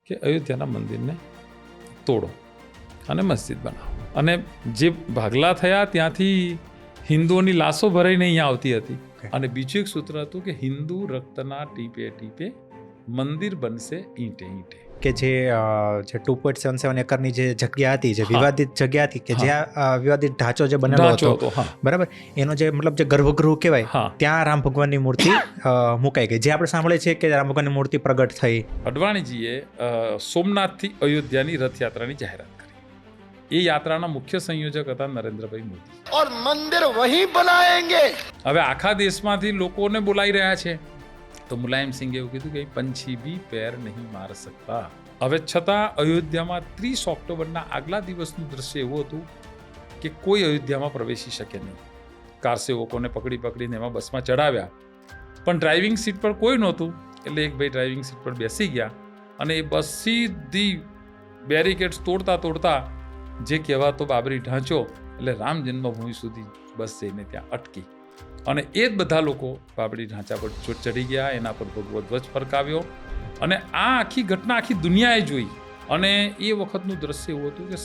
કે અયોધ્યાના મંદિરને તોડો અને મસ્જિદ બનાવો. અને જે ભાગલા થયા ત્યાંથી હિન્દુઓની લાશો ભરાઈને અહીંયા આવતી હતી. અને બીજું એક સૂત્ર હતું કે હિન્દુ રક્તના ટીપે ટીપે મંદિર બનશે ઈંટે ઈંટે. કે જે 2.77 એકરની જે જગ્યા હતી, જે વિવાદિત જગ્યા હતી, કે જ્યાં વિવાદિત ઢાંચો જે બનેલો હતો, બરાબર, એનો જે મતલબ જે ગર્ભગૃહ કહેવાય, ત્યાં રામ ભગવાનની મૂર્તિ મુકાઈ ગઈ. જે આપણે સાંભળીએ છીએ કે રામ ભગવાનની મૂર્તિ પ્રગટ થઈ. અડવાણીજીએ સોમનાથથી અયોધ્યાની રથયાત્રાની જાહેરાત કરી. એ યાત્રાના મુખ્ય સંયોજક હતા નરેન્દ્રભાઈ મોદી. और मंदिर वहीं बनाएंगे. હવે આખા દેશમાંથી લોકોને બોલાઈ રહ્યા છે. તો મુલાયમ સિંઘે એવું કીધું કે પંછી ભી પેર નહીં માર શકતા. હવે છતાં અયોધ્યામાં 30 ઓક્ટોબરના આગલા દિવસનું દ્રશ્ય એવું હતું કે કોઈ અયોધ્યામાં પ્રવેશી શકે નહીં. કાર સેવકોને પકડી પકડીને એમાં બસમાં ચડાવ્યા, પણ ડ્રાઇવિંગ સીટ પર કોઈ નહોતું. એટલે એક ભાઈ ડ્રાઇવિંગ સીટ પર બેસી ગયા અને એ બસ સીધી બેરિકેડ્સ તોડતા તોડતા જે કહેવાતો બાબરી ઢાંચો એટલે રામ જન્મભૂમિ સુધી બસ જઈને ત્યાં અટકી. અને એ જ બધા લોકો બાબરી ઢાંચા પર ચડી ગયા, એના પર ભગવો ધ્વજ ફરકાવ્યો. અને આ આખી ઘટના આખી દુનિયાએ જોઈ. અને એ વખતનું દ્રશ્ય એવું હતું કે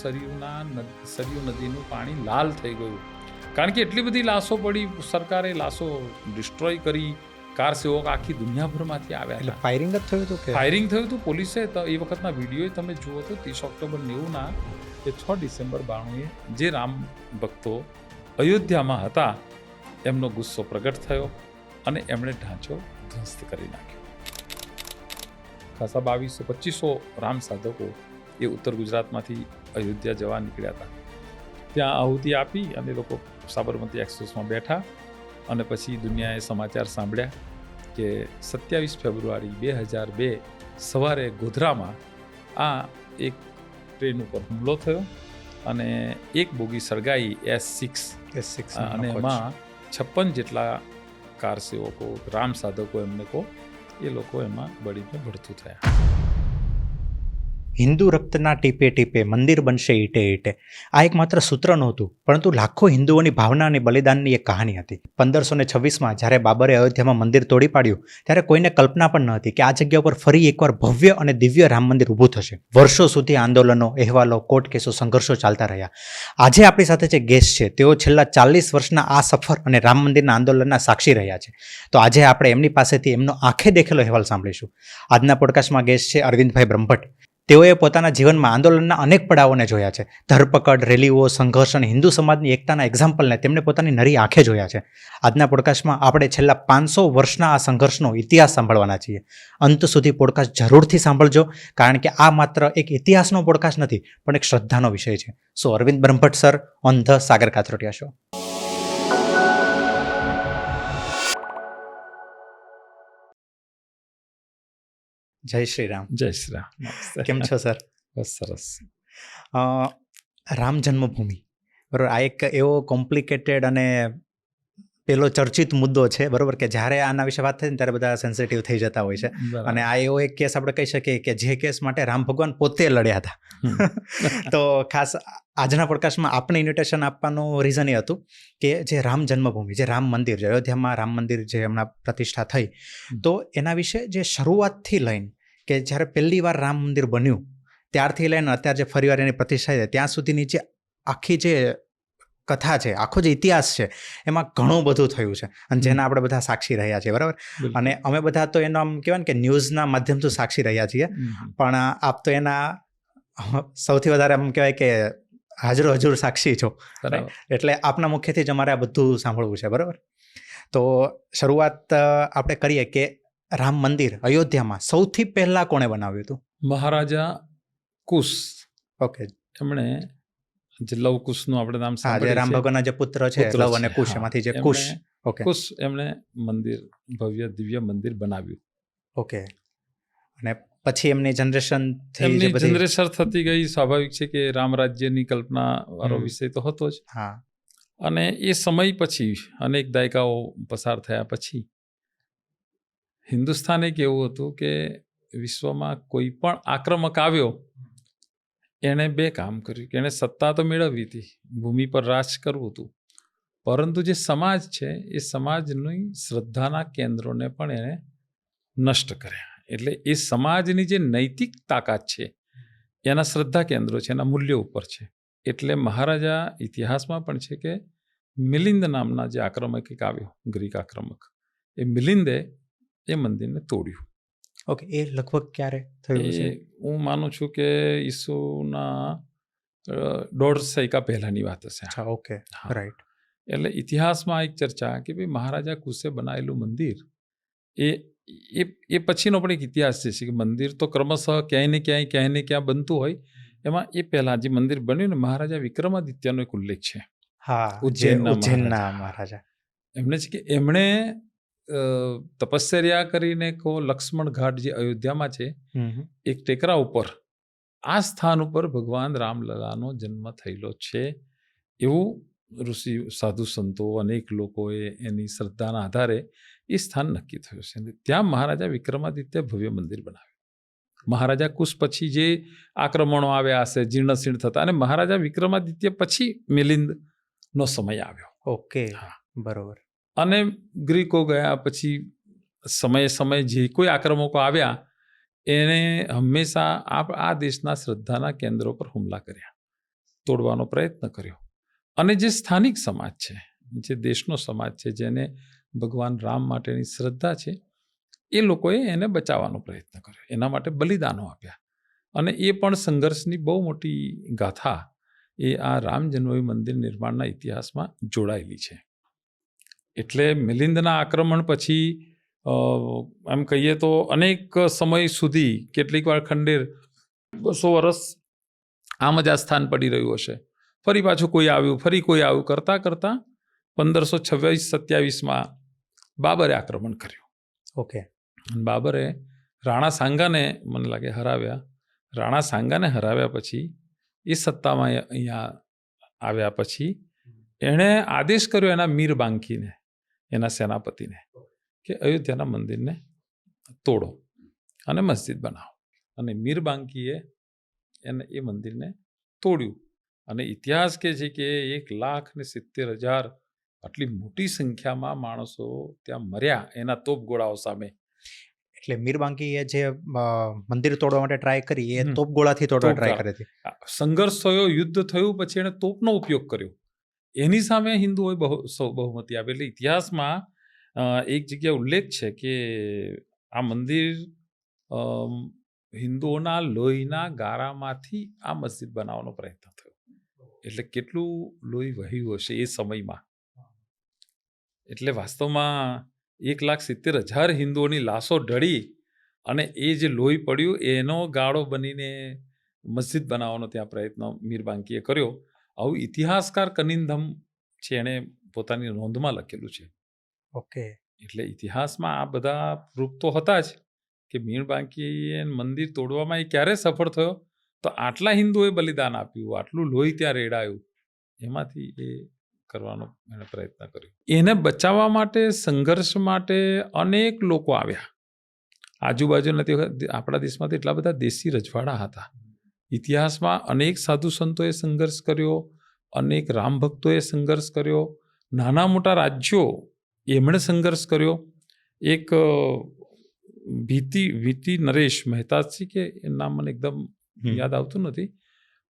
સરયુ નદીનું પાણી લાલ થઈ ગયું, કારણ કે એટલી બધી લાશો પડી. સરકારે લાશો ડિસ્ટ્રોય કરી. કાર સેવક આખી દુનિયાભરમાંથી આવ્યા. એટલે ફાયરિંગ જ થયું હતું? ફાયરિંગ થયું હતું. પોલીસે એ વખતના વિડીયો તમે જુઓ તો 30 ઓક્ટોબર 90ના કે 6 ડિસેમ્બર 92 જે રામ ભક્તો અયોધ્યામાં હતા એમનો ગુસ્સો પ્રગટ થયો અને એમણે ઢાંચો ધ્વસ્ત કરી નાખ્યો. ખાસા 2200-2500 રામ સાધકો એ ઉત્તર ગુજરાતમાંથી અયોધ્યા જવા નીકળ્યા હતા. ત્યાં આહુતિ આપી અને લોકો સાબરમતી એક્સપ્રેસમાં બેઠા. અને પછી દુનિયાએ સમાચાર સાંભળ્યા કે 27 ફેબ્રુઆરી 2002 સવારે ગોધરામાં આ એક ટ્રેન ઉપર હુમલો થયો અને એક બોગી સળગાઈ S6 અને એમાં 56 જેટલા કાર સેવકો, રામ સાધકો એમને એ લોકો એમાં બળીને ભડથું થયા. હિન્દુ રક્તના ટીપે ટીપે મંદિર બનશે ઈટે ઈટે. આ એક માત્ર સૂત્ર નહોતું, પરંતુ લાખો હિન્દુઓની ભાવના અને બલિદાનની એક કહાની હતી. 1526માં જ્યારે બાબરે અયોધ્યામાં મંદિર તોડી પાડ્યું, ત્યારે કોઈને કલ્પના પણ ન હતી કે આ જગ્યા પર ફરી એકવાર ભવ્ય અને દિવ્ય રામ મંદિર ઊભું થશે. વર્ષો સુધી આંદોલનો, અહેવાલો, કોર્ટ કેસો, સંઘર્ષો ચાલતા રહ્યા. આજે આપણી સાથે જે ગેસ્ટ છે, તેઓ છેલ્લા 40 વર્ષના આ સફર અને રામ મંદિરના આંદોલનના સાક્ષી રહ્યા છે. તો આજે આપણે એમની પાસેથી એમનો આંખે દેખેલો અહેવાલ સાંભળીશું. આજના પોડકાસ્ટમાં ગેસ્ટ છે અરવિંદભાઈ બ્રહ્મભટ્ટ. તેઓએ પોતાના જીવનમાં આંદોલનના અનેક પડાવોને જોયા છે. ધરપકડ, રેલીઓ, સંઘર્ષ અને હિન્દુ સમાજની એકતાના એક્ઝામ્પલને તેમણે પોતાની નરી આંખે જોયા છે. આજના પોડકાસ્ટમાં આપણે છેલ્લા 500 વર્ષના આ સંઘર્ષનો ઇતિહાસ સાંભળવાના છીએ. અંત સુધી પોડકાસ્ટ જરૂરથી સાંભળજો, કારણ કે આ માત્ર એક ઇતિહાસનો પોડકાસ્ટ નથી, પણ એક શ્રદ્ધાનો વિષય છે. So Arvind Brahmbhatt sir on the Sagar Kathrotiya show. જય શ્રી રામ. જય શ્રી રામ. કેમ છો સર? બસ સરસ. રામ જન્મભૂમિ, બરાબર, આ એક એવો કોમ્પ્લિકેટેડ અને પેલો ચર્ચિત મુદ્દો છે, બરાબર, કે જ્યારે આના વિશે વાત થાય ને ત્યારે બધા સેન્સિટિવ થઈ જતા હોય છે. અને આ એવો એક કેસ આપણે કહી શકીએ કે જે કેસ માટે રામ ભગવાન પોતે લડ્યા હતા. તો ખાસ આજના પોડકાસ્ટમાં આપણે ઇન્વિટેશન આપવાનું રીઝન એ હતું કે જે રામ જન્મભૂમિ, જે રામ મંદિર, જે અયોધ્યામાં રામ મંદિર જે હમણાં પ્રતિષ્ઠા થઈ, તો એના વિશે જે શરૂઆતથી લઈને કે જ્યારે પહેલી વાર રામ મંદિર બન્યું ત્યારથી લઈને અત્યારે જે ફરીવાર એની પ્રતિષ્ઠા છે ત્યાં સુધીની જે આખી જે કથા છે, આખો જે ઇતિહાસ છે, એમાં ઘણું બધું થયું છે અને જેના આપણે બધા સાક્ષી રહ્યા છીએ, બરાબર. અને અમે બધા તો એનો આમ કહેવાય ને કે ન્યૂઝના માધ્યમથી સાક્ષી રહ્યા છીએ, પણ આપ તો એના સૌથી વધારે આમ કહેવાય કે હાજરો હજુર સાક્ષી છો. એટલે આપના મુખ્યથી જ અમારે આ બધું સાંભળવું છે, બરાબર. તો શરૂઆત આપણે કરીએ કે રામ મંદિર અયોધ્યામાં સૌથી પહેલા કોણે બનાવ્યું હતું? મહારાજા કુશ. ઓકે. એમણે જે લવ કુશનું આપણે નામ સાંભળ્યું, રામ ભગવાનના જે પુત્ર છે લવ અને કુશ, એમાંથી જે કુશ. ઓકે. કુશ એમણે મંદિર, ભવ્ય દિવ્ય મંદિર બનાવ્યું. ઓકે. અને પછી એમની જનરેશન થતી ગઈ. સ્વાભાવિક છે કે રામ રાજ્યની કલ્પના વાળો વિષય તો હતો જ. હા. અને એ સમય પછી અનેક દાયકાઓ પસાર થયા પછી હિન્દુસ્તાન એક એવું હતું કે વિશ્વમાં કોઈ પણ આક્રમક આવ્યો એણે બે કામ કર્યું કે એણે સત્તા તો મેળવવી હતી, ભૂમિ પર રાજ કરવું હતું, પરંતુ જે સમાજ છે એ સમાજની શ્રદ્ધાના કેન્દ્રોને પણ એણે નષ્ટ કર્યા. એટલે એ સમાજની જે નૈતિક તાકાત છે એના શ્રદ્ધા કેન્દ્રો છે, એના મૂલ્યો ઉપર છે. એટલે મહારાજા ઇતિહાસમાં પણ છે કે મિલિંદ નામના જે આક્રમક એક આવ્યો, ગ્રીક આક્રમક, એ મિલિંદે એ મંદિરને તોડ્યું. ઓકે, એ લગભગ ક્યારે થયું છે? એ હું માનું છું કે ઈસુના 150 સૈકા પહેલાની વાત હશે. અચ્છા, ઓકે, હા. રાઈટ. એટલે ઇતિહાસમાં એક ચર્ચા કે ભાઈ મહારાજા કુશે બનાવેલું મંદિર એ એ એ પછીનો પણ એક ઇતિહાસ છે કે મંદિર તો ક્રમશઃ ક્યાંય ને ક્યાં બનતું હોય. એમાં એ પહેલાં જે મંદિર બન્યું ને, મહારાજા વિક્રમાદિત્યનો એક ઉલ્લેખ છે. હા, ઉજ્જૈનના ઉજ્જૈનના મહારાજા. એમને છે કે એમણે તપશ્ચર્યા કરીને લક્ષ્મણ ઘાટ જે અયોધ્યામાં છે, એક ટેકરા ઉપર, આ સ્થાન ઉપર ભગવાન રામલલાનો જન્મ થયેલો છે એવું ઋષિ સાધુ સંતો અનેક લોકોએ એની શ્રદ્ધાના આધારે એ સ્થાન નક્કી થયું છે. ત્યાં મહારાજા વિક્રમાદિત્ય ભવ્ય મંદિર બનાવ્યું. મહારાજા કુશ પછી જે આક્રમણો આવ્યા હશે જીર્ણશીર્ણ થતા, અને મહારાજા વિક્રમાદિત્ય પછી મિલિંદનો સમય આવ્યો. ઓકે, હા. બરોબર. અને ગ્રીકો ગયા પછી સમયે જે કોઈ આક્રમકો આવ્યા એને હંમેશા આ દેશના શ્રદ્ધાના કેન્દ્રો પર હુમલા કર્યા, તોડવાનો પ્રયત્ન કર્યો. અને જે સ્થાનિક સમાજ છે, જે દેશનો સમાજ છે, જેને ભગવાન રામ માટેની શ્રદ્ધા છે, એ લોકોએ એને બચાવવાનો પ્રયત્ન કર્યો, એના માટે બલિદાનો આપ્યા. અને એ પણ સંઘર્ષની બહુ મોટી ગાથા એ આ રામ જન્મભૂમિ મંદિર નિર્માણના ઇતિહાસમાં જોડાયેલી છે. એટલે મિલિંદના આક્રમણ પછી એમ કહીએ તો અનેક સમય સુધી, કેટલીક વાર ખંડેર 200 વર્ષ આમ જ આ સ્થાન પડી રહ્યું હશે. ફરી પાછું કોઈ આવ્યું, ફરી કોઈ આવ્યું, કરતાં 1526-27માં બાબરે આક્રમણ કર્યું. ઓકે. બાબરે રાણા સાંગાને મને લાગે હરાવ્યા. રાણા સાંગાને હરાવ્યા પછી એ સત્તામાં અહીંયા આવ્યા પછી એણે આદેશ કર્યો એના મીર બાંકીને, એના સેનાપતિને, કે અયોધ્યાના મંદિરને તોડો અને મસ્જિદ બનાવો. અને મીર બાંકીએ એ મંદિરને તોડ્યું. અને ઇતિહાસ કહે છે કે 1,70,000 આટલી મોટી સંખ્યામાં માણસો ત્યાં મર્યા એના તોપગોળાઓ સામે. એટલે મીરબાંકીએ જે મંદિર તોડવા માટે ટ્રાય કરી, એ તોપગોળાથી તોડવા ટ્રાય કરી હતી. સંઘર્ષ થયો, યુદ્ધ થયું, પછી એણે તોપનો ઉપયોગ કર્યો. એની સામે હિન્દુઓએ બહુમતી આપી. એટલે ઇતિહાસમાં એક જગ્યા ઉલ્લેખ છે કે આ મંદિર હિન્દુઓના લોહીના ગારામાંથી આ મસ્જિદ બનાવવાનો પ્રયત્ન થયો. એટલે કેટલું લોહી વહ્યું હશે એ સમયમાં. એટલે વાસ્તવમાં 1,70,000 હિન્દુઓની લાશો ઢળી અને એ જે લોહી પડ્યું એનો ગાળો બનીને મસ્જિદ બનાવવાનો ત્યાં પ્રયત્ન મીર બાંકીએ કર્યો. આવું ઇતિહાસકાર કનિંધમ છે, એણે પોતાની નોંધમાં લખેલું છે. ઓકે. એટલે ઇતિહાસમાં આ બધા પ્રૂફ તો હતા જ કે મીર બાંકીએ મંદિર તોડવામાં એ ક્યારે સફળ થયો, તો આટલા હિન્દુઓએ બલિદાન આપ્યું, આટલું લોહી ત્યાં રેડાયું, એમાંથી એ કરવાનો એણે પ્રયત્ન કર્યો. એને બચાવવા માટે, સંઘર્ષ માટે અનેક લોકો આવ્યા. આજુબાજુના આપણા દેશમાં તો એટલા બધા દેશી રજવાડા હતા. ઇતિહાસમાં અનેક સાધુ સંતોએ સંઘર્ષ કર્યો, અનેક રામ ભક્તોએ સંઘર્ષ કર્યો, નાના મોટા રાજ્યો એમણે સંઘર્ષ કર્યો. એક વીટી નરેશ મહેતાજી, કે એ નામ મને એકદમ યાદ આવતું નથી,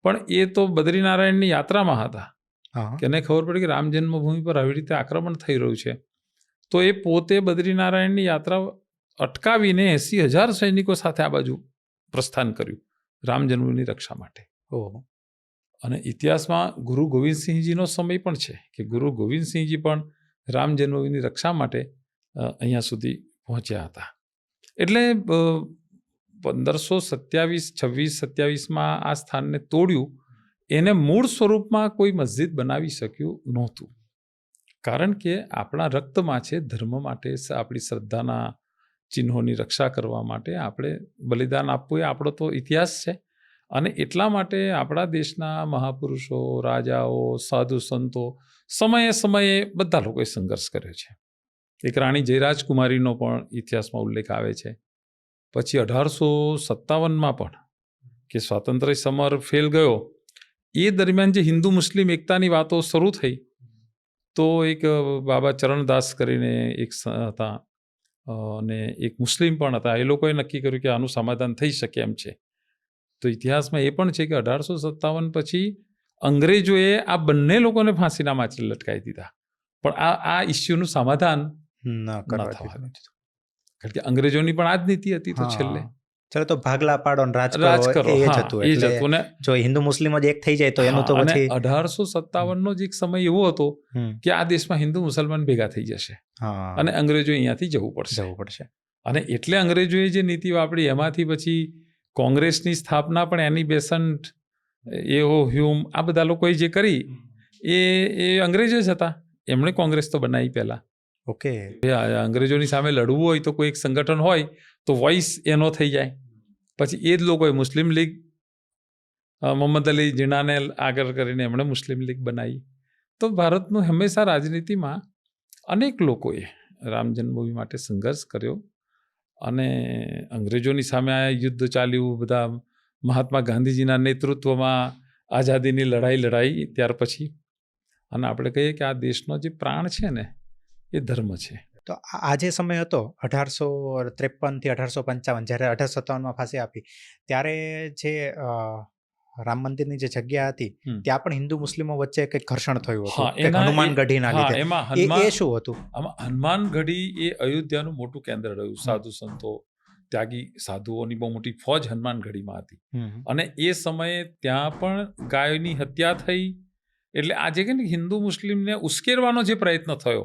પણ એ તો બદ્રીનારાયણની યાત્રામાં હતા. કે એને ખબર પડી કે રામ જન્મભૂમિ પર આવી રીતે આક્રમણ થઈ રહ્યું છે, તો એ પોતે બદ્રીનારાયણની યાત્રા અટકાવીને 80,000 સૈનિકો સાથે આ બાજુ પ્રસ્થાન કર્યું રામ જન્મભૂમિની રક્ષા માટે. અને ઇતિહાસમાં ગુરુ ગોવિંદસિંહજીનો સમય પણ છે કે ગુરુ ગોવિંદસિંહજી પણ રામ જન્મભૂમિની રક્ષા માટે અહીંયા સુધી પહોંચ્યા હતા. એટલે 1526-27માં આ સ્થાનને તોડ્યું. એને મૂળ સ્વરૂપમાં કોઈ મસ્જિદ બનાવી શક્યું નહોતું, કારણ કે આપણા રક્તમાં છે, ધર્મ માટે, આપણી શ્રદ્ધાના ચિહ્નોની રક્ષા કરવા માટે આપણે બલિદાન આપવું એ આપણો તો ઇતિહાસ છે. અને એટલા માટે આપણા દેશના મહાપુરુષો, રાજાઓ, સાધુ સંતો સમયે બધા લોકોએ સંઘર્ષ કર્યો છે. એક રાણી જયરાજકુમારીનો પણ ઇતિહાસમાં ઉલ્લેખ આવે છે. પછી 1857માં પણ, કે સ્વાતંત્ર્ય સમર ફેલ ગયો, એ દરમિયાન જે હિન્દુ મુસ્લિમ એકતાની વાતો શરૂ થઈ, તો એક બાબા ચરણદાસ કરીને એક હતા, અને એક મુસ્લિમ પણ હતા. એ લોકોએ નક્કી કર્યું કે આનું સમાધાન થઈ શકે એમ છે. તો ઇતિહાસમાં એ પણ છે કે 1857 પછી અંગ્રેજોએ આ બંને લોકોને ફાંસીના માચે લટકાવી દીધા, પણ આ ઇસ્યુનું સમાધાન ન ન કરવા થવા દીધું. દીધું. કારણ કે અંગ્રેજોની પણ આ જ નીતિ હતી. તો છેલ્લે ચલો તો ભાગલા પાડો ને રાજ રાજ કરો કરો, એ જ હા, હતું. એ જ એટલે હતું ને. જો હિન્દુ મુસ્લિમો જ એક થઈ જાય તો એનું તો હા, અને પછી 1857 જ એક સમય એવો હતો કે આ દેશમાં હિન્દુ મુસલમાન ભેગા થઈ જશે હા અને અંગ્રેજો અહીંયાથી જવું પડશે. જવું પડશે. અને એટલે અંગ્રેજોએ જે નીતિ વાપરી એમાંથી પછી કોંગ્રેસની સ્થાપના પણ એની બેસન્ટ, એઓ હ્યુમ, આ બધા લોકોએ જે કરી એ અંગ્રેજો જ હતા. એમણે કોંગ્રેસ તો બનાવી પહેલા. ઓકે. અંગ્રેજોની સામે લડવું હોય તો કોઈ એક સંગઠન હોય તો વોઇસ એનો થઈ જાય. પછી એ જ લોકોએ મુસ્લિમ લીગ, મોહમ્મદ અલી જીણાને આગળ કરીને એમણે મુસ્લિમ લીગ બનાવી. તો ભારતનું હંમેશા રાજનીતિમાં અનેક લોકોએ રામ જન્મભૂમિ માટે સંઘર્ષ કર્યો અને અંગ્રેજોની સામે આ યુદ્ધ ચાલ્યું. બધા મહાત્મા ગાંધીજીના નેતૃત્વમાં આઝાદીની લડાઈ લડાઈ ત્યાર પછી. અને આપણે કહીએ કે આ દેશનો જે પ્રાણ છે ને એ ધર્મ છે. તો આ જે સમય હતો 1853 થી 1855, જ્યારે 1857 ફાંસી આપી, ત્યારે જે રામ મંદિરની જે જગ્યા હતી ત્યાં પણ હિન્દુ મુસ્લિમો વચ્ચે કંઈક ઘર્ષણ થયું હતું, કંઈક હનુમાન ગઢીના લીધે. એમાં એ શું હતું? આમાં હનુમાન ગઢી એ અયોધ્યાનું મોટું કેન્દ્ર રહ્યું. સાધુ સંતો, ત્યાગી સાધુઓની બહુ મોટી ફોજ હનુમાન ગઢીમાં હતી. અને એ સમયે ત્યાં પણ ગાયોની હત્યા થઈ. એટલે આજે કે હિન્દુ મુસ્લિમને ઉશ્કેરવાનો જે પ્રયત્ન થયો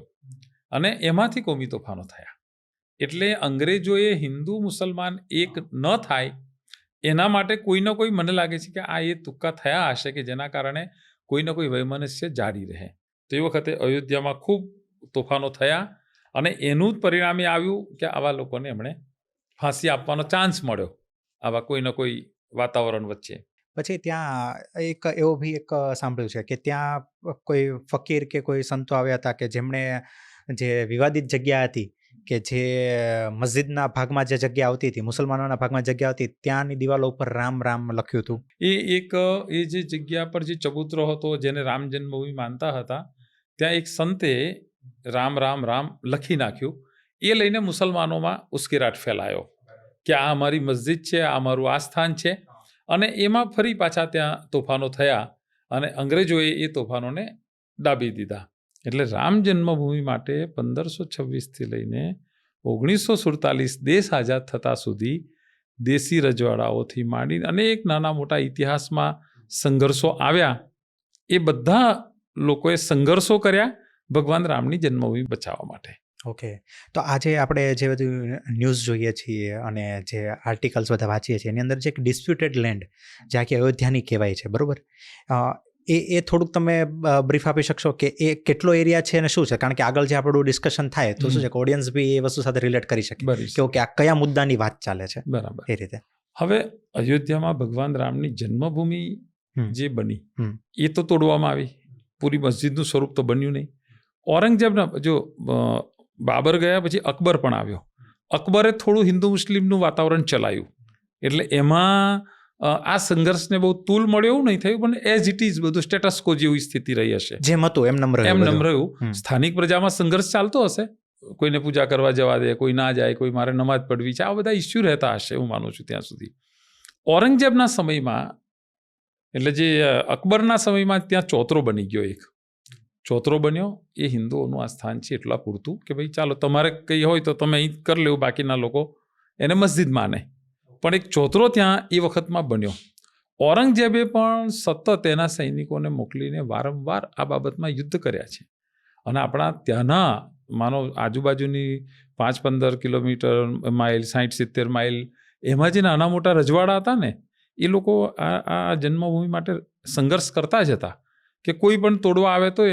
અને એમાંથી કોમી તોફાનો થયા. એટલે અંગ્રેજોએ હિન્દુ મુસલમાન એક ન થાય એના માટે કોઈને કોઈ, મને લાગે છે કે આ એ તુક્કા થયા હશે કે જેના કારણે કોઈને કોઈ વૈમનસ્ય જારી રહે. તો એ વખતે અયોધ્યામાં ખૂબ તોફાનો થયા અને એનું જ પરિણામે આવ્યું કે આવા લોકોને એમણે ફાંસી આપવાનો ચાન્સ મળ્યો આવા કોઈને કોઈ વાતાવરણ વચ્ચે. પછી ત્યાં એવો બી એક સાંભળ્યું છે કે ત્યાં કોઈ ફકીર કે કોઈ સંતો આવ્યા હતા કે જેમણે જે વિવાદિત જગ્યા હતી, કે જે મસ્જિદના ભાગમાં જે જગ્યા આવતી હતી, મુસલમાનોના ભાગમાં જગ્યા આવતી, ત્યાંની દિવાલો ઉપર રામ રામ લખ્યું હતું. એ જે જગ્યા પર જે ચબૂતરો હતો જેને રામ જન્મભૂમિ માનતા હતા, ત્યાં એક સંતે રામ રામ રામ લખી નાખ્યું. એ લઈને મુસલમાનોમાં ઉશ્કેરાટ ફેલાયો કે આ અમારી મસ્જિદ છે, આ અમારું આસ્થાન છે. અને એમાં ફરી પાછા ત્યાં તોફાનો થયા અને અંગ્રેજોએ એ તોફાનોને દાબી દીધા. એટલે રામ જન્મભૂમિ માટે 1526થી લઈને 1947 દેશ આઝાદ થતાં સુધી દેશી રજવાડાઓથી માંડીને અનેક નાના મોટા ઇતિહાસમાં સંઘર્ષો આવ્યા. એ બધા લોકોએ સંઘર્ષો કર્યા ભગવાન રામની જન્મભૂમિ બચાવવા માટે. ઓકે. તો આજે આપણે જે બધું ન્યૂઝ જોઈએ છીએ અને જે આર્ટિકલ્સ બધા વાંચીએ છીએ, એની અંદર જે એક ડિસ્પ્યુટેડ લેન્ડ, જે આખી અયોધ્યાની કહેવાય છે, બરાબર, એ થોડુંક તમે બ્રીફ આપી શકશો કે એ કેટલો એરિયા છે અને શું છે? કારણ કે આગળ જે આપણું ડિસ્કશન થાય તો શું છે કે ઓડિયન્સ બી એ વસ્તુ સાથે રિલેટ કરી શકે કે આ કયા મુદ્દાની વાત ચાલે છે. બરાબર. એ રીતે હવે અયોધ્યામાં ભગવાન રામની જન્મભૂમિ જે બની એ તો તોડવામાં આવી. પૂરી મસ્જિદનું સ્વરૂપ તો બન્યું નહીં. ઔરંગઝેબના જો બાબર ગયા પછી અકબર પણ આવ્યો. અકબરે થોડું હિન્દુ મુસ્લિમનું વાતાવરણ ચલાવ્યું. એટલે એમાં આ સંઘર્ષને બહુ તૂલ મળ્યો એવું નહીં થયું, પણ એઝ ઇટ ઇઝ બધું સ્ટેટસ કો જેવી સ્થિતિ રહી હશે. જેમ હતું એમ નમ રહ્યું. સ્થાનિક પ્રજામાં સંઘર્ષ ચાલતો હશે. કોઈને પૂજા કરવા જવા દે, કોઈ ના જાય, કોઈ મારે નમાજ પડવી છે, આ બધા ઇસ્યુ રહેતા હશે, હું માનું છું ત્યાં સુધી. ઔરંગઝેબના સમયમાં, એટલે જે અકબરના સમયમાં ત્યાં ચોતરો બની ગયો. એક ચોતરો બન્યો. એ હિન્દુઓનું આ સ્થાન છે એટલા પૂરતું કે ભાઈ ચાલો તમારે કંઈ હોય તો તમે અહીં કરી લેવું, બાકીના લોકો એને મસ્જિદ માને. પણ એક ચોતરો ત્યાં એ વખતમાં બન્યો. ઔરંગઝેબે પણ સતત એના સૈનિકોને મોકલીને વારંવાર આ બાબતમાં યુદ્ધ કર્યા છે. અને આપણા ત્યાંના માનો આજુબાજુની 5-15 કિલોમીટર માઇલ, 60-70 માઇલ, એમાં જે નાના મોટા રજવાડા હતા ને, એ લોકો આ જન્મભૂમિ માટે સંઘર્ષ કરતા જ હતા કે કોઈ પણ તોડવા આવે તો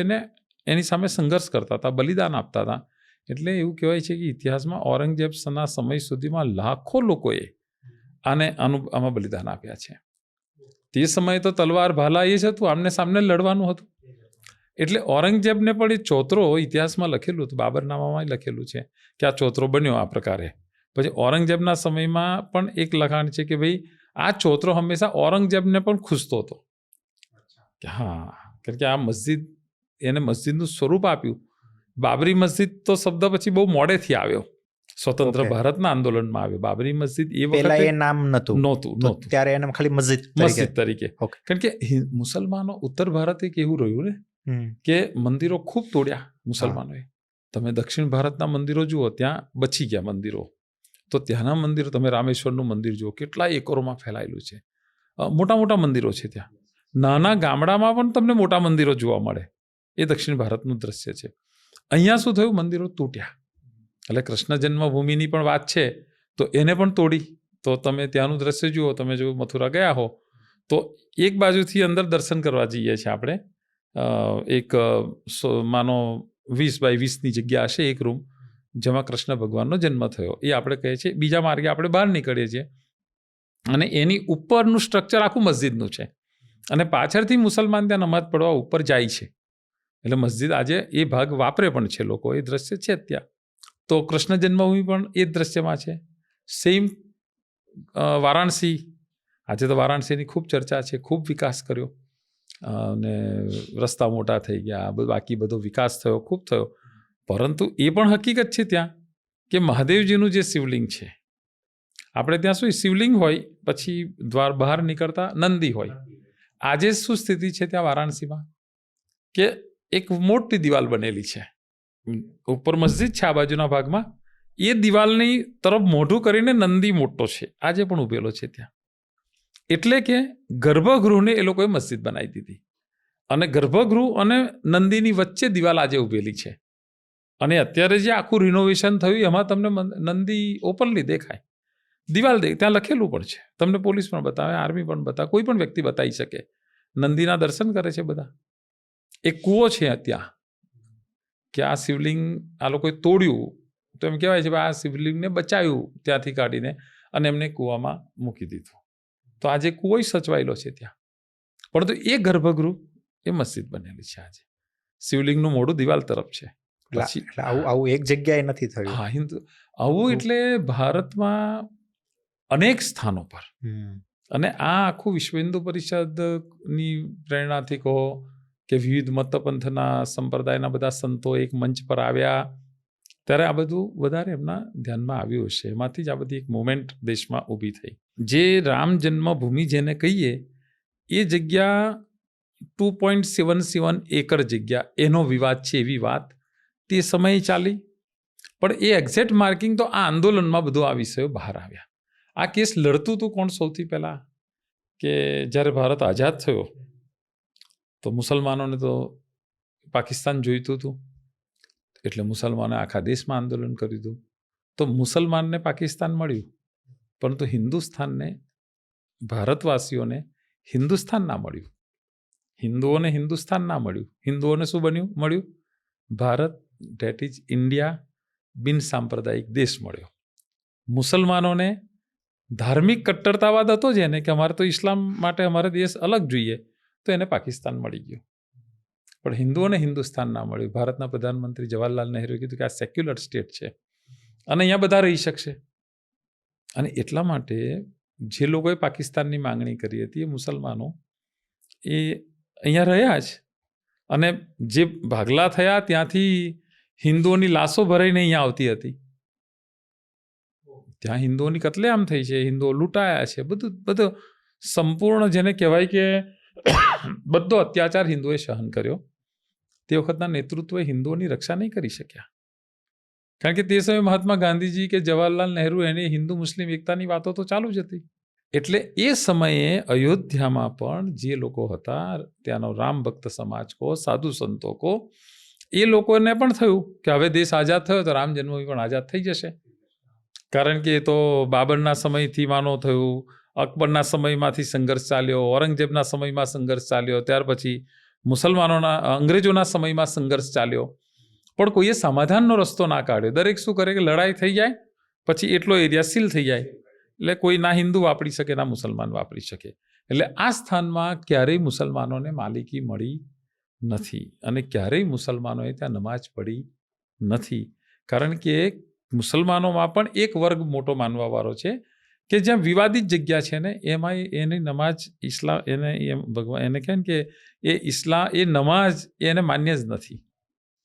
એની સામે સંઘર્ષ કરતા હતા, બલિદાન આપતા હતા. એટલે એવું કહેવાય છે કે ઇતિહાસમાં ઔરંગઝેબના સમય સુધીમાં લાખો લોકોએ આમાં બલિદાન આપ્યા છે. તે સમયે તો તલવાર ભાલા એ જ હતું, આમને સામને લડવાનું હતું. એટલે ઔરંગઝેબને પણ એ ચોતરો ઇતિહાસમાં લખેલું હતું, બાબરનામામાં લખેલું છે કે આ ચોતરો બન્યો આ પ્રકારે. પછી ઔરંગઝેબના સમયમાં પણ એક લખાણ છે કે ભાઈ આ ચોતરો હંમેશા ઔરંગઝેબને પણ ખુશતો હતો કે હા, કારણ કે આ મસ્જિદ એને મસ્જિદનું સ્વરૂપ આપ્યું. બાબરી મસ્જિદ તો શબ્દ પછી બહુ મોડેથી આવ્યો. સ્વતંત્ર Okay. ભારતના આંદોલનમાં આવ્યો. બાબરી મસ્જિદ એ પેલા વખતે એ નામ નહોતું નહોતું. ત્યારે એને ખાલી મસ્જિદ તરીકે મસ્જિદ તરીકે. Okay. કારણ કે મુસલમાનો ઉત્તર ભારત એક એવું રહ્યું ને હમ. કે મંદિરો ખૂબ તોડ્યા મુસલમાનોએ. તમે દક્ષિણ ભારતના મંદિરો જુઓ, ત્યાં બચી ગયા મંદિરો. તો ત્યાંના મંદિરો, તમે રામેશ્વરનું મંદિર જુઓ, કેટલા એકરોમાં ફેલાયેલું છે. મોટા મોટા મંદિરો છે ત્યાં. નાના ગામડામાં પણ તમને મોટા મંદિરો જોવા મળે. એ દક્ષિણ ભારતનું દ્રશ્ય છે. અહીંયા શું થયું? મંદિરો તૂટ્યા. એટલે કૃષ્ણ જન્મભૂમિની પણ વાત છે, તો એને પણ તોડી. તો તમે ત્યાંનું દ્રશ્ય જુઓ. તમે જો મથુરા ગયા હો તો એક બાજુથી અંદર દર્શન કરવા જઈએ છીએ આપણે. એક માનો 20x20ની જગ્યા હશે, એક રૂમ, જેમાં કૃષ્ણ ભગવાનનો જન્મ થયો. એ આપણે કહીએ છીએ. બીજા માર્ગે આપણે બહાર નીકળીએ છીએ અને એની ઉપરનું સ્ટ્રક્ચર આખું મસ્જિદનું છે. અને પાછળથી મુસલમાન ત્યાં નમાઝ પડવા ઉપર જાય છે. એટલે મસ્જિદ આજે એ ભાગ વાપરે પણ છે લોકો. એ દ્રશ્ય છે ત્યાં. તો કૃષ્ણ જન્મભૂમિ પણ એ દ્રશ્યમાં છે. સેમ વારાણસી. આજે તો વારાણસીની ખૂબ ચર્ચા છે, ખૂબ વિકાસ કર્યો અને રસ્તા મોટા થઈ ગયા, બાકી બધો વિકાસ થયો, ખૂબ થયો. પરંતુ એ પણ હકીકત છે ત્યાં કે મહાદેવજીનું જે શિવલિંગ છે, આપણે ત્યાં શું શિવલિંગ હોય, પછી દ્વાર બહાર નીકળતા નંદી હોય. આજે શું સ્થિતિ છે ત્યાં વારાણસીમાં કે એક મોટી દિવાલ બનેલી છે. ઉપર મસ્જિદ છે આ બાજુના ભાગમાં. એ દિવાલની તરફ મોઢું કરીને નંદી મોટો છે, આજે પણ ઉભેલો છે ત્યાં. એટલે કે ગર્ભગૃહને એ લોકોએ મસ્જિદ બનાવી દીધી. અને ગર્ભગૃહ અને નંદીની વચ્ચે દિવાલ આજે ઉભેલી છે. અને અત્યારે જે આખું રિનોવેશન થયું એમાં તમને નંદી ઓપનલી દેખાય. દિવાલ ત્યાં લખેલું પણ છે. તમને પોલીસ પણ બતાવે, આર્મી પણ બતાવે, કોઈ પણ વ્યક્તિ બતાવી શકે. નંદીના દર્શન કરે છે બધા. એક કૂવો છે ત્યાં કે આ શિવલિંગ આ લોકોએ તોડ્યું, તો એમ કહેવાય છે આ શિવલિંગને બચાવ્યું ત્યાંથી કાઢીને અને એમને કૂવામાં મૂકી દીધું. તો આજે કૂવો સચવાયેલો છે ત્યાં. પરંતુ એ ગર્ભગૃહ એ મસ્જિદ બનેલી છે આજે. શિવલિંગનું મોઢું દિવાલ તરફ છે. એટલે આવું એક જગ્યાએ નથી થયું. હા, આવું એટલે ભારતમાં અનેક સ્થાનો પર. અને આ આખું વિશ્વ હિન્દુ પરિષદની પ્રેરણાથી કહો કે વિવિધ મતપંથના સંપ્રદાયના બધા સંતો એક મંચ પર આવ્યા, ત્યારે આ બધું વધારે એમના ધ્યાનમાં આવ્યું હશે. એમાંથી જ આ બધી એક મુવમેન્ટ દેશમાં ઊભી થઈ. જે રામ જન્મભૂમિ જેને કહીએ, એ જગ્યા 2.77 એકર જગ્યા, એનો વિવાદ છે એવી વાત તે સમયે ચાલી. પણ એ એક્ઝેક્ટ માર્કિંગ તો આ આંદોલનમાં બધું આ વિષયો બહાર આવ્યા. આ કેસ લડતું હતું કોણ સૌથી પહેલાં? કે જ્યારે ભારત આઝાદ થયો તો મુસલમાનોને તો પાકિસ્તાન જોઈતું હતું. એટલે મુસલમાને આખા દેશમાં આંદોલન કર્યું હતું. તો મુસલમાનને પાકિસ્તાન મળ્યું, પરંતુ હિન્દુસ્તાનને, ભારતવાસીઓને હિન્દુસ્તાન ના મળ્યું. હિન્દુઓને હિન્દુસ્તાન ના મળ્યું. હિન્દુઓને શું મળ્યું? ભારત, ધેટ ઇઝ ઇન્ડિયા, બિન સાંપ્રદાયિક દેશ મળ્યો. મુસલમાનોને ધાર્મિક કટ્ટરતાવાદ હતો જેને કે અમારે તો ઇસ્લામ માટે અમારે દેશ અલગ જોઈએ, તો એને પાકિસ્તાન મળી ગયું. પણ હિન્દુઓને હિન્દુસ્તાન ના મળ્યું. ભારતના પ્રધાનમંત્રી જવાહરલાલ નહેરુએ કીધું કે આ સેક્યુલર સ્ટેટ છે અને અહીંયા બધા રહી શકશે. અને એટલા માટે જે લોકોએ પાકિસ્તાનની માંગણી કરી હતી એ મુસલમાનો એ અહીંયા રહ્યા જ. અને જે ભાગલા થયા ત્યાંથી હિન્દુઓની લાશો ભરાઈને અહીંયા આવતી હતી. ત્યાં હિન્દુઓની કતલેઆમ થઈ છે, હિન્દુઓ લૂંટાયા છે, બધું સંપૂર્ણ જેને કહેવાય કે બધો અત્યાચાર હિન્દુએ સહન કર્યો. તે વખતના નેતૃત્વએ હિન્દુઓની રક્ષા નહીં કરી શક્યા. કારણ કે તે સમયે મહાત્મા ગાંધીજી કે જવાહરલાલ નહેરુ એની હિન્દુ મુસ્લિમ એકતાની વાતો તો ચાલુ જ હતી. એટલે એ સમયે અયોધ્યામાં પણ જે લોકો હતા, ત્યાંનો રામ ભક્ત સમાજ કહો, સાધુ સંતો કહો, એ લોકોને પણ થયું કે હવે દેશ આઝાદ થયો તો રામ જન્મભૂમિ પણ આઝાદ થઈ જશે. કારણ કે એ તો બાબરના સમયથી માનો થયું, અકબરના સમયમાંથી સંઘર્ષ ચાલ્યો, ઔરંગઝેબના સમયમાં સંઘર્ષ ચાલ્યો, ત્યાર પછી મુસલમાનોના, અંગ્રેજોના સમયમાં સંઘર્ષ ચાલ્યો. પણ કોઈએ સમાધાનનો રસ્તો ના કાઢ્યો. દરેક શું કરે કે લડાઈ થઈ જાય પછી એટલો એરિયા સીલ થઈ જાય, એટલે કોઈ ના હિન્દુ વાપરી શકે ના મુસલમાન વાપરી શકે. એટલે આ સ્થાનમાં ક્યારેય મુસલમાનોને માલિકી મળી નથી અને ક્યારેય મુસલમાનોએ ત્યાં નમાઝ પડી નથી. કારણ કે મુસલમાનોમાં પણ એક વર્ગ મોટો માનવાવાળો છે કે જ્યાં વિવાદિત જગ્યા છે ને એમાં એની નમાઝ ઇસ્લામ એને એમ ભગવાન એને કહે ને કે એ નમાઝ એને માન્ય જ નથી.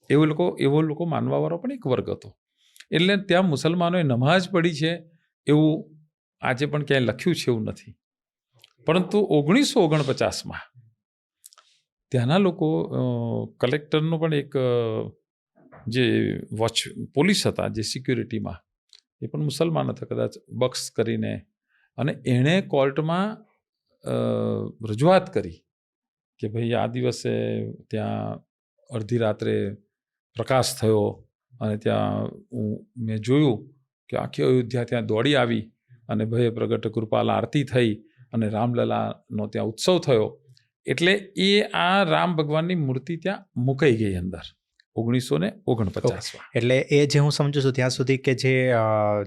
એવો લોકો માનવાવાળો પણ એક વર્ગ હતો. એટલે ત્યાં મુસલમાનોએ નમાઝ પડી છે એવું આજે પણ ક્યાંય લખ્યું છે એવું નથી. પરંતુ 1949માં ત્યાંના લોકો કલેક્ટરનો પણ એક જે પોલીસ હતા જે સિક્યુરિટીમાં એ પણ મુસલમાન હતા કદાચ બક્સ કરીને, અને એણે કોર્ટમાં રજૂઆત કરી કે ભાઈ આ દિવસે ત્યાં અડધી રાત્રે પ્રકાશ થયો અને ત્યાં મેં જોયું કે આખી અયોધ્યા ત્યાં દોડી આવી અને ભય પ્રગટ કૃપાલ આરતી થઈ અને રામલલાનો ત્યાં ઉત્સવ થયો. એટલે એ આ રામ ભગવાનની મૂર્તિ ત્યાં મુકાઈ ગઈ અંદર 1949. એટલે એ જે હું સમજુ છું ત્યાં સુધી કે જે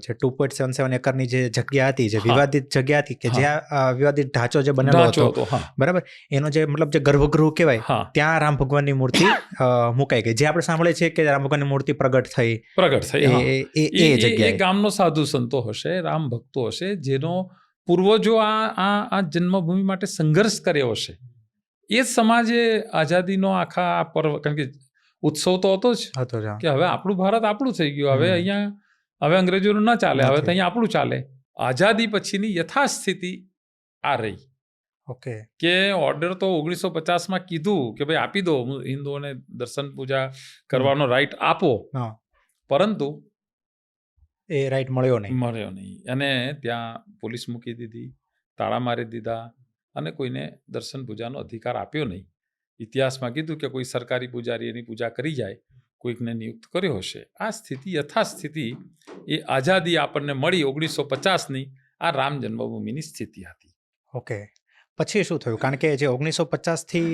2.77 એકરની જે જગ્યા હતી, જે વિવાદિત જગ્યા હતી, કે જ્યાં વિવાદિત ઢાંચો જે બનેલો હતો, બરાબર, એનો જે મતલબ જે ગર્ભગૃહ કહેવાય, ત્યાં રામ ભગવાનની મૂર્તિ મુકાઈ ગઈ. જે આપણે સાંભળે છે કે રામ ભગવાનની મૂર્તિ પ્રગટ થઈ એ જગ્યાએ ગામનો સાધુ સંતો હશે, રામ ભક્તો હશે, જેનો પૂર્વજો આ જન્મભૂમિ માટે સંઘર્ષ કર્યો હશે. એ જ સમાજે આઝાદીનો આખા પર્વ, કારણ કે ઉત્સવ તો હતો જ કે હવે આપણું ભારત આપણું થઈ ગયું, હવે અહીંયા હવે અંગ્રેજોનું ના ચાલે, હવે તો અહીંયા આપણું ચાલે. આઝાદી પછીની યથાસ્થિતિ આ રહી. ઓકે, કે ઓર્ડર તો 1950માં કીધું કે ભાઈ આપી દો, હિન્દુઓને દર્શન પૂજા કરવાનો રાઈટ આપો, પરંતુ એ રાઈટ મળ્યો નહીં. અને ત્યાં પોલીસ મૂકી દીધી, તાળા મારી દીધા અને કોઈને દર્શન પૂજાનો અધિકાર આપ્યો નહીં. ઇતિહાસમાં કીધું કે કોઈ સરકારી પૂજારી એની પૂજા કરી જાય, કોઈકને નિયુક્ત કર્યો હશે. આ સ્થિતિ યથાસ્થિતિ એ આઝાદી આપણને મળી 1950ની આ રામ જન્મભૂમિની સ્થિતિ હતી. ઓકે, પછી શું થયું? કારણ કે જે 1950થી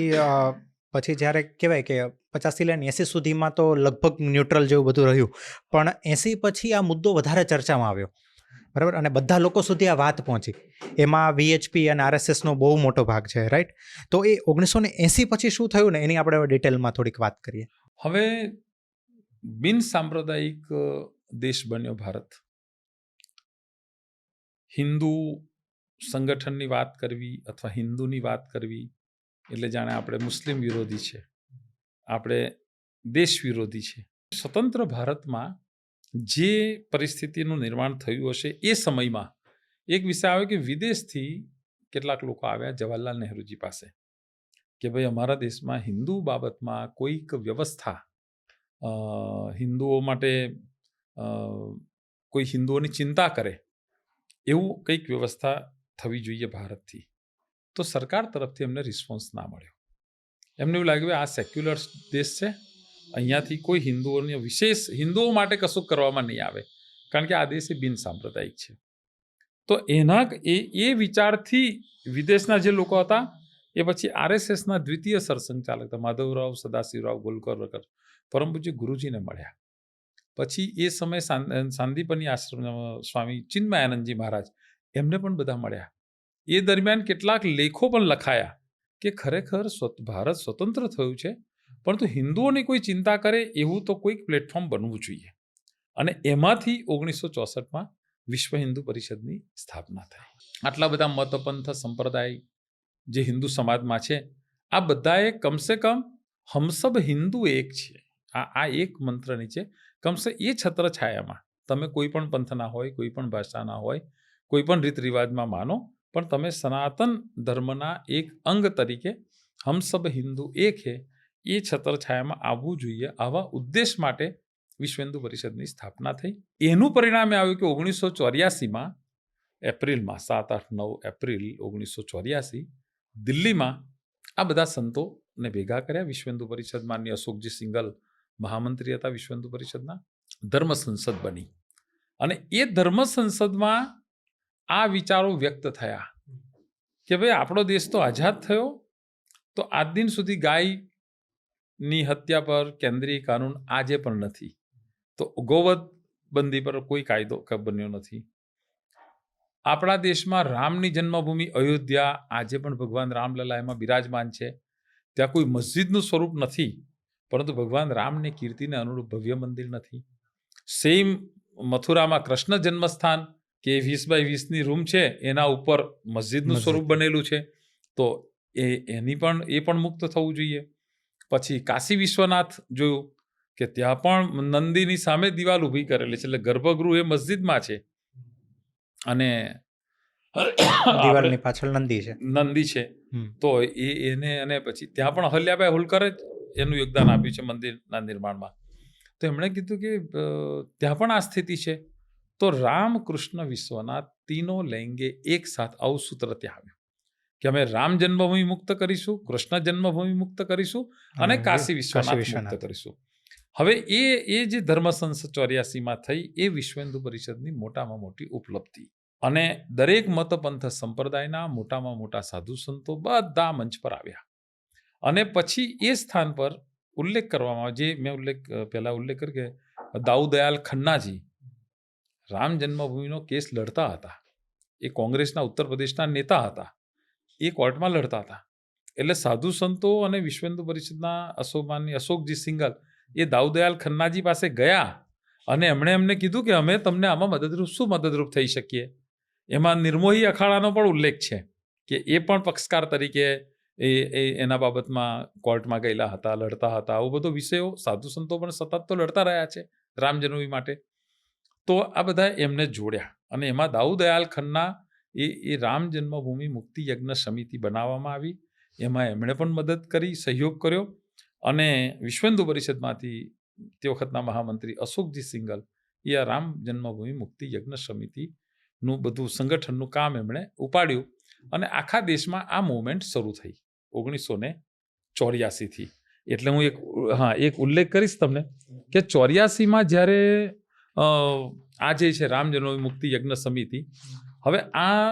પછી જ્યારે કહેવાય કે 50થી લઈને 80 સુધીમાં તો લગભગ ન્યુટ્રલ જેવું બધું રહ્યું, પણ 80 પછી આ મુદ્દો વધારે ચર્ચામાં આવ્યો, બરાબર, અને બધા લોકો સુધી આ વાત પહોંચી. એમાં VHP અને RSSનો બહુ મોટો ભાગ છે, રાઈટ? તો એ 1980 પછી શું થયું ને એની આપણે ડિટેલમાં થોડીક વાત કરીએ. હવે બિન સાંપ્રદાયિક દેશ બન્યો ભારત. હિન્દુ સંગઠનની વાત કરવી અથવા હિન્દુની વાત કરવી એટલે જાણે આપણે મુસ્લિમ વિરોધી છે, આપણે દેશ વિરોધી છે. સ્વતંત્ર ભારતમાં જે પરિસ્થિતિનું નિર્માણ થયું હશે એ સમયમાં એક વિષય આવ્યો કે વિદેશથી કેટલાક લોકો આવ્યા જવાહરલાલ નહેરુજી પાસે કે ભાઈ અમારા દેશમાં હિન્દુ બાબતમાં કોઈક વ્યવસ્થા, હિન્દુઓ માટે કોઈ હિન્દુઓની ચિંતા કરે એવું કંઈક વ્યવસ્થા થવી જોઈએ ભારતથી. તો સરકાર તરફથી એમને રિસ્પોન્સ ના મળ્યો. એમને એવું લાગ્યું આ સેક્યુલર દેશ છે, અહીંયાથી કોઈ હિન્દુઓની વિશેષ હિન્દુઓ માટે કશું કરવામાં નહીં આવે, કારણ કે આ દેશ એ બિન સાંપ્રદાયિક છે. તો એ વિચારથી વિદેશના જે લોકો હતા એ પછી RSSના દ્વિતીય સરસંઘચાલક હતા માધવરાવ સદાશિવરાવ ગોલકર, પરમ પૂજ્ય ગુરુજીને મળ્યા. પછી એ સમયે સાંદીપની આશ્રમ સ્વામી ચિન્મયાનંદજી મહારાજ એમને પણ બધા મળ્યા. એ દરમિયાન કેટલાક લેખો પણ લખાયા કે ખરેખર ભારત સ્વતંત્ર થયું છે, પરંતુ હિન્દુઓની કોઈ ચિંતા કરે એવું તો કોઈક પ્લેટફોર્મ બનવું જોઈએ. અને એમાંથી 1964માં વિશ્વ હિન્દુ પરિષદની સ્થાપના થઈ. આટલા બધા મતપંથ સંપ્રદાય જે હિન્દુ સમાજમાં છે, આ બધાએ કમસે કમ હમસબ હિન્દુ એક છે, આ એક મંત્ર નીચે કમસે એ છત્ર છાયામાં તમે કોઈ પણ પંથના હોય, કોઈ પણ ભાષાના હોય, કોઈ પણ રીત રિવાજમાં માનો, પણ તમે સનાતન ધર્મના એક અંગ તરીકે હમસબ હિન્દુ એક હે એ છત્ર છાયામાં આવવું જોઈએ. આવા ઉદ્દેશ માટે વિશ્વ હિન્દુ પરિષદની સ્થાપના થઈ. એનું પરિણામે આવ્યું કે 1984માં એપ્રિલમાં 7-8-9 એપ્રિલ 1984 દિલ્હીમાં આ બધા સંતોને ભેગા કર્યા. વિશ્વ હિન્દુ પરિષદ માનની અશોકજી સિંગલ મહામંત્રી હતા વિશ્વ હિન્દુ પરિષદના. ધર્મ સંસદ બની અને એ ધર્મ સંસદમાં આ વિચારો વ્યક્ત થયા કે ભાઈ આપણો દેશ તો આઝાદ થયો, તો આજ દિન સુધી ગાયની હત્યા પર કેન્દ્રીય કાનૂન આજે પણ નથી, તો ગોવધ બંધી પર કોઈ કાયદો બન્યો નથી. આપણા દેશમાં રામની જન્મભૂમિ અયોધ્યા આજે પણ ભગવાન રામલલા એમાં બિરાજમાન છે. ત્યાં કોઈ મસ્જિદનું સ્વરૂપ નથી, પરંતુ ભગવાન રામની કીર્તિને અનુરૂપ ભવ્ય મંદિર નથી. સેમ મથુરામાં કૃષ્ણ જન્મસ્થાન કે 20x20ની રૂમ છે, એના ઉપર મસ્જિદનું સ્વરૂપ બનેલું છે, તો એ પણ મુક્ત થવું જોઈએ. પછી કાશી વિશ્વનાથ જોયું કે ત્યાં પણ નંદીની સામે દિવાલ ઊભી કરેલી છે, એટલે ગર્ભગૃહ એ મસ્જિદમાં છે અને દિવાલની પાછળ નંદી છે. નંદી છે. તો એને અને પછી ત્યાં પણ અહલ્યાબાઈ હોલકરે જ એનું યોગદાન આપ્યું છે મંદિરના નિર્માણમાં. તો એમણે કીધું કે ત્યાં પણ આ સ્થિતિ છે. તો રામકૃષ્ણ વિશ્વનાથ તીનો લેંગે એક સાથ આવું સૂત્ર ત્યાં આવ્યું કે અમે રામ જન્મભૂમિ મુક્ત કરીશું, કૃષ્ણ જન્મભૂમિ મુક્ત કરીશું અને કાશી વિશ્વનાથ મુક્ત કરીશું. હવે એ જે ધર્મ સંસદ 84માં થઈ એ વિશ્વ હિન્દુ પરિષદની મોટામાં મોટી ઉપલબ્ધિ. અને દરેક મતપંથ સંપ્રદાયના મોટામાં મોટા સાધુ સંતો બધા મંચ પર આવ્યા. અને પછી એ સ્થાન પર ઉલ્લેખ કરવામાં જે મેં પહેલા ઉલ્લેખ કર્યો કે દાઉદયાલ ખન્નાજી રામ જન્મભૂમિનો કેસ લડતા હતા. એ કોંગ્રેસના ઉત્તર પ્રદેશના નેતા હતા. એ કોર્ટમાં લડતા હતા. એટલે સાધુ સંતો અને વિશ્વ હિન્દુ પરિષદના અશોકજી સિંઘલ એ દાઉદયાલ ખન્નાજી પાસે ગયા અને એમણે એમને કીધું કે અમે તમને આમાં મદદરૂપ થઈ શકીએ. એમાં નિર્મોહી અખાડાનો પણ ઉલ્લેખ છે કે એ પણ પક્ષકાર તરીકે એના બાબતમાં કોર્ટમાં ગયેલા હતા, લડતા હતા. આવું બધો વિષયો સાધુ સંતો પણ સતત તો લડતા રહ્યા છે રામ જન્મભૂમિ માટે. તો આ બધા એમને જોડ્યા અને એમાં દાઉદયાલ ખન્ના એ રામ જન્મભૂમિ મુક્તિ યજ્ઞ સમિતિ બનાવવામાં આવી. એમાં એમણે પણ મદદ કરી, સહયોગ કર્યો અને વિશ્વ હિન્દુ પરિષદમાંથી તે વખતના મહામંત્રી અશોકજી સિંઘલ એ આ રામ જન્મભૂમિ મુક્તિ યજ્ઞ સમિતિનું બધું સંગઠનનું કામ એમણે ઉપાડ્યું અને આખા દેશમાં આ મૂવમેન્ટ શરૂ થઈ 1984થી. એટલે હું એક ઉલ્લેખ કરીશ તમને કે 84માં જ્યારે આ જે છે રામ જન્મભૂમિ મુક્તિ યજ્ઞ સમિતિ, હવે આ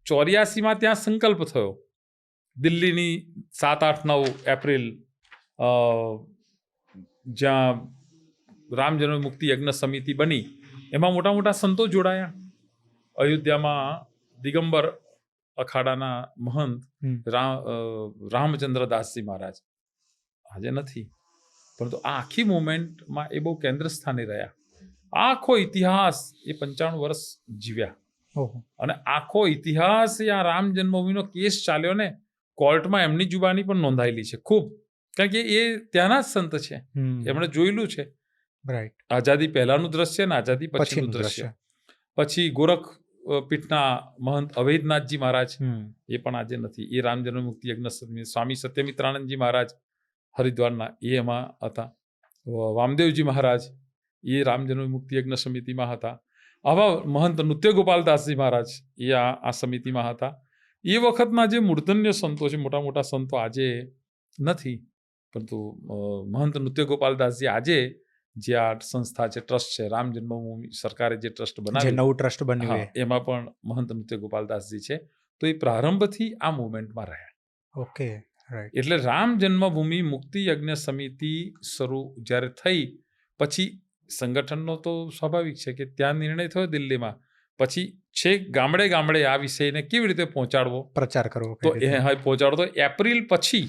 84માં ત્યાં સંકલ્પ થયો દિલ્હીની 7, 8, 9 એપ્રિલ જ્યાં રામ જન્મભૂમિ મુક્તિ યજ્ઞ સમિતિ બની. એમાં મોટા મોટા સંતો જોડાયા. અયોધ્યામાં દિગંબર અખાડાના મહંત રામચંદ્રદાસજી મહારાજ આજે નથી, પરંતુ આ આખી મુવમેન્ટમાં એ બહુ કેન્દ્ર સ્થાને રહ્યા. આખો ઇતિહાસ એ 95 વર્ષ જીવ્યા અને આખો ઇતિહાસ આ રામ જન્મભૂમિનો કેસ ચાલ્યો ને કોર્ટમાં એમની જુબાની પણ નોંધાયેલી છે ખૂબ, કારણ કે એ ત્યાંના જ સંત છે, એમણે જોયેલું છે. રાઈટ. આઝાદી પહેલાનું દ્રશ્ય ને આઝાદી પછીનું દ્રશ્ય. પછી ગોરખ પીઠના મહંત અવૈધનાથજી મહારાજ એ પણ આજે નથી. એ રામ જન્મ મુક્તિ યજ્ઞ સ્વામી સત્યમિત્રાનંદજી મહારાજ હરિદ્વારના એ એમાં હતા. વામદેવજી મહારાજ એ રામ જન્મ મુક્તિ યજ્ઞ સમિતિમાં હતા. આવા મહંત નૃત્ય ગોપાલદાસજી મહારાજ એ આ સમિતિમાં હતા. એ વખતના જે મૂર્ધન્ય સંતો છે, મોટા મોટા સંતો આજે નથી, પરંતુ મહંત નૃત્ય ગોપાલદાસજી આજે જે આ સંસ્થા છે, ટ્રસ્ટ છે, રામ જન્મભૂમિ સરકારે જે ટ્રસ્ટ બનાવ્યું, નવું ટ્રસ્ટ બન્યું, એમાં પણ મહંત નૃત્ય ગોપાલદાસજી છે. તો એ પ્રારંભથી આ મુવમેન્ટમાં રહ્યા. Okay, right. એટલે રામ જન્મભૂમિ મુક્તિ યજ્ઞ સમિતિ શરૂ જ્યારે થઈ પછી સંગઠનનો તો સ્વાભાવિક છે કે ત્યાં નિર્ણય થયો દિલ્હીમાં, પછી છેક ગામડે ગામડે આ વિષયને કેવી રીતે પહોંચાડવો, પ્રચાર કરવો. તો એ પહોંચાડતો એપ્રિલ પછી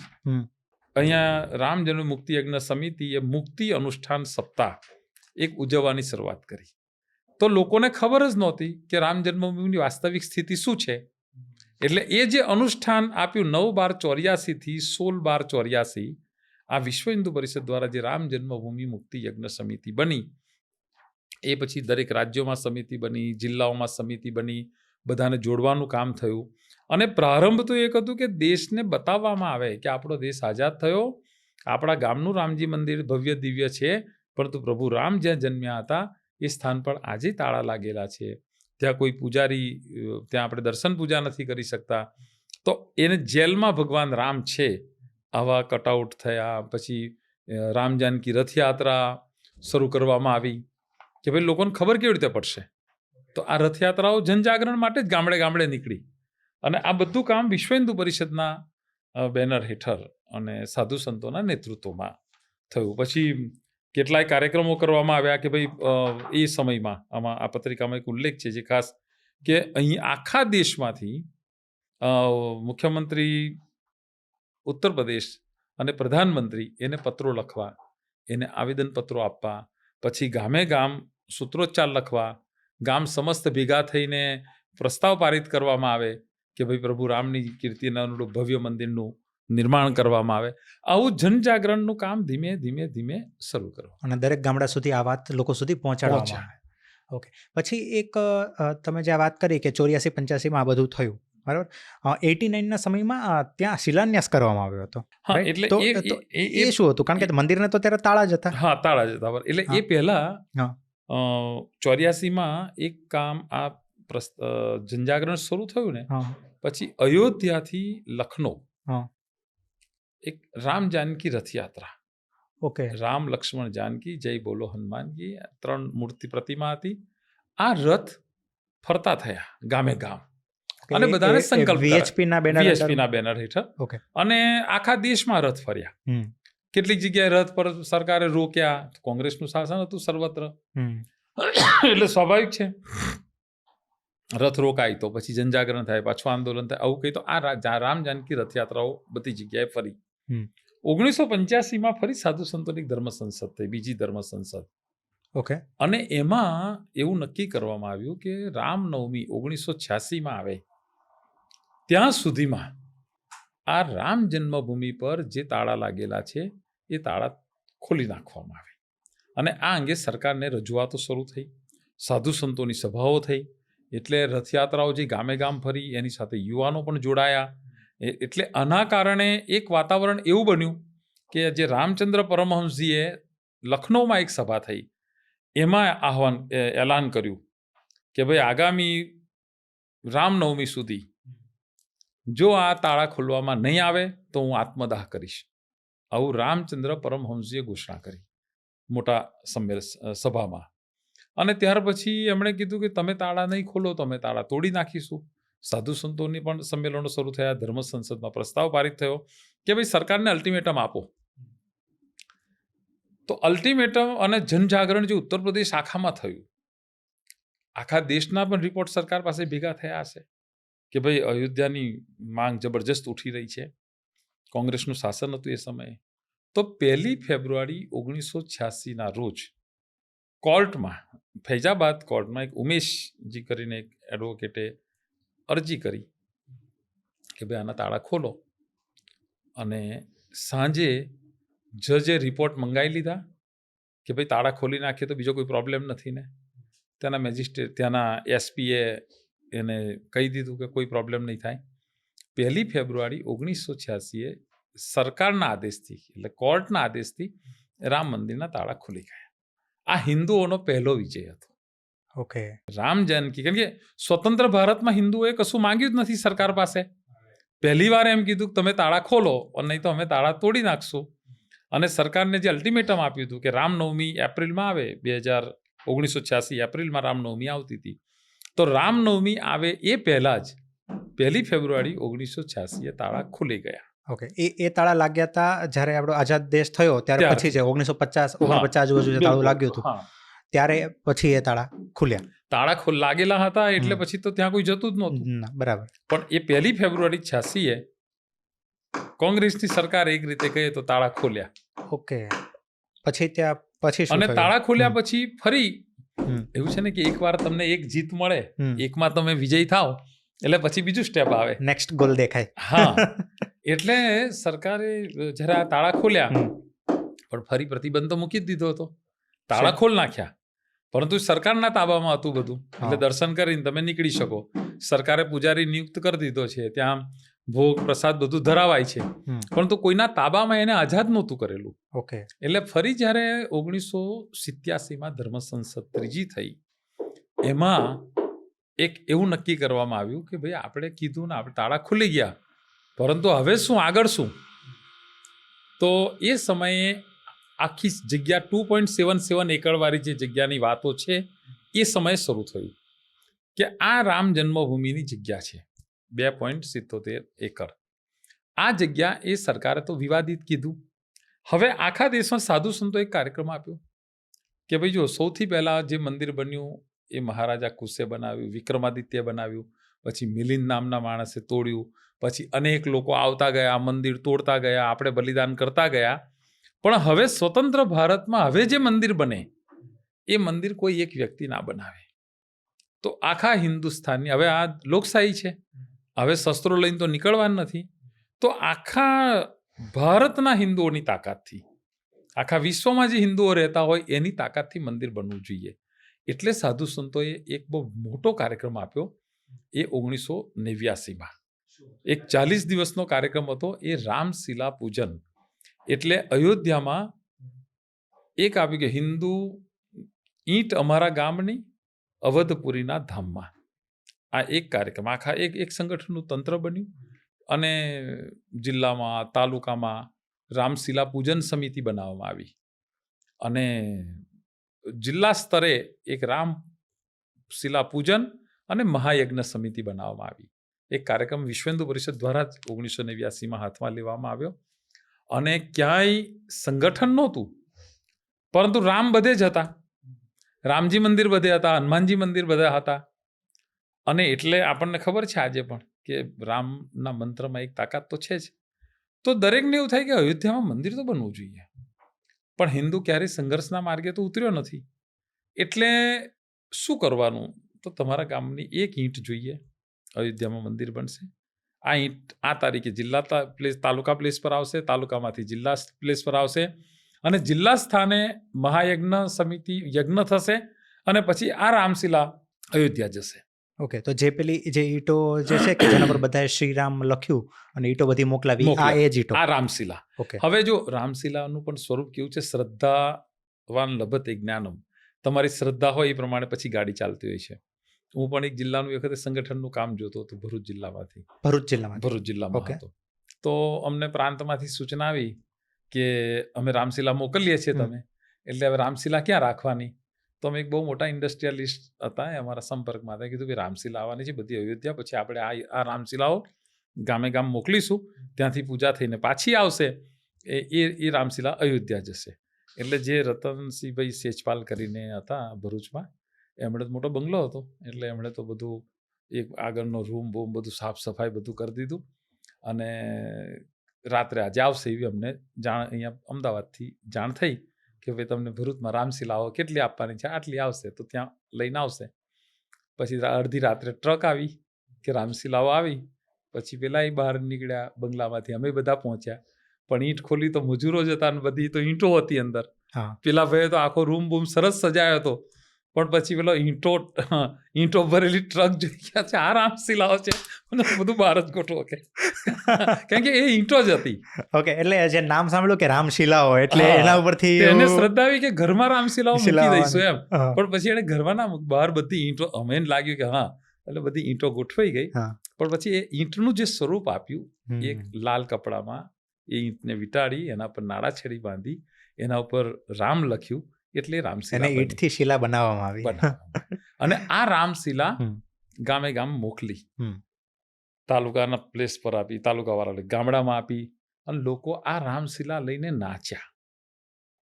અહીંયા રામ જન્મ મુક્તિ યજ્ઞ સમિતિએ મુક્તિ અનુષ્ઠાન સપ્તાહ એક ઉજવવાની શરૂઆત કરી. તો લોકોને ખબર જ નહોતી કે રામ જન્મભૂમિની વાસ્તવિક સ્થિતિ શું છે. એટલે એ જે અનુષ્ઠાન આપ્યું 9/12/84 થી 16/12/84 આ વિશ્વ હિન્દુ પરિષદ દ્વારા જે રામ જન્મભૂમિ મુક્તિ યજ્ઞ સમિતિ બની, એ પછી દરેક રાજ્યોમાં સમિતિ બની, જિલ્લાઓમાં સમિતિ બની, બધાને જોડવાનું કામ થયું. અને પ્રારંભ તો એક હતું કે દેશને બતાવવામાં આવે કે આપણો દેશ આઝાદ થયો, આપણા ગામનું રામજી મંદિર ભવ્ય દિવ્ય છે, પરંતુ પ્રભુ રામ જ્યાં જન્મ્યા હતા એ સ્થાન પર આજે તાળા લાગેલા છે. ત્યાં કોઈ પૂજારી, ત્યાં આપણે દર્શન પૂજા નથી કરી શકતા. તો એને જેલમાં ભગવાન રામ છે આવા કટઆઉટ થયા. પછી રામ જાનકી રથયાત્રા શરૂ કરવામાં આવી કે ભાઈ લોકોને ખબર કેવી રીતે પડશે. તો આ રથયાત્રાઓ જનજાગરણ માટે જ ગામડે ગામડે નીકળી અને આ બધું કામ વિશ્વ હિન્દુ પરિષદના બેનર હેઠળ અને સાધુ સંતોના નેતૃત્વમાં થયું. પછી કેટલાય કાર્યક્રમો કરવામાં આવ્યા કે ભાઈ એ સમયમાં આમાં આ પત્રિકામાં એક ઉલ્લેખ છે જે ખાસ કે અહીં આખા દેશમાંથી મુખ્યમંત્રી ઉત્તર પ્રદેશ અને પ્રધાનમંત્રી એને પત્રો લખવા, એને આવેદનપત્રો આપવા, પછી ગામે ગામ સૂત્રોચ્ચાર લખવા, ગામ સમસ્ત ભેગા થઈને પ્રસ્તાવ પારિત કરવામાં આવે કે ભાઈ પ્રભુ રામની કીર્તિના ભવ્ય મંદિરનું નિર્માણ કરવામાં આવે. આવું જનજાગરણનું કામ ધીમે ધીમે ધીમે શરૂ કરવું. અને દરેક ગામડા સુધી આ વાત લોકો સુધી પહોંચાડવામાં પહોંચાડે. આવે. ઓકે, પછી એક તમે જે આ વાત કરી કે 84-85માં આ બધું થયું, બરાબર. 89ના સમયમાં ત્યાં શિલાન્યાસ કરવામાં આવ્યો હતો. હા, right? એટલે તો એ એ શું હતું? કારણ કે મંદિરને તો ત્યારે તાળા જ હતા. હા, તાળા જ હતા. એટલે હા. એ પહેલા હા. 84માં એક કામ આ જનજાગરણ શરૂ થયું ને, હા. પછી અયોધ્યાથી લખનૌ હા. એક રામ જાનકી રથયાત્રા, ઓકે. રામ લક્ષ્મણ જાનકી જય બોલો હનુમાનજી, 3 મૂર્તિ પ્રતિમા હતી. આ રથ ફરતા થયા ગામે ગામ અને બધાને સંકલ્પ VHP ના બેનર VHP ના બેનર હેઠળ. ઓકે. અને આખા દેશમાં રથ ફર્યા. હમ. કેટલીક જગ્યાએ રથ પર સરકારે રોક્યા. કોંગ્રેસનું શાસન હતું સર્વત્ર, હમ. એટલે સ્વાભાવિક છે રથ રોકાય તો પછી જનજાગરણ થાય, પાછું આંદોલન થાય. આવું કંઈ તો આ રામ જાનકી રથયાત્રાઓ બધી જગ્યાએ ફરી. હમ. 1985માં ફરી સાધુ સંતોની ધર્મ સંસદ થઈ, બીજી ધર્મ સંસદ. ઓકે. અને એમાં એવું નક્કી કરવામાં આવ્યું કે રામનવમી 1986માં આવે ત્યાં સુધીમાં આ રામ જન્મભૂમિ પર જે તાળા લાગેલા છે એ તાળા ખોલી નાખવામાં આવે. અને આ અંગે સરકારને રજૂઆતો શરૂ થઈ, સાધુ સંતોની સભાઓ થઈ. એટલે રથયાત્રાઓ જે ગામે ગામ ફરી, એની સાથે યુવાનો પણ જોડાયા. એટલે આના કારણે એક વાતાવરણ એવું બન્યું કે જે રામચંદ્ર પરમહંસજીએ લખનૌમાં એક સભા થઈ, એમાં એલાન કર્યું કે ભાઈ આગામી રામનવમી સુધી જો આ તાળા ખોલવામાં નહીં આવે તો હું આત્મદાહ કરીશ. આવું રામચંદ્ર પરમહંસજીએ ઘોષણા કરી મોટા સભામાં. અને ત્યાર પછી એમણે કીધું કે તમે તાળા નહીં ખોલો તો અમે તાળા તોડી નાખીશું. સાધુ સંતોની પણ સંમેલનો શરૂ થયા. ધર્મ સંસદમાં પ્રસ્તાવ પારિત થયો કે ભાઈ સરકારને અલ્ટિમેટમ આપો. તો અલ્ટિમેટમ અને જનજાગરણ જે ઉત્તર પ્રદેશ આખામાં થયું, આખા દેશના પણ રિપોર્ટ સરકાર પાસે ભેગા થયા હશે કે ભાઈ અયોધ્યાની માંગ જબરજસ્ત ઉઠી રહી છે. કોંગ્રેસનું શાસન હતું એ સમયે. તો 1 ફેબ્રુઆરી 1986ના રોજ કોર્ટમાં, ફૈજાબાદ કોર્ટમાં એક ઉમેશજી કરીને એક એડવોકેટે અરજી કરી કે ભાઈ આના તાળા ખોલો. અને સાંજે જજે રિપોર્ટ મંગાવી લીધા કે ભાઈ તાળા ખોલી નાખીએ તો બીજો કોઈ પ્રોબ્લેમ નથી ને. ત્યાંના મેજિસ્ટ્રેટ, ત્યાંના એસપીએ એને કહી દીધું કે કોઈ પ્રોબ્લેમ નહીં થાય. 1 ફેબ્રુઆરી 1986 સરકારના આદેશથી, એટલે કોર્ટના આદેશથી રામ મંદિરના તાળા ખુલી ગયા. આ હિન્દુઓનો પહેલો વિજય હતો. ઓકે. રામ જાનકી, કારણ કે સ્વતંત્ર ભારતમાં હિન્દુઓએ કશું માંગ્યું જ નથી સરકાર પાસે. પહેલી વાર એમ કીધું કે તમે તાળા ખોલો અને નહીં તો અમે તાળા તોડી નાખશું. અને સરકારને જે અલ્ટિમેટમ આપ્યું હતું કે રામનવમી એપ્રિલમાં આવે, 1986 એપ્રિલમાં રામનવમી આવતી હતી, તો રામનવમી આવે એ પહેલાં જ 1 ફેબ્રુઆરી 1986 તાળા ખુલી ગયા. ઓકે. એ તાળા લાગ્યા હતા જ્યારે આપણો આઝાદ દેશ થયો ત્યારે પછી છે 1950-49 આજુબાજુ તાળું લાગ્યું હતું, ત્યારે પછી એ તાળા ખુલ્યા. તાળા લાગેલા હતા એટલે પછી તો ત્યાં કોઈ જતું જ નહોતું. બરાબર. પણ એ 1 ફેબ્રુઆરી 86 કોંગ્રેસની સરકાર એક રીતે કહીએ તો તાળા ખોલ્યા. ઓકે. પછી ત્યાં પછી શું અને થયું? તાળા ખોલ્યા પછી ફરી એવું છે ને કે એકવાર તમને એક જીત મળે, એકમાં તમે વિજય થાવ એટલે પછી બીજું સ્ટેપ આવે, નેક્સ્ટ ગોલ દેખાય. હા. એટલે સરકારે જ્યારે આ તાળા ખોલ્યા પણ ફરી પ્રતિબંધ તો મૂકી જ દીધો હતો. તાળા ખોલ નાખ્યા, પરંતુ સરકારના તાબામાં હતું બધું. એટલે દર્શન કરીને તમે નીકળી શકો. સરકારે પૂજારી નિયુક્ત કરી દીધો છે, ત્યાં ભોગ પ્રસાદ બધું ધરાવાય છે, પરંતુ કોઈના તાબામાં એને આઝાદ નહોતું કરેલું. ઓકે. એટલે ફરી જ્યારે 1987માં ધર્મ સંસદ ત્રીજી થઈ, એમાં એક એવું નક્કી કરવામાં આવ્યું કે ભાઈ આપણે કીધું ને, આપણે તાળા ખુલી ગયા, પરંતુ હવે શું, આગળ શું? તો એ સમયે આખી જગ્યા 2.77 એકરવાળી જે જગ્યાની વાતો છે એ સમયે શરૂ થયું કે આ રામ જન્મભૂમિની જગ્યા છે 2.77 એકર. આ જગ્યા એ સરકારે તો વિવાદિત કીધું. હવે આખા દેશમાં સાધુ સંતો એક કાર્યક્રમ આપ્યો કે ભાઈ જો સૌથી પહેલાં જે મંદિર બન્યું એ મહારાજા કુશે બનાવ્યું, વિક્રમાદિત્ય બનાવ્યું, પછી મિલિંદ નામના માણસે તોડ્યું, પછી અનેક લોકો આવતા ગયા, મંદિર તોડતા ગયા, આપણે બલિદાન કરતા ગયા. પણ હવે સ્વતંત્ર ભારતમાં હવે જે મંદિર બને એ મંદિર કોઈ એક વ્યક્તિ ના બનાવે. તો આખા હિન્દુસ્તાનની હવે આ લોકશાહી છે, હવે શસ્ત્રો લઈને તો નીકળવાનું નથી. તો આખા ભારતના હિન્દુઓની તાકાતથી, આખા વિશ્વમાં જે હિન્દુઓ રહેતા હોય એની તાકાતથી મંદિર બનવું જોઈએ. એટલે સાધુ સંતોએ એક બહુ મોટો કાર્યક્રમ આપ્યો એ 1989માં. એક 40 દિવસનો કાર્યક્રમ હતો એ રામશિલા પૂજન. એટલે અયોધ્યામાં એક આવ્યું કે હિન્દુ ઈંટ અમારા ગામની અવધપુરીના ધામમાં. આ એક કાર્યક્રમ આખા એક સંગઠનનું તંત્ર બન્યું અને જિલ્લામાં તાલુકામાં રામશિલા પૂજન સમિતિ બનાવવામાં આવી અને જિલ્લા સ્તરે એક રામશિલા પૂજન અને મહાયજ્ઞ સમિતિ બનાવવામાં આવી. એક કાર્યક્રમ વિશ્વ હિન્દુ પરિષદ દ્વારા જ 1989માં હાથમાં લેવામાં આવ્યો અને ક્યાંય સંગઠન નહોતું, પરંતુ રામ બધે જ હતા. રામજી મંદિર બધે હતા, હનુમાનજી મંદિર બધા હતા અને એટલે આપણને ખબર છે આજે પણ કે રામના મંત્રમાં એક તાકાત તો છે જ. તો દરેકને એવું થાય કે અયોધ્યામાં મંદિર તો બનવું જોઈએ, પણ હિન્દુ ક્યારેય સંઘર્ષના માર્ગે તો ઉતર્યો નથી. એટલે શું કરવાનું? તો તમારા ગામની એક ઈંટ જોઈએ, અયોધ્યામાં મંદિર બનશે. આ ઈંટ આ તારીખે જિલ્લા તાલુકા પ્લેસ પર આવશે, તાલુકામાંથી જિલ્લા પ્લેસ પર આવશે અને જિલ્લા સ્થાને મહાયજ્ઞ સમિતિ યજ્ઞ થશે અને પછી આ રામશિલા અયોધ્યા જશે. ઓકે, તો જે પેલી જે ઈંટો જે છે કે જેના પર બધાએ શ્રીરામ લખ્યું અને ઈંટો બધી મોકલાવી, આ એ જ ઈંટો, આ રામશિલા. ઓકે, હવે જો રામશિલાનું પણ સ્વરૂપ કેવું છે, શ્રદ્ધાવાન લભતે જ્ઞાનમ. તમારી શ્રદ્ધા હોય એ પ્રમાણે પછી ગાડી ચાલતી હોય છે. હું પણ એક જિલ્લાનું વખતે સંગઠનનું કામ જોતો હતો ભરૂચ જિલ્લામાંથી. ભરૂચ જિલ્લામાં હતો. તો અમને પ્રાંતમાંથી સૂચના આવી કે અમે રામશિલા મોકલીએ છીએ તમે, એટલે હવે રામશિલા ક્યાં રાખવાની? તો અમે એક બહુ મોટા ઇન્ડસ્ટ્રીયલિસ્ટ હતા એ અમારા સંપર્કમાં હતા, કીધું કે રામશિલા આવવાની છે બધી અયોધ્યા, પછી આપણે આ રામશિલાઓ ગામે ગામ મોકલીશું, ત્યાંથી પૂજા થઈને પાછી આવશે, એ રામશિલા અયોધ્યા જશે. એટલે જે રતનસિંહભાઈ સેજપાલ કરીને હતા ભરૂચમાં, એમણે તો મોટો બંગલો હતો, એટલે એમણે તો બધું એક આગળનો રૂમ બૂમ બધું સાફ સફાઈ બધું કરી દીધું અને રાત્રે આજે આવશે એવી અમને જાણ અહીંયા અમદાવાદથી જાણ થઈ કે ભાઈ તમને ભરૂચમાં રામશિલાઓ કેટલી આપવાની છે, આટલી આવશે, તો ત્યાં લઈને આવશે. પછી અડધી રાત્રે ટ્રક આવી કે રામશિલાઓ આવી, પછી પેલા બહાર નીકળ્યા બંગલામાંથી, અમે બધા પહોંચ્યા, પણ ઈંટ ખોલી તો મજૂરો જ હતા અને બધી તો ઈંટો હતી અંદર. પેલા ભાઈએ તો આખો રૂમ બૂમ સરસ સજાયો હતો, પણ પછી પેલો ઈંટો ભરેલી ટ્રક જોઈ ગયા છે, આ રામશિલાઓ છે, બધું બહાર જ ગોઠવો કે કારણ કે એ ઈંટો જ હતી. ઓકે, એટલે જે નામ સાંભળ્યું કે રામશિલાઓ, એટલે એના ઉપરથી એને શ્રદ્ધા આવી કે ઘરમાં રામશિલાઓ મૂકી દઈશું એમ. પણ પછી એને ઘરમાં ના બહાર બધી ઈંટો, અમે લાગ્યું કે હા, એટલે બધી ઈંટો ગોઠવાઈ ગઈ. પણ પછી એ ઈંટનું જે સ્વરૂપ આપ્યું, એક લાલ કપડામાં એ ઈંટને વીંટાળી, એના પર નાળા છેડી બાંધી, એના ઉપર રામ લખ્યું, એટલે રામશિલા ઈંટથી શિલા બનાવવામાં આવી. અને આ રામશિલા ગામે ગામ મોકલી, તાલુકાના પ્લેસ પર આપી, તાલુકાવાળા ગામડામાં આપી અને લોકો આ રામશિલા લઈને નાચ્યા.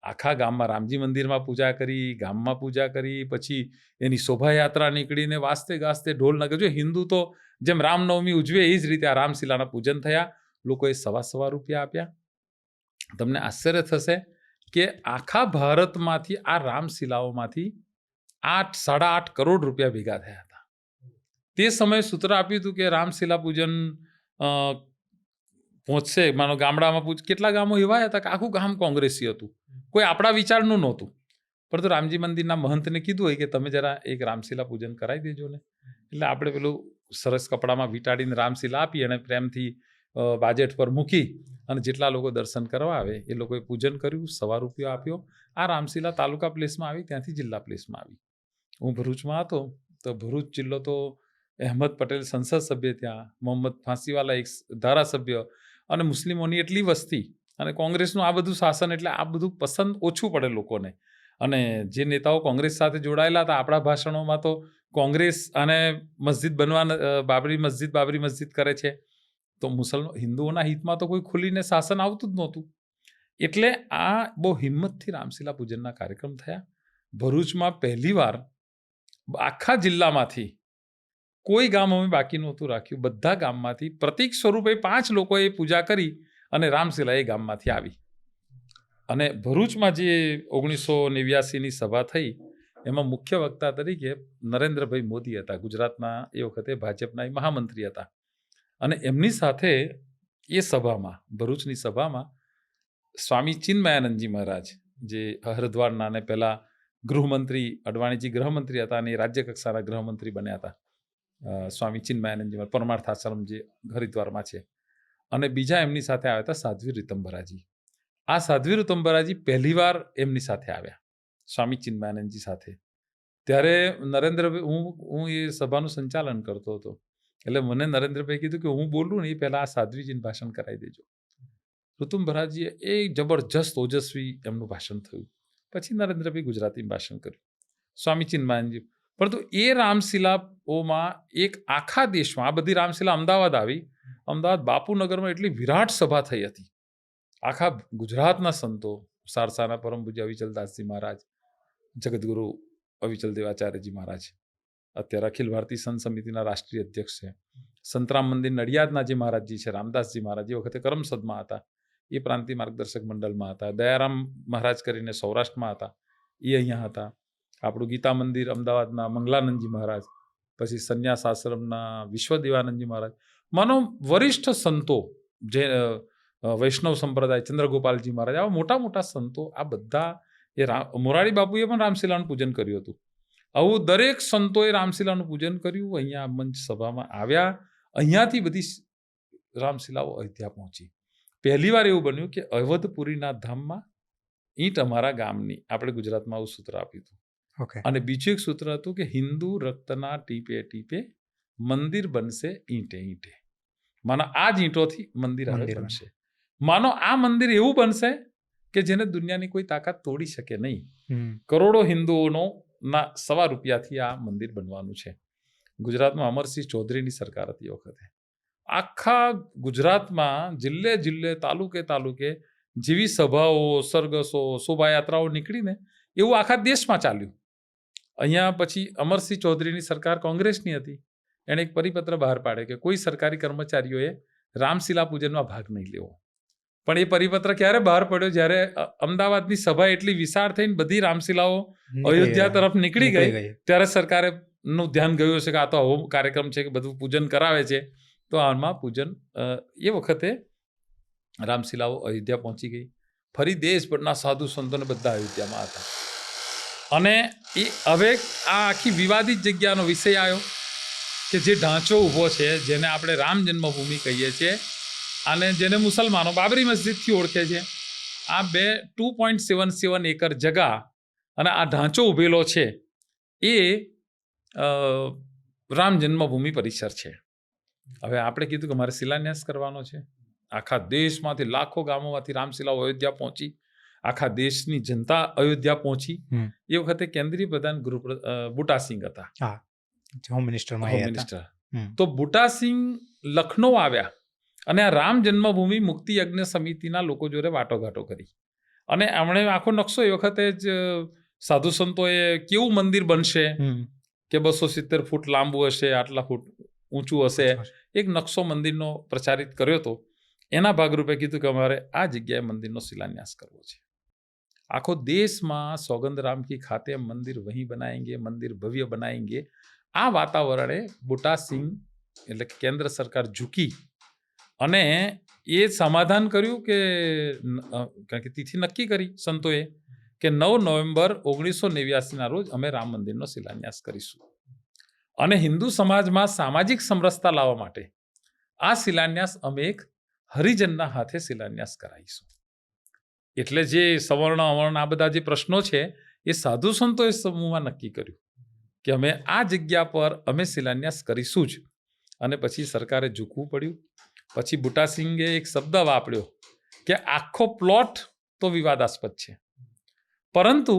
આખા ગામમાં રામજી મંદિરમાં પૂજા કરી, ગામમાં પૂજા કરી, પછી એની શોભાયાત્રા નીકળીને વાસ્તે ગાસ્તે ઢોલ નગર. જો હિન્દુ તો જેમ રામનવમી ઉજવે એ જ રીતે આ રામશિલાના પૂજન થયા. લોકોએ ₹1.25 આપ્યા. તમને આશ્ચર્ય થશે કે આખા ભારતમાંથી આ રામશિલાઓમાંથી 8-8.5 કરોડ રૂપિયા ભેગા થયા હતા. તે સમયે સૂત્ર આપ્યું હતું કે રામશિલા પૂજન પહોંચશે, માનો ગામડામાં કેટલા ગામો એવા હતા કે આખું ગામ કોંગ્રેસી હતું, કોઈ આપણા વિચારનું નહોતું. પરંતુ રામજી મંદિરના મહંતને કીધું હોય કે તમે જરા એક રામશિલા પૂજન કરાવી દેજો ને. એટલે આપણે પેલું સરસ કપડામાં વીંટાડીને રામશિલા આપી અને પ્રેમથી બાજેટ પર મૂકી અને જેટલા લોકો દર્શન કરવા આવે એ લોકોએ પૂજન કર્યું, ₹1.25 આપ્યો. આ રામશિલા તાલુકા પ્લેસમાં આવી, ત્યાંથી જિલ્લા પ્લેસમાં આવી. હું ભરૂચમાં હતો તો ભરૂચ જિલ્લો તો અહેમદ પટેલ સંસદ સભ્ય, ત્યાં મોહમ્મદ ફાંસીવાલા એક ધારાસભ્ય, અને મુસ્લિમોની એટલી વસ્તી અને કોંગ્રેસનું આ બધું શાસન, એટલે આ બધું પસંદ ઓછું પડે લોકોને. અને જે નેતાઓ કોંગ્રેસ સાથે જોડાયેલા હતા, આપણા ભાષણોમાં તો કોંગ્રેસ અને મસ્જિદ બનવા, બાબરી મસ્જિદ કરે છે, તો હિન્દુઓના હિતમાં તો કોઈ ખુલીને શાસન આવતું જ નહોતું. એટલે આ બહુ હિંમતથી રામશિલા પૂજનના કાર્યક્રમ થયા. ભરૂચમાં પહેલીવાર આખા જિલ્લામાંથી કોઈ ગામ અમે બાકી નહોતું રાખ્યું, બધા ગામમાંથી પ્રતીક સ્વરૂપે 5 લોકોએ પૂજા કરી અને રામશિલા એ ગામમાંથી આવી. અને ભરૂચમાં જે 1989ની સભા થઈ, એમાં મુખ્ય વક્તા તરીકે નરેન્દ્રભાઈ મોદી હતા, ગુજરાતના એ વખતે ભાજપના મહામંત્રી હતા. અને એમની સાથે એ સભામાં, ભરૂચની સભામાં સ્વામી ચિન્મયાનંદજી મહારાજ, જે હરિદ્વારના અને પહેલા ગૃહમંત્રી, અડવાણીજી ગૃહમંત્રી હતા અને એ રાજ્ય કક્ષાના ગૃહમંત્રી બન્યા હતા, સ્વામી ચિન્મયાનંદજી મહારાજ, પરમાર્થ આશ્રમ જે હરિદ્વારમાં છે, અને બીજા એમની સાથે આવ્યા હતા સાધ્વી રીતંભરાજી. આ સાધ્વી રીતંભરાજી પહેલીવાર એમની સાથે આવ્યા, સ્વામી ચિન્મયાનંદજી સાથે. ત્યારે નરેન્દ્રભાઈ, હું એ સભાનું સંચાલન કરતો હતો, એટલે મને નરેન્દ્રભાઈ કીધું કે હું બોલું ને એ પહેલાં આ સાધ્વીજીને ભાષણ કરાવી દેજો. રીતંભરાજીએ એ જબરજસ્ત ઓજસ્વી એમનું ભાષણ થયું. પછી નરેન્દ્રભાઈ ગુજરાતીમાં ભાષણ કર્યું, સ્વામી ચિન્મયાનંદજી. પરંતુ એ રામશિલાઓમાં એક આખા દેશમાં, આ બધી રામશિલા અમદાવાદ આવી, અમદાવાદ બાપુનગરમાં એટલી વિરાટ સભા થઈ હતી. આખા ગુજરાતના સંતો, સારસાના પરમ પૂજ્ય અવિચલદાસજી મહારાજ, જગદગુરુ અવિચલ દેવાચાર્યજી મહારાજ, અત્યારે અખિલ ભારતીય સંત સમિતિના રાષ્ટ્રીય અધ્યક્ષ છે. સંતરામ મંદિર નડિયાદના જે મહારાજજી છે, રામદાસજી મહારાજ, એ વખતે કરમસદમાં હતા, એ પ્રાંતિય માર્ગદર્શક મંડળમાં હતા. દયારામ મહારાજ કરીને સૌરાષ્ટ્રમાં હતા, એ અહીંયા હતા. આપણું ગીતા મંદિર અમદાવાદના મંગલાનંદજી મહારાજ, પછી સંન્યાસ આશ્રમના વિશ્વદેવાનંદજી મહારાજ, માનો વરિષ્ઠ સંતો, જે વૈષ્ણવ સંપ્રદાય, ચંદ્રગોપાલજી મહારાજ, આવા મોટા મોટા સંતો, આ બધા મોરારી બાપુએ પણ રામશિલાનું પૂજન કર્યું હતું. આવું દરેક સંતોએ રામશિલાનું પૂજન કર્યું. અહીંયા મંચ સભામાં આવ્યા, અહીંયાથી બધી રામશિલાઓ અયોધ્યા પહોંચી. પહેલીવાર એવું બન્યું કે અવધપુરીના ધામમાં ઈંટ અમારા ગામની, આપણે ગુજરાતમાં આવું સૂત્ર આપ્યું હતું. અને બીજું એક સૂત્ર હતું કે હિન્દુ રક્તના ટીપે ટીપે મંદિર બનશે ઈંટે ઈંટે. માનો આ જ ઈંટોથી મંદિર બનશે. માનો આ મંદિર એવું બનશે કે જેને દુનિયાની કોઈ તાકાત તોડી શકે નહીં. કરોડો હિન્દુઓનો ના ₹1.25 આ મંદિર બનવાનું છે. ગુજરાતમાં અમરસિંહ ચૌધરીની સરકાર હતી એ વખતે. આખા ગુજરાતમાં જિલ્લે જિલ્લે, તાલુકે તાલુકે જેવી સભાઓ, સરઘસો, શોભાયાત્રાઓ નીકળીને એવું આખા દેશમાં ચાલ્યું. અહીંયા પછી અમરસિંહ ચૌધરીની સરકાર કોંગ્રેસની હતી. એણે એક પરિપત્ર બહાર પાડ્યો કે કોઈ સરકારી કર્મચારીઓએ રામશિલા પૂજનમાં ભાગ નહીં લેવો. પણ એ પરિપત્ર ક્યારે બહાર પડ્યો? જ્યારે અમદાવાદની સભા એટલી વિશાળ થઈને બધી રામશિલાઓ અયોધ્યા તરફ નીકળી ગઈ, ત્યારે સરકારે નું ધ્યાન ગયું છે કે આ તો આવો કાર્યક્રમ છે કે બધું પૂજન કરાવે છે, તો આમાં પૂજન, એ વખતે રામશિલાઓ અયોધ્યા પહોંચી ગઈ. ફરી દેશભરના સાધુ સંતોને બધા અયોધ્યામાં હતા. અને એ હવે આ આખી વિવાદિત જગ્યાનો વિષય આવ્યો કે જે ઢાંચો ઊભો છે, જેને આપણે રામ જન્મભૂમિ કહીએ છીએ, અને જેને મુસલમાનો બાબરી મસ્જિદથી ઓળખે છે, આ 2.77 એકર જગા અને આ ઢાંચો ઉભેલો છે, એ રામ જન્મભૂમિ પરિસર છે. હવે આપણે કીધું કે મારે શિલાન્યાસ કરવાનો છે. આખા દેશમાંથી, લાખો ગામોમાંથી રામશિલાઓ અયોધ્યા પહોંચી, આખા દેશની જનતા અયોધ્યા પહોંચી. એ વખતે કેન્દ્રીય પ્રધાન બુટાસિંહ હતા, હોમ મિનિસ્ટર. તો બુટાસિંહ લખનૌ આવ્યા અને આ રામ જન્મભૂમિ મુક્તિ યજ્ઞ સમિતિના લોકો જોડે વાટોઘાટો કરી. અને એમણે આખો નકશો, એ વખતે જ સાધુ સંતોએ કેવું મંદિર બનશે, કે 270 ફૂટ લાંબુ હશે, આટલા ફૂટ ઊંચું હશે, એક નકશો મંદિરનો પ્રચારિત કર્યો હતો. એના ભાગરૂપે કીધું કે અમારે આ જગ્યાએ મંદિરનો શિલાન્યાસ કરવો છે. આખો દેશમાં સોગંદ રામ કી ખાતે મંદિર વહીં બનાએંગે, મંદિર ભવ્ય બનાએંગે, આ વાતાવરણે બુટાસિંહ એટલે કે કેન્દ્ર સરકાર ઝૂકી અને એ સમાધાન કર્યું કે, કારણ કે તિથિ નક્કી કરી સંતોએ કે 9 નવેમ્બર 1989ના રોજ અમે રામ મંદિરનો શિલાન્યાસ કરીશું. અને હિન્દુ સમાજમાં સામાજિક સમરસતા લાવવા માટે આ શિલાન્યાસ અમે એક હરિજનના હાથે શિલાન્યાસ કરાવીશું. એટલે જે સવર્ણ અવર્ણ આ બધા જે પ્રશ્નો છે, એ સાધુ સંતોએ સમૂહમાં નક્કી કર્યું કે અમે આ જગ્યા પર અમે શિલાન્યાસ કરીશું જ. અને પછી સરકારે ઝૂકવું પડ્યું. પછી બુટાસિંહે એક શબ્દ વાપર્યો કે આખો પ્લોટ તો વિવાદાસ્પદ છે, પરંતુ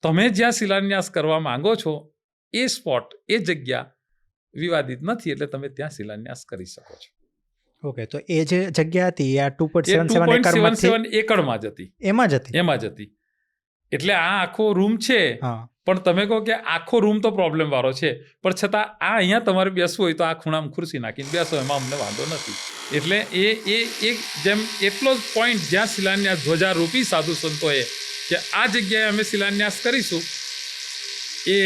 તમે જ્યાં શિલાન્યાસ કરવા માંગો છો એ સ્પોટ, એ જગ્યા વિવાદિત નથી, એટલે તમે ત્યાં શિલાન્યાસ કરી શકો છો. ઓકે, તો એ જે જગ્યા હતી આ 2.77 એકડમાં જ હતી, એમાં જ હતી. એટલે આ આખો રૂમ છે, પણ તમે કહો કે આખો રૂમ તો પ્રોબ્લેમ વાળો છે, પણ છતાં આ અહીંયા તમારે બેસવું હોય તો આ ખૂણામાં ખુરશી નાખીને બેસો, એમાં અમને વાંધો નથી. એટલે એ એક જેમ એટલો જ પોઈન્ટ જ્યાં શિલાન્યાસ ધ્વજારોપી સાધુ સંતોએ કે આ જગ્યાએ અમે શિલાન્યાસ કરીશું, એ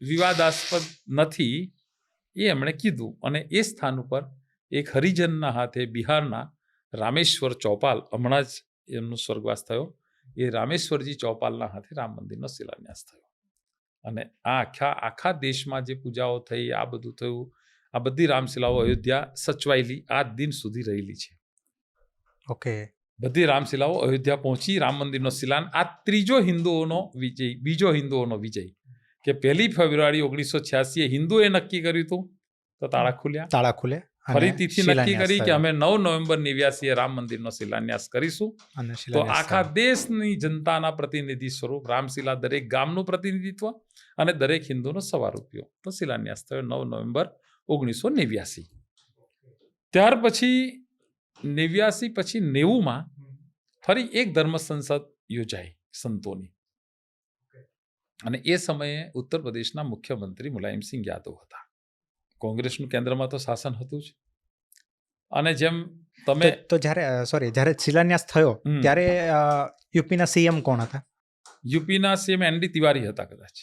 વિવાદાસ્પદ નથી, એ એમણે કીધું. અને એ સ્થાન ઉપર એક હરિજનના હાથે બિહારના રામેશ્વર ચોપાલ, હમણાં જ એમનો સ્વર્ગવાસ થયો, એ રામેશ્વરજી ચોપાલના હાથે રામ મંદિરનો શિલાન્યાસ થયો. અને આ આખા દેશમાં જે પૂજાઓ થઈ, આ બધું થયું, આ બધી રામશિલાઓ અયોધ્યા સચવાયેલી આજ દિન સુધી રહેલી છે. ઓકે. બધી રામશિલાઓ અયોધ્યા પહોંચી, રામ મંદિરનો શિલાન. આ ત્રીજો હિન્દુઓનો વિજય, બીજો હિન્દુઓનો વિજય, કે 1 ફેબ્રુઆરી 1986 હિન્દુએ નક્કી કર્યું હતું તો તાળા ખુલ્યા. ફરી તિથિ નક્કી કરી કે અમે 9 નવેમ્બર 89 રામ મંદિરનો શિલાન્યાસ કરીશું. તો આખા દેશની જનતાના પ્રતિનિધિ સ્વરૂપ રામશિલા, દરેક ગામનું પ્રતિનિધિત્વ અને દરેક હિન્દુનો સવારૂપ્યો તો શિલાન્યાસ થયો 9 નવેમ્બર 1989. ત્યાર પછી 89 પછી 90માં ફરી એક ધર્મ સંસદ યોજાઈ સંતોની, અને એ સમયે ઉત્તર પ્રદેશના મુખ્યમંત્રી મુલાયમસિંહ યાદવ હતા. કોંગ્રેસનું કેન્દ્રમાં તો શાસન હતું જ. અને જેમ તમે તો જ્યારે શિલાન્યાસ થયો ત્યારે યુપીના સીએમ કોણ હતા? યુપીના સીએમ એનડી તિવારી હતા કદાચ.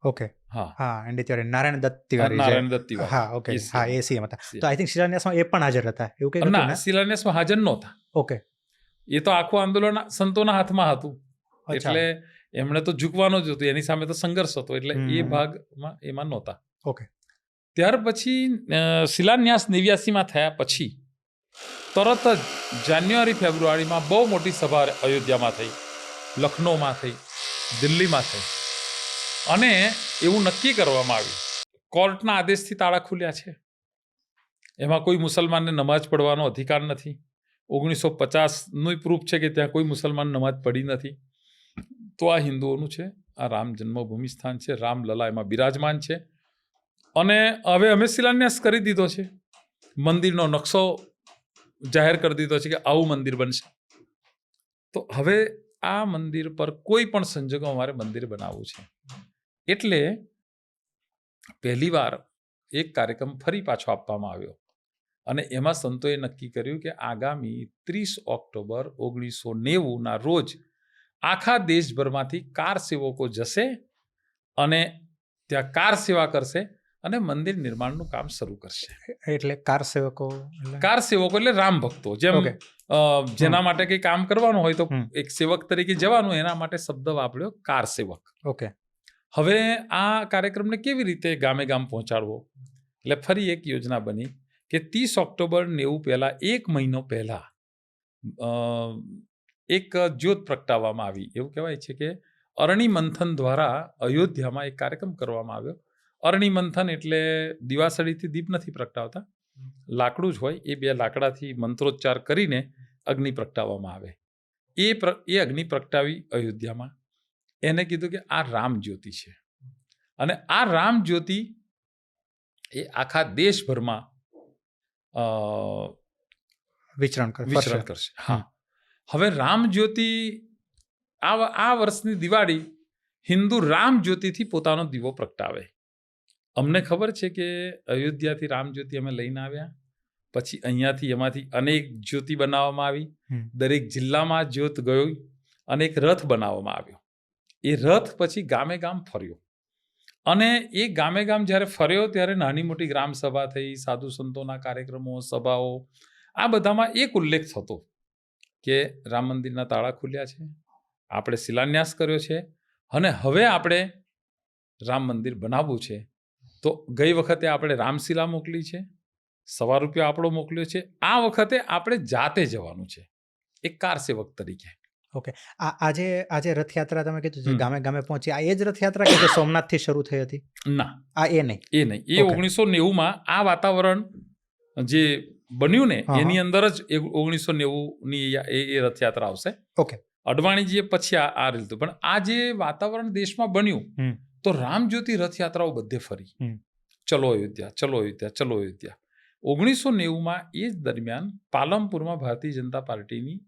ઓકે. હા, એનડી તિવારી, નારાયણ દત્ત તિવારી. નારાયણ દત્ત તિવારી. હા, ઓકે. હા, એ સીએમ હતા. તો આઈ થિંક શિલાન્યાસમાં એ પણ હાજર હતા, એવું કંઈક હતું ના, ને? શિલાન્યાસમાં હાજર નહોતા. ઓકે. એ તો આખું આંદોલન સંતોના હાથમાં હતું, એટલે એમણે તો ઝૂકવાનું જ હતું, એની સામે તો સંઘર્ષ હતો, એટલે એ ભાગમાં એમાં નહોતા. ઓકે. ત્યાર પછી શિલાન્યાસ 89માં થયા પછી તરત જ જાન્યુઆરી ફેબ્રુઆરીમાં બહુ મોટી સભા અયોધ્યામાં થઈ, લખનૌમાં થઈ, દિલ્હીમાં થઈ, અને એવું નક્કી કરવામાં આવ્યું, કોર્ટના આદેશથી તાળા ખુલ્યા છે, એમાં કોઈ મુસલમાનને નમાઝ પડવાનો અધિકાર નથી. 1950નું પ્રૂફ છે કે ત્યાં કોઈ મુસલમાન નમાઝ પડી નથી. તો આ હિન્દુઓનું છે, આ રામ જન્મભૂમિ સ્થાન છે, રામલલા એમાં બિરાજમાન છે. અને હવે અમે શિલાન્યાસ કરી દીધો છે, મંદિરનો નકશો જાહેર કરી દીધો છે કે આવું મંદિર બનશે. તો હવે આ મંદિર પર કોઈ પણ સંજોગો અમારે મંદિર બનાવવું છે. એટલે પહેલીવાર એક કાર્યક્રમ ફરી પાછો આપવામાં આવ્યો, અને એમાં સંતોએ નક્કી કર્યું કે આગામી 30 ઓક્ટોબર 1990ના રોજ આખા દેશભરમાંથી કાર સેવકો જશે અને ત્યાં કાર સેવા કરશે અને મંદિર નિર્માણનું કામ શરૂ કરશે. એટલે કાર સેવકો એટલે રામ ભક્તો, જેમ જેના માટે કંઈ કામ કરવાનું હોય તો એક સેવક તરીકે જવાનું, એના માટે શબ્દ વાપર્યો કાર સેવક. ઓકે. હવે આ કાર્યક્રમને કેવી રીતે ગામે ગામ પહોંચાડવો? એટલે ફરી એક યોજના બની કે 30 ઓક્ટોબર 90 પહેલા, 1 મહિનો પહેલા એક જ્યોત પ્રગટાવવામાં આવી. એવું કહેવાય છે કે અરણી મંથન દ્વારા અયોધ્યામાં એક કાર્યક્રમ કરવામાં આવ્યો. અરણી મંથન એટલે દિવાસળીથી દીપ નથી પ્રગટાવતા, લાકડું જ હોય, એ 2 લાકડાથી મંત્રોચ્ચાર કરીને અગ્નિ પ્રગટાવવામાં આવે. એ અગ્નિ પ્રગટાવી અયોધ્યામાં. એને કીધું કે આ રામ જ્યોતિ છે, અને આ રામ જ્યોતિ એ આખા દેશભરમાં વિચરણ કરશે. હા, હવે રામ જ્યોતિ આ વર્ષની દિવાળી હિન્દુ રામ જ્યોતિથી પોતાનો દીવો પ્રગટાવે. અમને ખબર છે કે અયોધ્યાથી રામ જ્યોતિ અમે લઈને આવ્યા, પછી અહીંયાથી એમાંથી અનેક જ્યોતિ બનાવવામાં આવી, દરેક જિલ્લામાં જ્યોત ગયો, અને એક રથ બનાવવામાં આવ્યો. એ રથ પછી ગામે ગામ ફર્યો, અને એ ગામે ગામ જ્યારે ફર્યો ત્યારે નાની મોટી ગ્રામ સભા થઈ, સાધુ સંતોના કાર્યક્રમો, સભાઓ, આ બધામાં એક ઉલ્લેખ થતો કે રામ મંદિરના તાળા ખુલ્યા છે, આપણે શિલાન્યાસ કર્યો છે, અને હવે આપણે રામ મંદિર બનાવવું છે. તો ગઈ વખતે આપણે રામશિલા મોકલી છે, સવારૂપિયો આપણો મોકલ્યો છે, આ વખતે આપણે જાતે જવાનું છે એક કાર સેવક તરીકે. ઓકે. આજે રથયાત્રા તમે કીધું છે ગામે ગામે પહોંચી, આ એ જ રથયાત્રા કે જે સોમનાથથી શરૂ થઈ હતી? ના, એ નહીં. એ 1990માં આ વાતાવરણ જે બન્યું ને એની અંદર જ 1990ની એ રથયાત્રા આવશે. ઓકે. અડવાણીજીએ પછી આ રીતું, પણ આ જે વાતાવરણ દેશમાં બન્યું તો રામજ્યોતિ રથયાત્રાઓ બધે ફરી, ચલો અયોધ્યા, ચલો અયોધ્યા, ચલો અયોધ્યા. 1990માં એ જ દરમિયાન પાલમપુરમાં ભારતીય જનતા પાર્ટીની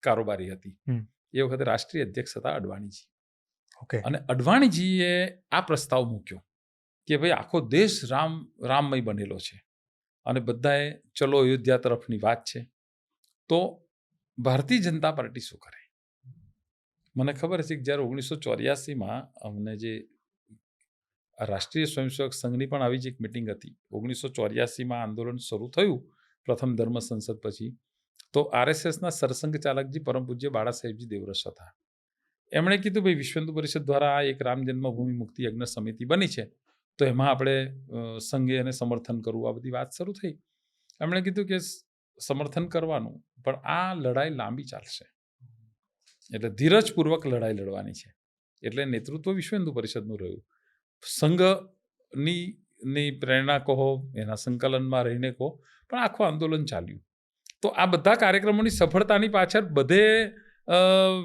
કારોબારી હતી. એ વખતે રાષ્ટ્રીય અધ્યક્ષ હતા અડવાણીજી. ઓકે. અને અડવાણીજીએ આ પ્રસ્તાવ મૂક્યો કે ભાઈ આખો દેશ રામમય બનેલો છે અને બધાએ ચલો અયોધ્યા તરફની વાત છે, તો ભારતીય જનતા પાર્ટી શું કરે? મને ખબર છે કે જ્યારે 1984માં અમને જે રાષ્ટ્રીય સ્વયંસેવક સંઘની પણ આવી જ એક મિટિંગ હતી. 1984માં આંદોલન શરૂ થયું પ્રથમ ધર્મ સંસદ પછી, તો RSSના સરસંઘ ચાલકજી પરમ પૂજ્ય બાળા સાહેબજી દેવરસ હતા. એમણે કીધું ભાઈ વિશ્વ હિન્દુ પરિષદ દ્વારા આ એક રામ જન્મભૂમિ મુક્તિ યજ્ઞ સમિતિ બની છે, તો એમાં આપણે સંઘે એને સમર્થન કરવું, આ બધી વાત શરૂ થઈ. એમણે કીધું કે સમર્થન કરવાનું, પણ આ લડાઈ લાંબી ચાલશે, એટલે ધીરજપૂર્વક લડાઈ લડવાની છે. એટલે નેતૃત્વ વિશ્વ હિન્દુ પરિષદનું રહ્યું. સંઘની પ્રેરણા કહો, એના સંકલનમાં રહીને કહો, પણ આખું આંદોલન ચાલ્યું. તો આ બધા કાર્યક્રમોની સફળતાની પાછળ બધે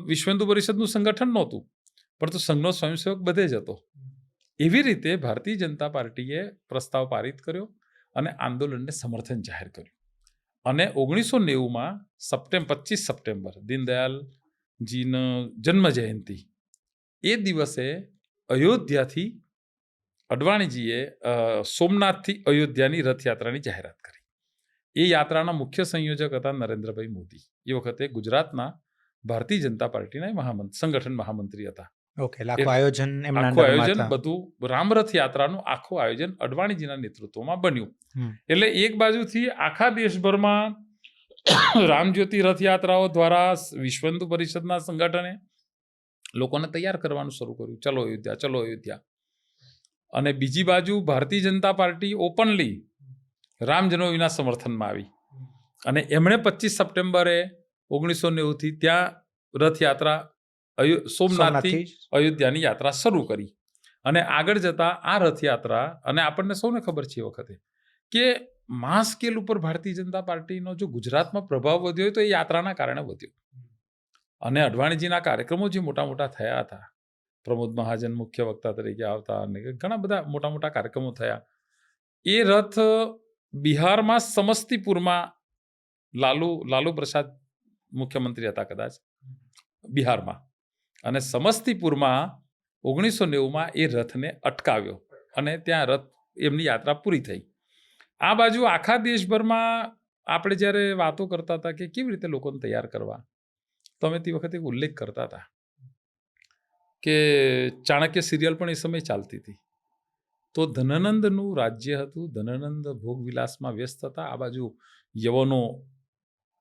વિશ્વ હિન્દુ પરિષદનું સંગઠન નહોતું, પરંતુ સંઘનો સ્વયંસેવક બધે જ હતો. એવી રીતે ભારતીય જનતા પાર્ટીએ પ્રસ્તાવ પારિત કર્યો અને આંદોલનને સમર્થન જાહેર કર્યું. અને 1990માં 25 સપ્ટેમ્બર દીનદયાલજીનો જન્મ જયંતિ, એ દિવસે અયોધ્યાથી અડવાણીજીએ સોમનાથથી અયોધ્યાની રથયાત્રાની જાહેરાત કરી. એ યાત્રાના મુખ્ય સંયોજક હતા નરેન્દ્રભાઈ મોદી. એ વખતે ગુજરાતના ભારતીય જનતા પાર્ટીના સંગઠન મહામંત્રી હતા. ઓકે, આખું આયોજન એમના આખું અંડરમાં આયોજન હતા. બધું રામરથ યાત્રાનું આખું આયોજન અડવાણીજીના નેતૃત્વમાં બન્યું. હમ. એટલે એક બાજુથી આખા દેશભરમાં રામજ્યોતિ રથયાત્રાઓ દ્વારા વિશ્વ હિન્દુ પરિષદના સંગઠને લોકોને તૈયાર કરવાનું શરૂ કર્યું, ચલો અયોધ્યા, ચલો અયોધ્યા. અને બીજી બાજુ ભારતીય જનતા પાર્ટી ઓપનલી રામ જન્મભૂમિના સમર્થનમાં આવી અને એમણે 25 સપ્ટેમ્બરે 1990થી ત્યાં રથયાત્રા સોમનાથથી અયોધ્યાની યાત્રા શરૂ કરી. અને આગળ જતા આ રથયાત્રા, અને આપણને સૌને ખબર છે એ વખતે કે માસ સ્કેલ ઉપર ભારતીય જનતા પાર્ટીનો જો ગુજરાતમાં પ્રભાવ વધ્યો હોય તો એ યાત્રાના કારણે વધ્યો. અને અડવાણીજીના કાર્યક્રમો જે મોટા મોટા થયા હતા, પ્રમોદ મહાજન મુખ્ય વક્તા તરીકે આવતા અને ઘણા બધા મોટા મોટા કાર્યક્રમો થયા. એ રથ બિહારમાં સમસ્તીપુરમાં લાલુ પ્રસાદ મુખ્યમંત્રી હતા કદાચ બિહારમાં, અને સમસ્તીપુરમાં 1990માં એ રથને અટકાવ્યો અને ત્યાં રથ એમની યાત્રા પૂરી થઈ. આ બાજુ આખા દેશભરમાં આપણે જ્યારે વાતો કરતા હતા કે કેવી રીતે લોકોને તૈયાર કરવા, તો અમે તે વખતે ઉલ્લેખ કરતા હતા કે ચાણક્ય સિરિયલ પણ એ સમય ચાલતી હતી. તો ધનનંદનું રાજ્ય હતું, ધનનંદ ભોગવિલાસમાં વ્યસ્ત હતા, આ બાજુ યવનો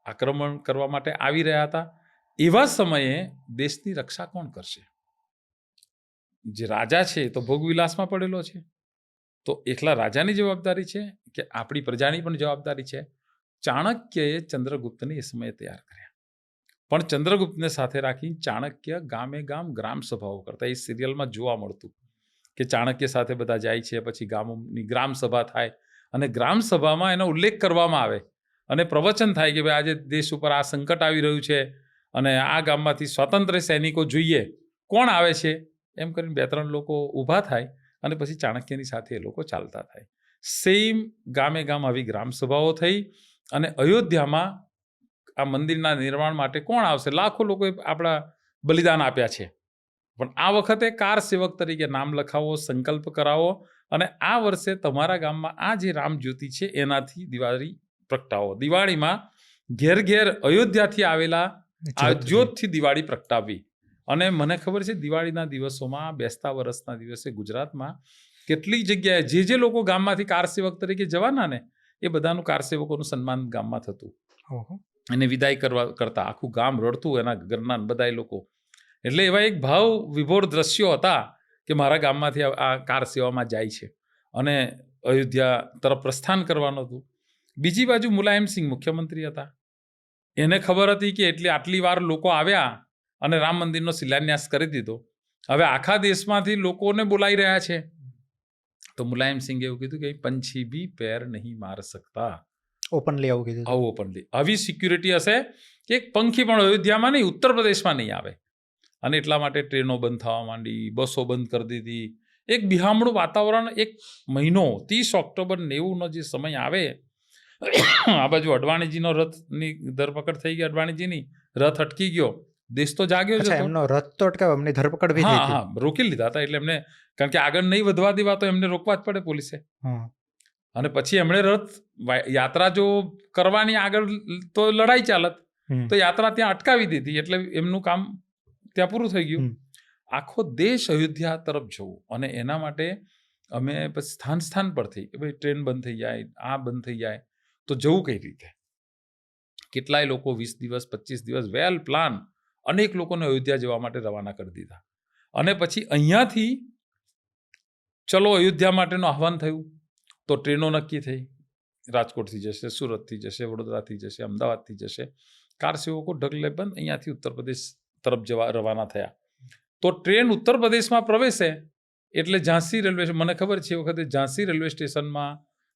આક્રમણ કરવા માટે આવી રહ્યા હતા. એવા સમયે દેશની રક્ષા કોણ કરશે? જે રાજા છે તો ભોગવિલાસમાં પડેલો છે, તો એકલા રાજાની જવાબદારી છે કે આપણી પ્રજાની પણ જવાબદારી છે? ચાણક્યએ ચંદ્રગુપ્તને એ સમયે તૈયાર કર્યા, પણ ચંદ્રગુપ્તને સાથે રાખી ચાણક્ય ગામે ગામ ગ્રામ સભાઓ કરતા. એ સિરિયલમાં જોવા મળતું કે ચાણક્ય સાથે બધા જાય છે, પછી ગામોની ગ્રામ સભા થાય અને ગ્રામ સભામાં એનો ઉલ્લેખ કરવામાં આવે અને પ્રવચન થાય કે ભાઈ આજે દેશ ઉપર આ સંકટ આવી રહ્યું છે અને આ ગામમાંથી સ્વાતંત્ર્ય સૈનિકો જોઈએ, કોણ આવે છે? એમ કરીને 2-3 લોકો ઊભા થાય અને પછી ચાણક્યની સાથે એ લોકો ચાલતા થાય. સેમ ગામે ગામ આવી ગ્રામ સભાઓ થઈ અને અયોધ્યામાં આ મંદિરના નિર્માણ માટે કોણ આવશે? લાખો લોકોએ આપણા બલિદાન આપ્યા છે, પણ આ વખતે કાર સેવક તરીકે નામ લખાવો, સંકલ્પ કરાવો અને આ વર્ષે તમારા ગામમાં આ જે રામજ્યોતિ છે એનાથી દિવાળી પ્રગટાવો. દિવાળીમાં ઘેર ઘેર અયોધ્યાથી આવેલા આ જ્યોતથી દિવાળી પ્રગટાવવી. અને મને ખબર છે દિવાળીના દિવસોમાં, બેસતા વર્ષના દિવસે ગુજરાતમાં કેટલીક જગ્યાએ જે લોકો ગામમાંથી કાર સેવક તરીકે જવાના ને, એ બધાનું કાર સેવકોનું સન્માન ગામમાં થતું અને વિદાય કરતા આખું ગામ રડતું, એના ઘરના બધા લોકો. એટલે એવા એક ભાવ વિભોર દ્રશ્યો હતા કે મારા ગામમાંથી આ કાર સેવામાં જાય છે અને અયોધ્યા તરફ પ્રસ્થાન કરવાનું હતું. બીજી બાજુ મુલાયમસિંહ મુખ્યમંત્રી હતા. એને ખબર હતી કે આટલી વાર લોકો આવ્યા અને રામ મંદિરનો શિલાન્યાસ કરી દીધો, હવે આખા દેશમાંથી લોકોને બોલાઈ રહ્યા છે. તો મુલાયમસિંહે એવું કીધું કે પંછી ભી પેર નહીં માર સકતા. ઓપનલી આવું કીધું. આવું ઓપનલી આવી સિક્યુરિટી હશે કે એક પંખી પણ અયોધ્યામાં નહીં, ઉત્તર પ્રદેશમાં નહીં આવે. અને એટલા માટે ટ્રેનો બંધ થવા માંડી, બસો બંધ કરી દીધી. એક બિહામણું વાતાવરણ. એક મહિનો 30 ઓક્ટોબર 90નો જે સમય આવે, આ બાજુ અડવાણીજીનો રથની ધરપકડ થઈ ગઈ, અડવાણીજીની રથ અટકી ગયો, દેશ તો જાગ્યો જ હતો. એમનો રથ તો અટકાવ્યો, એમની ધરપકડ બી થઈ. હા, રોકી લીધા હતા. એટલે એમને, કારણ કે આગળ નહીં વધવા દેવા તો એમને રોકવા જ પડે પોલીસે. અને પછી એમણે રથ યાત્રા જો કરવાની આગળ તો લડાઈ ચાલત, તો યાત્રા ત્યાં અટકાવી દીધી. એટલે એમનું કામ ત્યાં પૂરું થઈ ગયું. આખો દેશ અયોધ્યા તરફ જવું, અને એના માટે અમે પછી સ્થાન પરથી કે ભાઈ ટ્રેન બંધ થઈ જાય, આ બંધ થઈ જાય, તો જવું કઈ રીતે? કેટલાય લોકો 20 દિવસ 25 દિવસ વેલ પ્લાન અનેક લોકોને અયોધ્યા જવા માટે રવાના કરી દીધા. અને પછી અહીંયાથી ચલો અયોધ્યા માટેનું આહવાન થયું તો ટ્રેનો નક્કી થઈ. રાજકોટથી જશે, સુરતથી જશે, વડોદરાથી જશે, અમદાવાદથી જશે. કાર સેવકો ઢગલે બંધ અહીંયાથી ઉત્તર પ્રદેશ તરફ જવા રવાના થયા. તો ટ્રેન ઉત્તર પ્રદેશમાં પ્રવેશે એટલે ઝાંસી રેલવે, મને ખબર છે એ વખતે ઝાંસી રેલવે સ્ટેશનમાં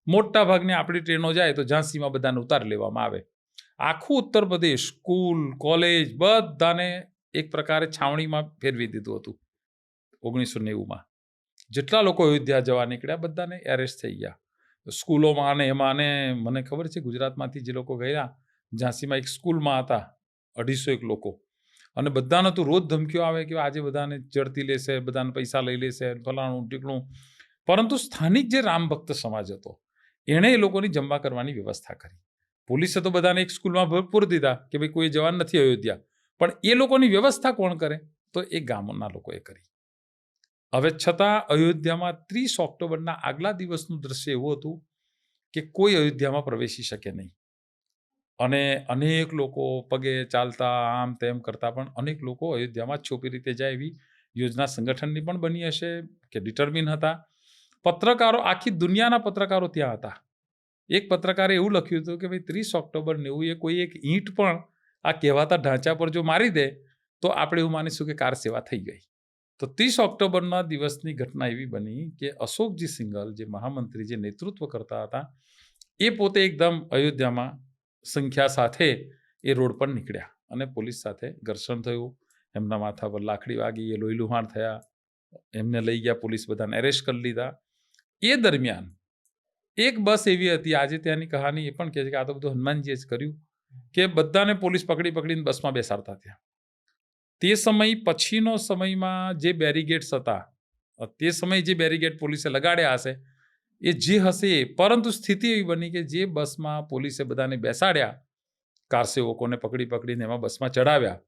મોટા ભાગની આપણી ટ્રેનો જાય તો ઝાંસીમાં બધાને ઉતારી લેવામાં આવે. આખું ઉત્તર પ્રદેશ સ્કૂલ કોલેજ બધાને એક પ્રકારે છાવણીમાં ફેરવી દીધું હતું 1990માં. જેટલા લોકો અયોધ્યા જવા નીકળ્યા બધાને એરેસ્ટ થઈ ગયા. સ્કૂલોમાં અને એમાં, અને મને ખબર છે ગુજરાતમાંથી જે લોકો ગયા ઝાંસીમાં એક સ્કૂલમાં હતા 250 લોકો, અને બધાને તો રોજ ધમકીઓ આવે કે આજે બધાને ઝડપી લેશે, બધાને પૈસા લઈ લેશે, ફલાણું ટીકણું. પરંતુ સ્થાનિક જે રામ ભક્ત સમાજ હતો એણે એ લોકોની જમવા કરવાની વ્યવસ્થા કરી. પોલીસે તો બધાને એક સ્કૂલમાં પૂરી દીધા કે ભાઈ કોઈ જવાન નથી અયોધ્યા, પણ એ લોકોની વ્યવસ્થા કોણ કરે? તો એ ગામના લોકોએ કરી. હવે છતાં અયોધ્યામાં 30 ઓક્ટોબરના આગલા દિવસનું દ્રશ્ય એવું હતું કે કોઈ અયોધ્યામાં પ્રવેશી શકે નહીં. અને અનેક લોકો પગે ચાલતા આમ તેમ કરતા પણ અનેક લોકો અયોધ્યામાં છોપી રીતે જાય એવી યોજના સંગઠનની પણ બની હશે કે ડિટર્મિન હતા. પત્રકારો, આખી દુનિયાના પત્રકારો ત્યાં હતા. એક પત્રકારે એવું લખ્યું હતું કે ભાઈ 30 ઓક્ટોબર 90 કોઈ એક ઈંટ પણ આ કહેવાતા ઢાંચા પર જો મારી દે તો આપણે એવું માનીશું કે કાર સેવા થઈ ગઈ. તો 30 ઓક્ટોબરના દિવસની ઘટના એવી બની કે અશોકજી સિંઘલ જે મહામંત્રી જે નેતૃત્વ કરતા હતા એ પોતે એકદમ અયોધ્યામાં સંખ્યા સાથે એ રોડ પર નીકળ્યા અને પોલીસ સાથે ઘર્ષણ થયું. એમના માથા પર લાકડી વાગી, એ લોહી લુહાણ થયા, એમને લઈ ગયા, પોલીસ બધાને એરેસ્ટ કરી લીધા. એ દરમિયાન એક બસ એવી હતી, આજે ત્યાંની કહાની એ પણ કહે છે કે આ તો બધું હનુમાનજીએ જ કર્યું, કે બધાને પોલીસ પકડીને બસમાં બેસાડતા ત્યાં. તે સમય પછીનો સમયમાં જે બેરીગેડ્સ હતા, તે સમયે જે બેરીગેડ પોલીસે લગાડ્યા હશે એ જે હશે, પરંતુ સ્થિતિ એવી બની કે જે બસમાં પોલીસે બધાને બેસાડ્યા, કાર સેવકોને પકડીને એમાં બસમાં ચડાવ્યા,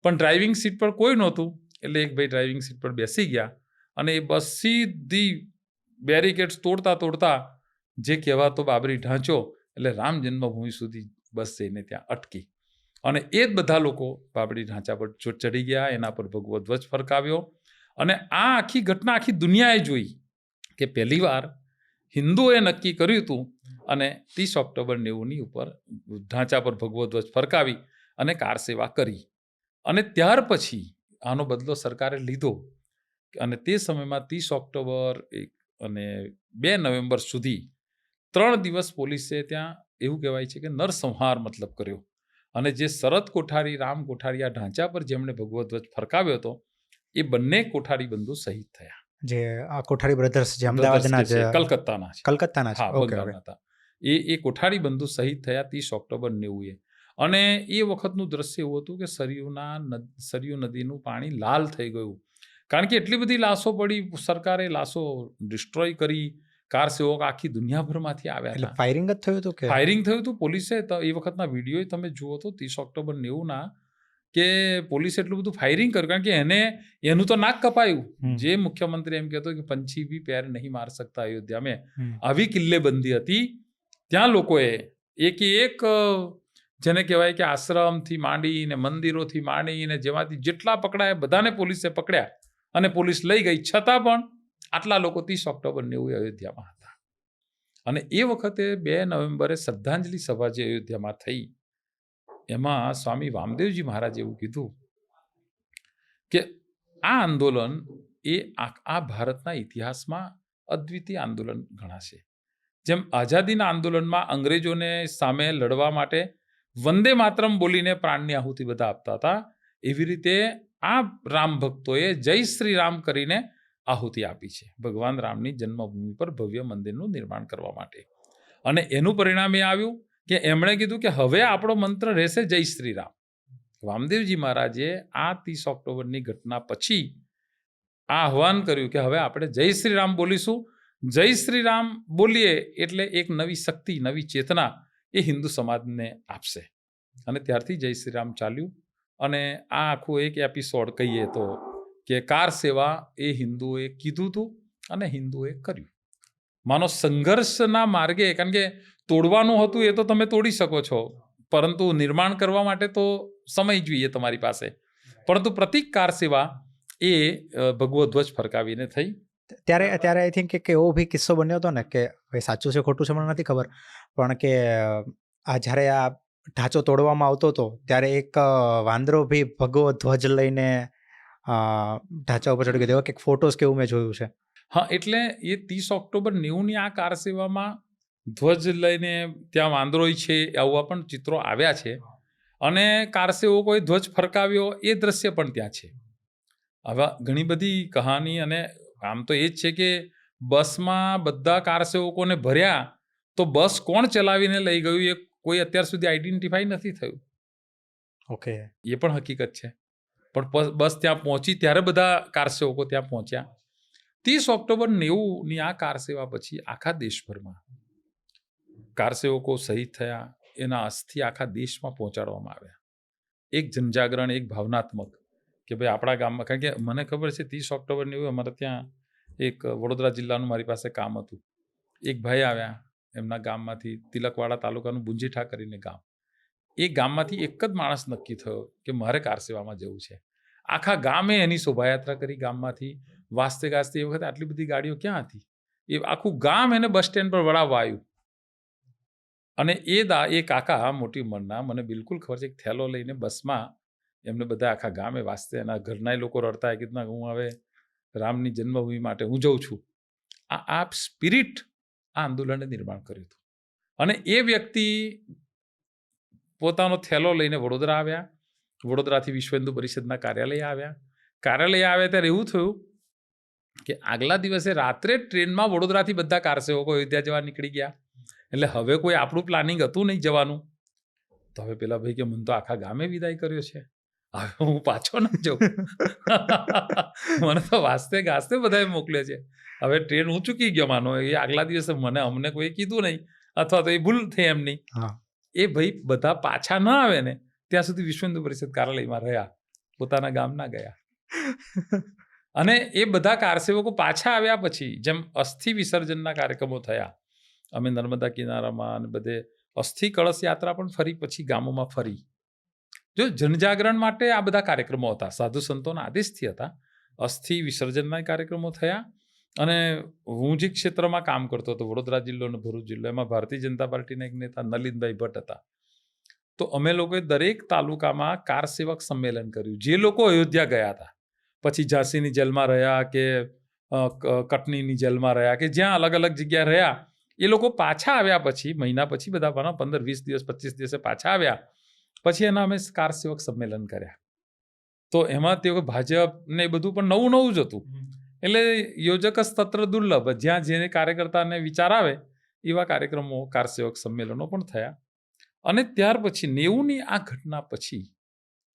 પણ ડ્રાઇવિંગ સીટ પર કોઈ નહોતું. એટલે એક ભાઈ ડ્રાઇવિંગ સીટ પર બેસી ગયા અને એ બસ સીધી બેરીકેડ્સ તોડતા જે કહેવાતો બાબરી ઢાંચો એટલે રામ જન્મભૂમિ સુધી બસ જઈને ત્યાં અટકી. અને એ જ બધા લોકો બાબરી ઢાંચા પર ચડી ગયા, એના પર ભગવો ધ્વજ ફરકાવ્યો. અને આ આખી ઘટના આખી દુનિયાએ જોઈ કે પહેલીવાર હિન્દુઓએ નક્કી કર્યું હતું અને 30 ઓક્ટોબર 90ની ઉપર ઢાંચા પર ભગવો ધ્વજ ફરકાવી અને કાર સેવા કરી. અને ત્યાર પછી આનો બદલો સરકારે લીધો અને તે સમયમાં 30 ઓક્ટોબર અને 2 નવેમ્બર સુધી 3 દિવસ પોલીસે ત્યાં એવું કહેવાય છે કે નરસંહાર મતલબ કર્યો. અને જે શરદ કોઠારી, રામ કોઠારી આ ઢાંચા પર જેમણે ભગવો ધ્વજ ફરકાવ્યો હતો એ બંને કોઠારી બંધુ શહીદ થયા. જે આ કોઠારી બ્રધર્સ જે અમદાવાદના જ કલકત્તાના છે. કલકત્તાના છે. હા, બંગાળના હતા. એ કોઠારી બંધુ શહીદ થયા 30 ઓક્ટોબર 90. અને એ વખતનું દ્રશ્ય એવું હતું કે સરયુ નદીનું પાણી લાલ થઈ ગયું, કારણ કે એટલી બધી લાશો પડી. સરકારે લાશો ડિસ્ટ્રોય કરી, કાર સેવક આખી દુનિયાભરમાંથી આવ્યા હતા. ફાયરિંગ જ થયું હતું કે ફાયરિંગ થયું હતું. પોલીસે એ વખતના વિડીયો તમે જુઓ તો 30 ઓક્ટોબર 90ના કે પોલીસે એટલું બધું ફાયરિંગ કર્યું, કારણ કે એનું તો નાક કપાયું. જે મુખ્યમંત્રી એમ કહેતો કે પંછી ભી પેર નહીં માર सकता અયોધ્યા મેં, આવી કિલ્લેબંધી હતી. ત્યાં લોકોએ એક જેને કહેવાય કે આશ્રમથી માંડીને મંદિરોથી માંડીને જેમાંથી જેટલા પકડાયા બધાને પોલીસે પકડ્યા અને પોલીસ લઈ ગઈ. છતાં પણ આટલા લોકો 30 ઓક્ટોબર 90 અયોધ્યામાં હતા. અને એ વખતે 2 નવેમ્બરે શ્રદ્ધાંજલિ સભા જે અયોધ્યામાં થઈ એમાં સ્વામી વામદેવજી મહારાજે એવું કીધું કે આ આંદોલન એ આ ભારતના ઇતિહાસમાં અદ્વિતીય આંદોલન ગણાશે. જેમ આઝાદીના આંદોલનમાં અંગ્રેજોને સામે લડવા માટે વંદે માતરમ બોલીને પ્રાણની આહુતિ બધા આપતા હતા, એવી રીતે આ રામ ભક્તોએ જય શ્રી રામ કરીને આહુતિ આપી છે ભગવાન રામની જન્મભૂમિ પર ભવ્ય મંદિરનું નિર્માણ કરવા માટે. અને એનું પરિણામ એ આવ્યું કે એમણે કીધું કે હવે આપણો મંત્ર રહેશે જય શ્રી રામ. વામદેવજી મહારાજે આ 30 ઓક્ટોબરની ઘટના પછી આ આહવાન કર્યું કે હવે આપણે જય શ્રી રામ બોલીશું. જય શ્રી રામ બોલીએ એટલે એક નવી શક્તિ, નવી ચેતના એ હિન્દુ સમાજને આપશે. અને ત્યારથી જય શ્રી રામ ચાલ્યું. અને આ આખું એક એપિસોડ કહીએ તો કે કાર સેવા એ હિન્દુઓએ કીધું હતું અને હિન્દુઓએ કર્યું. માનો સંઘર્ષના માર્ગે, કારણ કે તોડવાનું હતું એ તો તમે તોડી શકો છો, પરંતુ નિર્માણ કરવા માટે તો સમય જોઈએ તમારી પાસે. પરંતુ પ્રતિક કાર સેવા એ ભગવો ધ્વજ ફરકાવીને થઈ. ત્યારે આઈ થિંક એક એવો ભી કિસ્સો બન્યો હતો ને કે ભાઈ સાચું છે ખોટું છે મને નથી ખબર, પણ કે આ જ્યારે આ ઢાંચો તોડવામાં આવતો હતો ત્યારે એક વાંદરો ભી ભગવો ધ્વજ લઈને ઢાંચા ઉપર ચડી ગયો, એવા કંઈક ફોટોસ કેવું મેં જોયું છે. હા, એટલે એ 30 ઓક્ટોબર 90ની આ કાર સેવામાં ધ્વજ લઈને ત્યાં વાંદરોય છે આવા પણ ચિત્રો આવ્યા છે, અને કાર સેવકોએ ધ્વજ ફરકાવ્યો એ દ્રશ્ય પણ ત્યાં છે. આવા ઘણી બધી કહાની, અને આમ તો એ જ છે કે બસમાં બધા કાર સેવકોને ભર્યા તો બસ કોણ ચલાવીને લઈ ગયું એ કોઈ અત્યાર સુધી આઈડેન્ટિફાઈ નથી થયું. ઓકે, એ પણ હકીકત છે. પણ બસ ત્યાં પહોંચી ત્યારે બધા કાર સેવકો ત્યાં પહોંચ્યા. 30 ઓક્ટોબર 90ની આ કાર સેવા પછી આખા દેશભરમાં કાર સેવકો શહીદ થયા, એના અસ્થિ આખા દેશમાં પહોંચાડવામાં આવ્યા. એક જનજાગરણ, એક ભાવનાત્મક કે ભાઈ આપણા ગામમાં, કારણ કે મને ખબર છે 30 ઓક્ટોબર 90 અમારે ત્યાં એક વડોદરા જિલ્લાનું મારી પાસે કામ હતું. એક ભાઈ આવ્યા એમના ગામમાંથી, તિલકવાડા તાલુકાનું બુંજીઠા કરીને ગામ. એ ગામમાંથી એક જ માણસ નક્કી થયો કે મારે કાર સેવામાં જવું છે. આખા ગામે એની શોભાયાત્રા કરી ગામમાંથી. વાસ્તે ગાસ્તે એ વખતે આટલી બધી ગાડીઓ ક્યાં હતી, એ આખું ગામ એને બસ સ્ટેન્ડ પર વળાવવા આવ્યું. અને એ કાકા મોટી ઉંમરના, મને બિલકુલ ખબર છે, એક થેલો લઈને બસમાં એમને બધા આખા ગામે વાસ્તે, એના ઘરના લોકો રડતા કે હું હવે રામની જન્મભૂમિ માટે હું જઉં છું. આ સ્પિરિટ આ આંદોલને નિર્માણ કર્યું હતું. અને એ વ્યક્તિ પોતાનો થેલો લઈને વડોદરા આવ્યા. વડોદરાથી વિશ્વ હિન્દુ પરિષદના કાર્યાલય આવ્યા ત્યારે એવું થયું કે આગલા દિવસે રાત્રે ટ્રેનમાં વડોદરાથી બધા કાર સેવકો અયોધ્યા જવા નીકળી ગયા. એટલે હવે કોઈ આપણું પ્લાનિંગ હતું નહીં જવાનું. તો હવે પેલા ભાઈ કે મને તો આખા ગામે વિદાય કર્યો છે, હવે હું પાછો ન જાઉં. મને તો વાસ્તે ગાસ્તે બધાએ મોકલ્યો છે, હવે ટ્રેન હું ચૂકી ગયો માનો. એ આગલા દિવસે અમને કોઈ કીધું નહીં, અથવા તો એ ભૂલ થઈ એમની. એ ભાઈ બધા પાછા ન આવે ને ત્યાં સુધી વિશ્વ હિન્દુ પરિષદ કાર્યાલયમાં રહ્યા, પોતાના ગામ ના ગયા. અને એ બધા કારસેવકો પાછા આવ્યા પછી જેમ અસ્થિ વિસર્જનના કાર્યક્રમો થયા, અમે નર્મદા કિનારામાં અને બધે અસ્થિ કળશ યાત્રા પણ ફરી પછી ગામોમાં ફરી. જો જનજાગરણ માટે આ બધા કાર્યક્રમો હતા, સાધુ સંતોના આદેશથી હતા. અસ્થિ વિસર્જનના કાર્યક્રમો થયા. અને હું જે ક્ષેત્રમાં કામ કરતો હતો, વડોદરા જિલ્લો અને ભરૂચ જિલ્લો, એમાં ભારતીય જનતા પાર્ટીના એક નેતા નલિનભાઈ ભટ્ટ હતા. તો અમે લોકોએ દરેક તાલુકામાં કાર સેવક સંમેલન કર્યું. જે લોકો અયોધ્યા ગયા હતા, પછી ઝાંસીની જેલમાં રહ્યા કે કટનીની જેલમાં રહ્યા કે જ્યાં અલગ અલગ જગ્યા રહ્યા, એ લોકો પાછા આવ્યા પછી મહિના પછી બધા 15-20 દિવસ 25 દિવસે પાછા આવ્યા પછી એના અમે કાર સેવક સંમેલન કર્યા. તો એમાં તેઓ ભાજપ ને એ બધું પણ નવું નવું જ હતું. એટલે યોજક તત્ર દુર્લભ, જ્યાં જેને કાર્યકર્તાને વિચાર આવે એવા કાર્યક્રમો, કાર સેવક સંમેલનો પણ થયા. અને ત્યાર પછી 90ની આ ઘટના પછી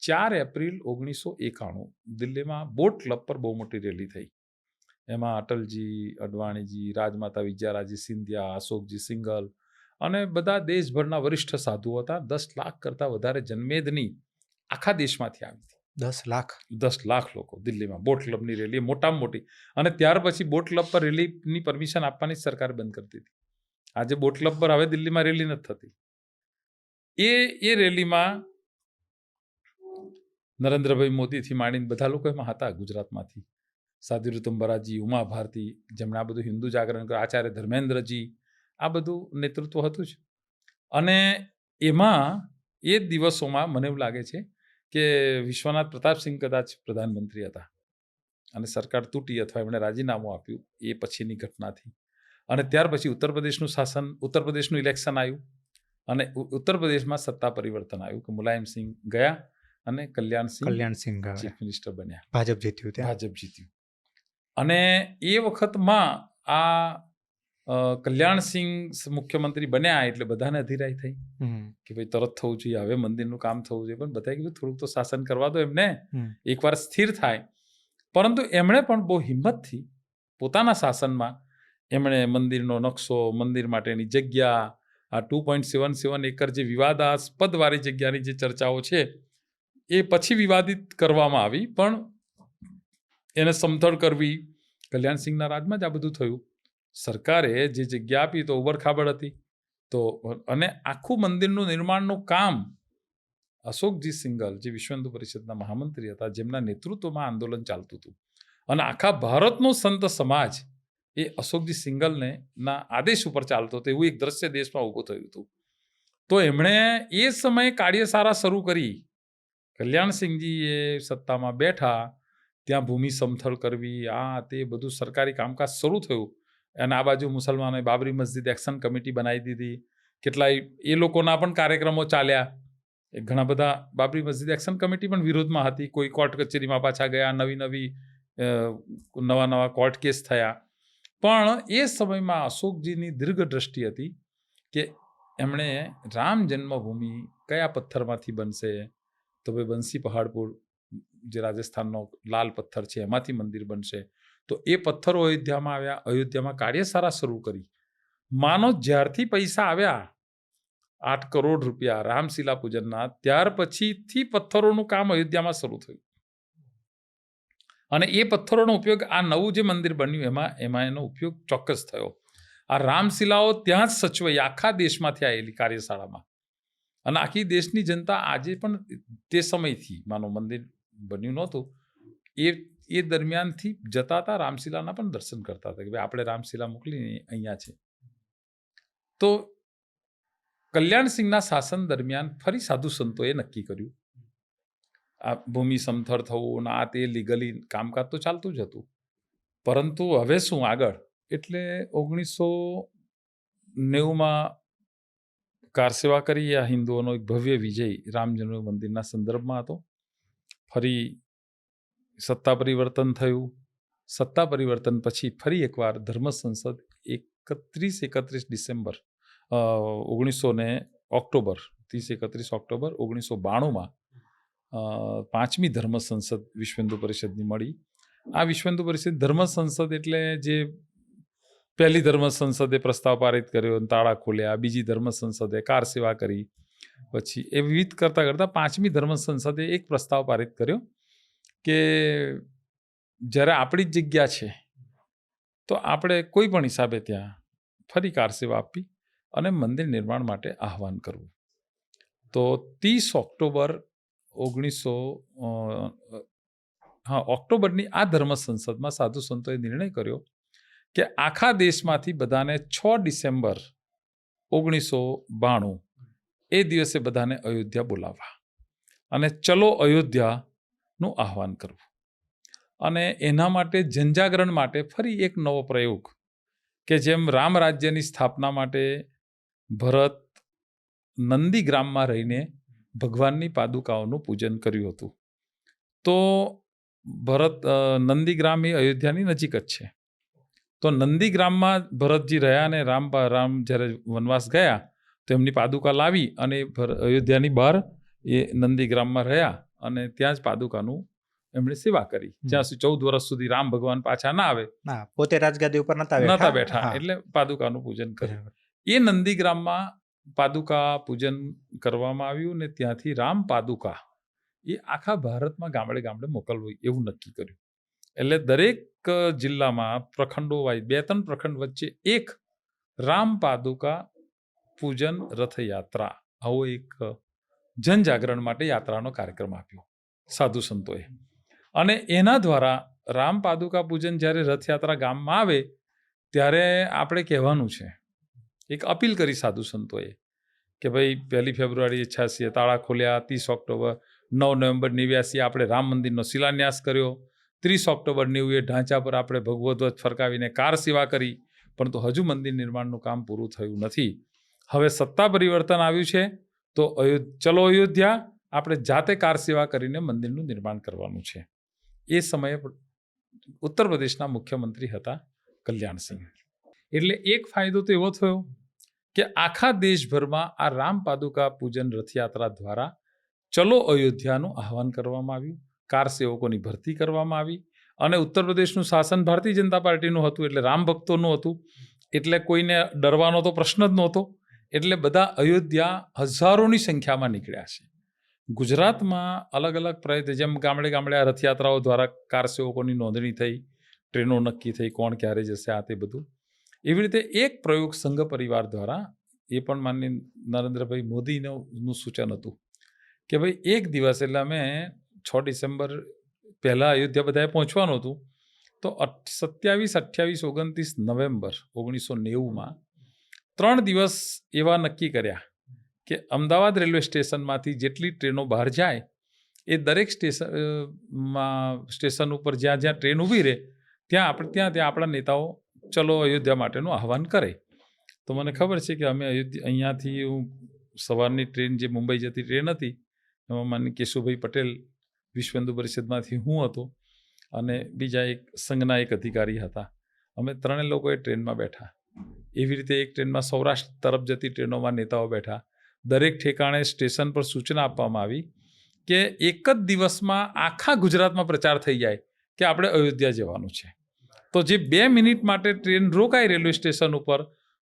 4 એપ્રિલ 1991 દિલ્હીમાં બોટ ક્લબ પર બહુ મોટી રેલી થઈ. એમાં અટલજી, અડવાણીજી, રાજમાતા વિજયારાજે સિંધિયા, અશોકજી સિંઘલ અને બધા દેશભરના વરિષ્ઠ સાધુઓ હતા. 10 લાખ કરતાં વધારે જનમેદની આખા દેશમાંથી આવી હતી. 10 લાખ લોકો દિલ્હીમાં બોટ ક્લબની રેલી, મોટામાં મોટી. અને ત્યાર પછી બોટ ક્લબ પર રેલીની પરમિશન આપવાની સરકાર બંધ કરી દીધી. આજે બોટ ક્લબ પર હવે દિલ્હીમાં રેલી નથી થતી. એ રેલીમાં નરેન્દ્રભાઈ મોદીથી માંડીને બધા લોકો એમાં હતા. ગુજરાતમાંથી સાધુ ઋતુંબરાજી, ઉમા ભારતી, જેમણે આ બધું હિન્દુ જાગરણ કર્યું, આચાર્ય ધર્મેન્દ્રજી, આ બધું નેતૃત્વ હતું જ. અને એમાં એ દિવસોમાં મને એવું લાગે છે કે વિશ્વનાથ પ્રતાપસિંહ કદાચ પ્રધાનમંત્રી હતા અને સરકાર તૂટી અથવા એમણે રાજીનામું આપ્યું એ પછીની ઘટનાથી. અને ત્યાર પછી ઉત્તર પ્રદેશનું ઇલેક્શન આવ્યું અને ઉત્તર પ્રદેશમાં સત્તા પરિવર્તન આવ્યું કે મુલાયમસિંહ ગયા અને કલ્યાણસિંહ ચીફ મિનિસ્ટર બન્યા. ભાજપ જીત્યું. અને એ વખતમાં આ કલ્યાણસિંહ મુખ્યમંત્રી બન્યા એટલે બધાને અધીરાઈ થઈ કે ભાઈ તરત થવું જોઈએ, હવે મંદિરનું કામ થવું જોઈએ. પણ બધાએ કીધું થોડુંક તો શાસન કરવા દો એમને, એકવાર સ્થિર થાય. પરંતુ એમણે પણ બહુ હિંમતથી પોતાના શાસનમાં એમણે મંદિરનો નકશો, મંદિર માટેની જગ્યા, આ 2.77 એકર જે વિવાદાસ્પદ વાળી જગ્યાની જે ચર્ચાઓ છે એ પછી વિવાદિત કરવામાં આવી, પણ એને સમથળ કરવી. કલ્યાણસિંહના રાજમાં જ આ બધું થયું. સરકારે જે જગ્યા આપી તો ઉબડખાબડ હતી, તો અને આખું મંદિરનું નિર્માણનું કામ અશોકજી સિંઘલ, જે વિશ્વ હિન્દુ પરિષદના મહામંત્રી હતા, જેમના નેતૃત્વમાં આંદોલન ચાલતું હતું, અને આખા ભારતનો સંત સમાજ એ અશોકજી સિંઘલને ના આદેશ ઉપર ચાલતો હતો, એવું એક દ્રશ્ય દેશમાં ઊભું થયું હતું. તો એમણે એ સમયે કાર્યશાળા શરૂ કરી. કલ્યાણસિંહજીએ સત્તામાં બેઠા, ત્યાં ભૂમિ સમથળ કરવી, આ તે બધું સરકારી કામકાજ શરૂ થયું. અને આ બાજુ મુસલમાનોએ બાબરી મસ્જિદ એક્શન કમિટી બનાવી દીધી. કેટલાય એ લોકોના પણ કાર્યક્રમો ચાલ્યા. ઘણા બધા બાબરી મસ્જિદ એક્શન કમિટી પણ વિરોધમાં હતી. કોઈ કોર્ટ કચેરીમાં પાછા ગયા, નવા કોર્ટ કેસ થયા. પણ એ સમયમાં અશોકજીની દીર્ઘ દ્રષ્ટિ હતી કે એમણે રામ જન્મભૂમિ કયા પથ્થરમાંથી બનશે, તો ભાઈ બંસી પહાડપુર, જે રાજસ્થાનનો લાલ પથ્થર છે, એમાંથી મંદિર બનશે. તો એ પથ્થરો અયોધ્યામાં આવ્યા. અયોધ્યામાં કાર્યશાળા શરૂ કરી. માનો જ્યારથી પૈસા આવ્યા 8 કરોડ રૂપિયા રામશિલા પૂજનના, ત્યાર પછીથી પથ્થરોનું કામ અયોધ્યામાં શરૂ થયું. અને એ પથ્થરોનો ઉપયોગ આ નવું જે મંદિર બન્યું એમાં એનો ઉપયોગ ચોક્કસ થયો. આ રામશિલાઓ ત્યાં જ સચવાઈ, આખા દેશમાંથી આવેલી કાર્યશાળામાં. અને આખી દેશની જનતા આજે પણ તે સમયથી, માનો મંદિર બન્યું નહોતું, એ દરમિયાનથી જતા હતા, રામશિલાના પણ દર્શન કરતા હતા કે ભાઈ આપણે રામશિલા મોકલી અહીંયા છે. તો કલ્યાણસિંહના શાસન દરમિયાન ફરી સાધુ સંતોએ નક્કી કર્યું, આ ભૂમિ સમથળ થવું, આ તે લીગલી કામકાજ તો ચાલતું જ હતું, પરંતુ હવે શું આગળ? એટલે 1990માં કારસેવા કરી. આ હિન્દુઓનો એક ભવ્ય વિજય રામ જન્મ મંદિરના સંદર્ભમાં હતો. ફરી સત્તા પરિવર્તન થયું. સત્તા પરિવર્તન પછી ફરી એકવાર ધર્મ સંસદ 31 ડિસેમ્બર 1992માં 5મી ધર્મ સંસદ વિશ્વ હિન્દુ પરિષદની મળી. આ વિશ્વ હિન્દુ પરિષદ ધર્મ સંસદ એટલે જે પહેલી ધર્મ સંસદે પ્રસ્તાવ પારિત કર્યો, તાળા ખોલ્યા, બીજી ધર્મ સંસદે કાર સેવા કરી, પછી એ વિવિધ કરતાં 5મી ધર્મ સંસદે એક પ્રસ્તાવ પારિત કર્યો કે જ્યારે આપણી જ જગ્યા છે તો આપણે કોઈ પણ હિસાબે ત્યાં ફરી કાર સેવા આપવી અને મંદિર નિર્માણ માટે આહવાન કરવું. તો 30 ઓક્ટોબર ઓક્ટોબરની આ ધર્મ સંસદમાં સાધુ સંતોએ નિર્ણય કર્યો કે આખા દેશમાંથી બધાને 6 ડિસેમ્બર 1992 એ દિવસે બધાને અયોધ્યા બોલાવવા અને ચલો અયોધ્યાનું આહવાન કરવું. અને એના માટે જનજાગરણ માટે ફરી એક નવો પ્રયોગ કે જેમ રામ રાજ્યની સ્થાપના માટે ભરત નંદીગ્રામમાં રહીને ભગવાનની પાદુકાઓનું પૂજન કર્યું હતું. તો ભરત નંદીગ્રામ એ અયોધ્યાની નજીક જ છે. તો નંદીગ્રામમાં ભરતજી રહ્યા અને રામ જ્યારે વનવાસ ગયા તો એમની પાદુકા લાવી અને અયોધ્યાની બહાર એ નંદીગ્રામમાં રહ્યા અને ત્યાં જ પાદુકાનું એમણે સેવા કરી. જ્યાં સુધી 14 વર્ષ સુધી રામ ભગવાન પાછા ના આવે, પોતે રાજગાદી ઉપર નતા બેઠા, એટલે પાદુકાનું પૂજન કર્યું. એ નંદીગ્રામમાં પાદુકા પૂજન કરવામાં આવ્યું ને ત્યાંથી રામ પાદુકા એ આખા ભારતમાં ગામડે ગામડે મોકલવું એવું નક્કી કર્યું. એટલે દરેક જિલ્લામાં પ્રખંડો વાઇઝ 2-3 પ્રખંડ વચ્ચે એક રામ પાદુકા પૂજન રથયાત્રા, આવો એક જનજાગરણ માટે યાત્રાનો કાર્યક્રમ આપ્યો સાધુ સંતોએ. અને એના દ્વારા રામ પાદુકા પૂજન જ્યારે રથયાત્રા ગામમાં આવે ત્યારે આપણે કહેવાનું છે, એક અપીલ કરી સાધુ સંતોએ કે ભાઈ 1 ફેબ્રુઆરી 86 તાળા ખોલ્યા, 30 ઓક્ટોબર 9 નવેમ્બર 89 આપણે રામ મંદિરનો શિલાન્યાસ કર્યો, 30 ઓક્ટોબર 90 ઢાંચા પર આપણે ભગવો ધ્વજ ફરકાવીને કાર સેવા કરી, પરંતુ હજુ મંદિર નિર્માણનું કામ પૂરું થયું નથી. હવે સત્તા પરિવર્તન આવ્યું છે તો ચલો અયોધ્યા, આપણે જાતે કાર સેવા કરીને મંદિરનું નિર્માણ કરવાનું છે. એ સમયે ઉત્તર પ્રદેશના મુખ્યમંત્રી હતા કલ્યાણસિંહ. એટલે એક ફાયદો તો એવો થયો કે આખા દેશભરમાં આ રામ પાદુકા પૂજન રથયાત્રા દ્વારા ચલો અયોધ્યાનું આહવાન કરવામાં આવ્યું, કાર સેવકોની ભરતી કરવામાં આવી. અને ઉત્તર પ્રદેશનું શાસન ભારતીય જનતા પાર્ટીનું હતું, એટલે રામ ભક્તોનું હતું, એટલે કોઈને ડરવાનો તો પ્રશ્ન જ નહોતો. એટલે બધા અયોધ્યા હજારોની સંખ્યામાં નીકળ્યા છે. ગુજરાતમાં અલગ અલગ પ્રયત્ન, જેમ ગામડે ગામડે આ રથયાત્રાઓ દ્વારા કાર સેવકોની નોંધણી થઈ, ટ્રેનો નક્કી થઈ, કોણ ક્યારે જશે, આ તે બધું. એવી રીતે એક પ્રયોગ સંઘ પરિવાર દ્વારા એ પણ માનનીય નરેન્દ્રભાઈ મોદીનું સૂચન હતું કે ભાઈ એક દિવસ એટલે અમે 6 ડિસેમ્બર પહેલાં અયોધ્યા બધાએ પહોંચવાનું હતું. તો 27, 28, 29 નવેમ્બર 1990માં 3 દિવસ એવા નક્કી કર્યા કે અમદાવાદ રેલવે સ્ટેશનમાંથી જેટલી ટ્રેનો બહાર જાય એ દરેક સ્ટેશન ઉપર જ્યાં જ્યાં ટ્રેન ઊભી રહે ત્યાં આપણા નેતાઓ ચલો અયોધ્યા માટેનું આહવાન કરે. તો મને ખબર છે કે અમે અહીંયાથી સવારની ટ્રેન જે મુંબઈ જતી ટ્રેન હતી એમાં માનનીય કેશુભાઈ પટેલ વિશ્વ હિન્દુ પરિષદમાંથી હું હતો અને બીજા એક સંઘના એક અધિકારી હતા. અમે ત્રણેય લોકોએ ટ્રેનમાં બેઠા. એવી રીતે એક ટ્રેનમાં સૌરાષ્ટ્ર તરફ જતી ટ્રેનોમાં નેતાઓ બેઠા. દરેક ઠેકાણે સ્ટેશન પર સૂચના આપવામાં આવી કે એક જ દિવસમાં આખા ગુજરાતમાં પ્રચાર થઈ જાય કે આપણે અયોધ્યા જવાનું છે. તો જે 2 મિનિટ માટે ટ્રેન રોકાય રેલવે સ્ટેશન ઉપર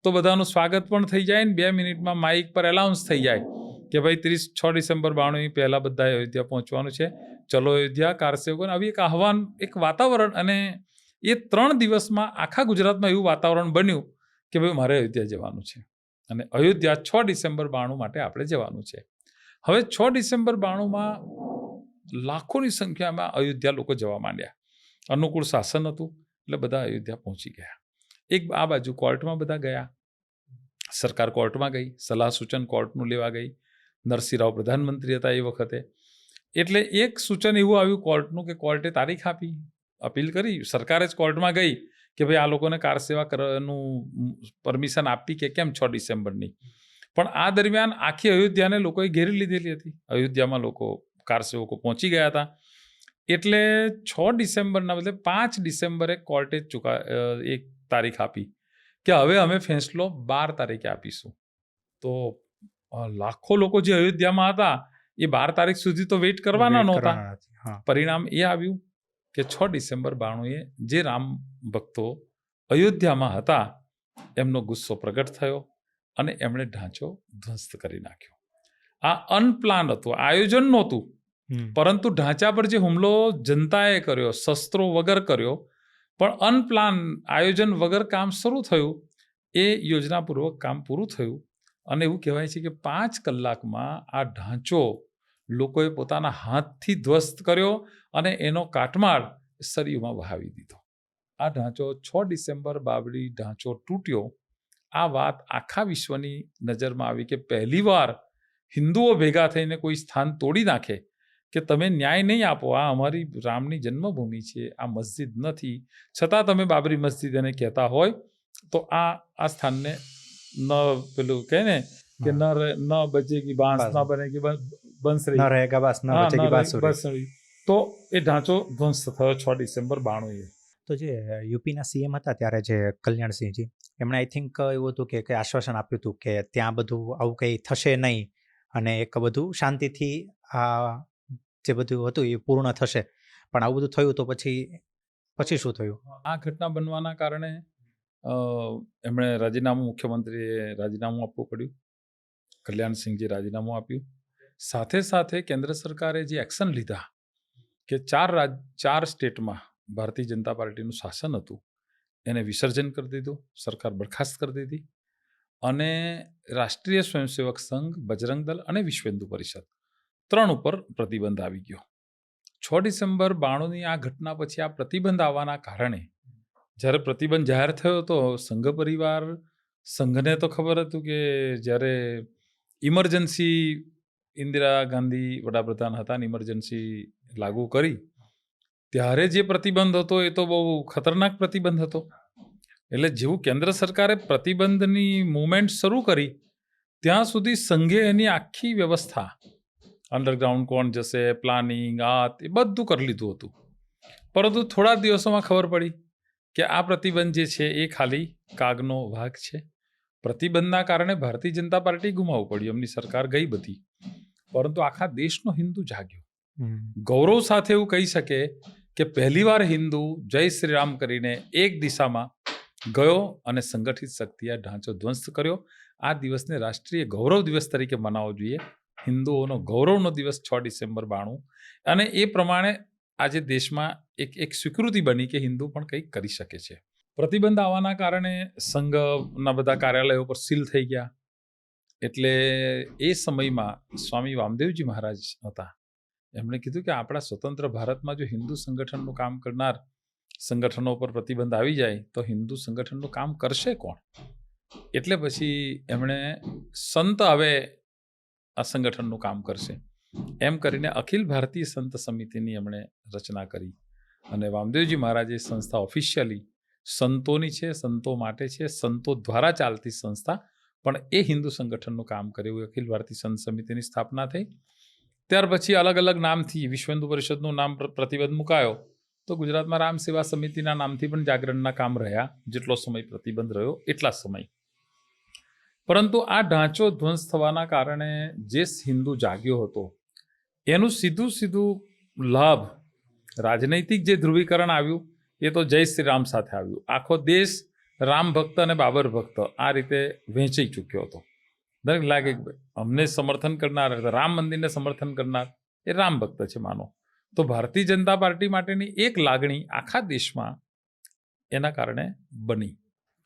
તો બધાનું સ્વાગત પણ થઈ જાય ને 2 મિનિટમાં માઇક પર એલાઉન્સ થઈ જાય કે ભાઈ 6 ડિસેમ્બર 92 પહેલાં બધાએ અયોધ્યા પહોંચવાનું છે, ચલો અયોધ્યા કારસેવકોને આવી એક આહવાન, એક વાતાવરણ. અને એ 3 દિવસમાં આખા ગુજરાતમાં એવું વાતાવરણ બન્યું કે ભાઈ મારે અયોધ્યા જવાનું છે અને અયોધ્યા 6 ડિસેમ્બર 92 માટે આપણે જવાનું છે. હવે 6 ડિસેમ્બર 92માં લાખોની સંખ્યામાં અયોધ્યા લોકો જવા માંડ્યા. અનુકૂળ શાસન હતું એટલે બધા અયોધ્યા પહોંચી ગયા. એક આ બાજુ કોર્ટમાં બધા ગયા, સરકાર કોર્ટમાં ગઈ, સલાહ સૂચન કોર્ટનું લેવા ગઈ. નરસિંહ રાવ પ્રધાનમંત્રી હતા એ વખતે. એટલે એક સૂચન એવું આવ્યું કોર્ટનું કે કોર્ટે તારીખ આપી, અપીલ કરી, સરકારે જ કોર્ટમાં ગઈ કે ભાઈ આ લોકોને કાર સેવા કરવાનું પરમિશન આપી કે કેમ 6 ડિસેમ્બરની. પણ આ દરમિયાન આખી અયોધ્યાને લોકોએ ઘેરી લીધેલી હતી. અયોધ્યામાં લોકો કાર સેવકો પહોંચી ગયા હતા. એટલે 6 ડિસેમ્બરના બદલે 5 ડિસેમ્બરે કોર્ટે એક તારીખ આપી કે હવે અમે ફેંસલો 12 તારીખે આપીશું. તો લાખો લોકો જે અયોધ્યામાં હતા એ 12 તારીખ સુધી તો વેઇટ કરવાના નહોતા. પરિણામ એ આવ્યું કે 6 ડિસેમ્બર 92એ જે રામ ભક્તો અયોધ્યામાં હતા એમનો ગુસ્સો પ્રગટ થયો અને એમણે ઢાંચો ધ્વસ્ત કરી નાખ્યો. આ અનપ્લાન હતું, આયોજન નહોતું, પરંતુ ઢાંચા પર જે હુમલો જનતાએ કર્યો, શસ્ત્રો વગર કર્યો, પણ અનપ્લાન આયોજન વગર કામ શરૂ થયું. એ યોજનાપૂર્વક કામ પૂરું થયું અને એવું કહેવાય છે કે 5 કલાકમાં આ ઢાંચો લોકોએ પોતાના હાથથી ધ્વસ્ત કર્યો અને એનો કાટમાળ સરયુમાં વહાવી દીધો. આ ઢાંચો 6 ડિસેમ્બર 92 ઢાંચો તૂટ્યો. આ વાત આખા વિશ્વની નજરમાં આવી કે પહેલીવાર હિન્દુઓ ભેગા થઈને કોઈ સ્થાન તોડી નાખે કે તમે ન્યાય નહીં આપો, આ અમારી રામની જન્મભૂમિ છે, આ મસ્જિદ નથી, છતાં તમે બાબરી મસ્જિદ એને કહેતા હોય તો આ સ્થાનને ન પેલું કહે ને કે ન બચેગી બાંસ ન બનેગી બંસરી, ન રહેગા બાંસ ન બચેગી બાંસુરી. તો એ ઢાંચો ધ્વંસ થયો 6 ડિસેમ્બર 92. તો જે યુપીના સીએમ હતા ત્યારે જે કલ્યાણસિંહજી, એમણે આઈ થિંક એવું હતું કે આશ્વાસન આપ્યું હતું કે ત્યાં બધું આવું કંઈ થશે નહીં અને એક બધું શાંતિથી આ જે બધું હતું એ પૂર્ણ થશે. પણ આવું બધું થયું તો પછી શું થયું? આ ઘટના બનવાના કારણે એમણે મુખ્યમંત્રીએ રાજીનામું આપવું પડ્યું. કલ્યાણસિંહજી રાજીનામું આપ્યું. સાથે સાથે કેન્દ્ર સરકારે જે એક્શન લીધા કે 4 સ્ટેટમાં ભારતીય જનતા પાર્ટીનું શાસન હતું એને વિસર્જન કરી દીધું, સરકાર બરખાસ્ત કરી દીધી અને રાષ્ટ્રીય સ્વયંસેવક સંઘ, બજરંગ દળ અને વિશ્વ હિન્દુ પરિષદ 3 ઉપર પ્રતિબંધ આવી ગયો. 6 ડિસેમ્બર 92ની આ ઘટના પછી આ પ્રતિબંધ આવવાના કારણે જ્યારે પ્રતિબંધ જાહેર થયો તો સંઘ પરિવાર, સંઘને તો ખબર હતું કે જ્યારે ઇમરજન્સી ઇન્દિરા ગાંધી વડાપ્રધાન હતા ને ઇમરજન્સી લાગુ કરી ત્યારે જે પ્રતિબંધ હતો એ તો બહુ ખતરનાક પ્રતિબંધ હતો. એટલે જેવું કેન્દ્ર સરકારે પ્રતિબંધની મૂવમેન્ટ શરૂ કરી ત્યાં સુધી સંઘે એની આખી વ્યવસ્થા, અંડરગ્રાઉન્ડ કોણ જશે, પ્લાનિંગ, એ બધું કરી લીધું હતું. પરંતુ થોડા દિવસોમાં ખબર પડી કે આ પ્રતિબંધ જે છે એ ખાલી કાગનો વાઘ છે. પ્રતિબંધના કારણે ભારતીય જનતા પાર્ટી ગુમાવવું પડ્યું, એમની સરકાર ગઈ બધી, પરંતુ આખા દેશનો હિન્દુ જાગ્યો. ગૌરવ સાથે એવું કહી શકે કે પહેલીવાર હિન્દુ જય શ્રી રામ કરીને એક દિશામાં ગયો અને સંગઠિત શક્તિએ ઢાંચો ધ્વંસ કર્યો. આ દિવસને રાષ્ટ્રીય ગૌરવ દિવસ તરીકે મનાવવો જોઈએ, હિન્દુઓનો ગૌરવનો દિવસ 6 ડિસેમ્બર 92. અને એ પ્રમાણે આજે દેશમાં એક સ્વીકૃતિ બની કે હિન્દુ પણ કંઈક કરી શકે છે. પ્રતિબંધ આવવાના કારણે સંઘના બધા કાર્યાલયો પર સીલ થઈ ગયા, એટલે એ સમયમાં સ્વામી વામદેવજી મહારાજ હતા. એમણે કીધું કે આપણા સ્વતંત્ર ભારતમાં જો હિન્દુ સંગઠનનું કામ કરનાર સંગઠનો પર પ્રતિબંધ આવી જાય તો હિન્દુ સંગઠનનું કામ કરશે કોણ? એટલે પછી એમણે સંત હવે આ સંગઠનનું કામ કરશે એમ કરીને અખિલ ભારતીય સંત સમિતિની એમણે રચના કરી. અને વામદેવજી મહારાજે સંસ્થા ઓફિશિયલી સંતોની છે, સંતો માટે છે, સંતો દ્વારા ચાલતી સંસ્થા, પણ એ હિન્દુ સંગઠનનું કામ કરે એવું અખિલ ભારતીય સંત સમિતિની સ્થાપના થઈ. ત્યાર પછી અલગ અલગ નામથી વિશ્વ હિન્દુ પરિષદનું નામ પ્રતિબંધ મુકાયો, તો ગુજરાતમાં રામ સેવા સમિતિના નામથી પણ જાગરણના કામ રહ્યા, જેટલો સમય પ્રતિબંધ રહ્યો એટલા સમય. પરંતુ આ ઢાંચો ધ્વંસ થવાના કારણે જે હિન્દુ જાગ્યો હતો એનું સીધું લાભ રાજનૈતિક જે ધ્રુવીકરણ આવ્યું એ તો જય શ્રી રામ સાથે આવ્યું. આખો દેશ રામ ભક્ત અને બાબર ભક્ત આ રીતે વહેંચાઈ ચૂક્યો હતો. દરેક લાગે કે અમને સમર્થન કરનાર, રામ મંદિરને સમર્થન કરનાર એ રામ ભક્ત છે માનો. તો ભારતીય જનતા પાર્ટી માટેની એક લાગણી આખા દેશમાં એના કારણે બની.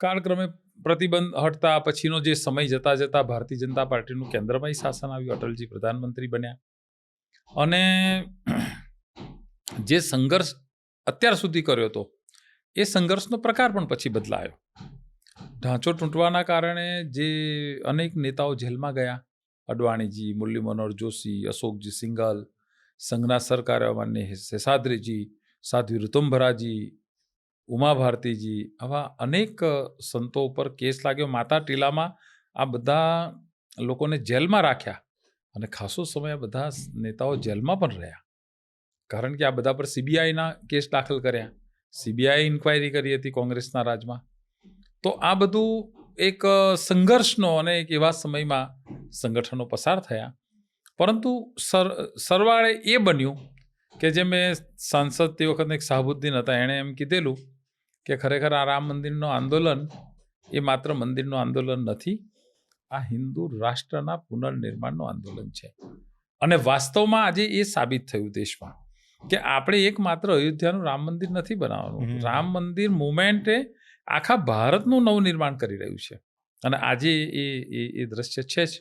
કાળક્રમે પ્રતિબંધ હટતા પછીનો જે સમય જતા જતા ભારતીય જનતા પાર્ટીનું કેન્દ્રમાં શાસન આવ્યું, અટલજી પ્રધાનમંત્રી બન્યા અને જે સંઘર્ષ અત્યાર સુધી કર્યો હતો એ સંઘર્ષનો પ્રકાર પણ પછી બદલાયો. ઢાંચો તૂટવાના કારણે જે અનેક નેતાઓ જેલમાં ગયા, અડવાણીજી, મુરલી મનોહર જોશી, અશોકજી સિંઘલ, સંઘના સરકારે માન્ય શેષાદ્રીજી, સાધ્વી ઋતુંભરાજી, ઉમા ભારતીજી, આવા અનેક સંતો ઉપર કેસ લાગ્યો. માતા ટીલામાં આ બધા લોકોને જેલમાં રાખ્યા અને ખાસો સમય આ બધા નેતાઓ જેલમાં પણ રહ્યા, કારણ કે આ બધા પર સીબીઆઈના કેસ દાખલ કર્યા. સીબીઆઈ ઇન્ક્વાયરી કરી હતી કોંગ્રેસના રાજમાં. તો આ બધું એક સંઘર્ષનો અને એક એવા સમયમાં સંગઠનો પસાર થયા. પરંતુ સરવાળે એ બન્યું કે જે મેં સાંસદ તે વખતના એક શાહબુદ્દીન હતા, એણે એમ કીધેલું કે ખરેખર આ રામ મંદિરનું આંદોલન એ માત્ર મંદિરનું આંદોલન નથી, આ હિન્દુ રાષ્ટ્રના પુનર્નિર્માણનું આંદોલન છે. અને વાસ્તવમાં આજે એ સાબિત થયું દેશમાં કે આપણે એક માત્ર અયોધ્યાનું રામ મંદિર નથી બનાવવાનું. રામ મંદિર મુવમેન્ટે આખા ભારતનું નવનિર્માણ કરી રહ્યું છે અને આજે એ દ્રશ્ય છે જ.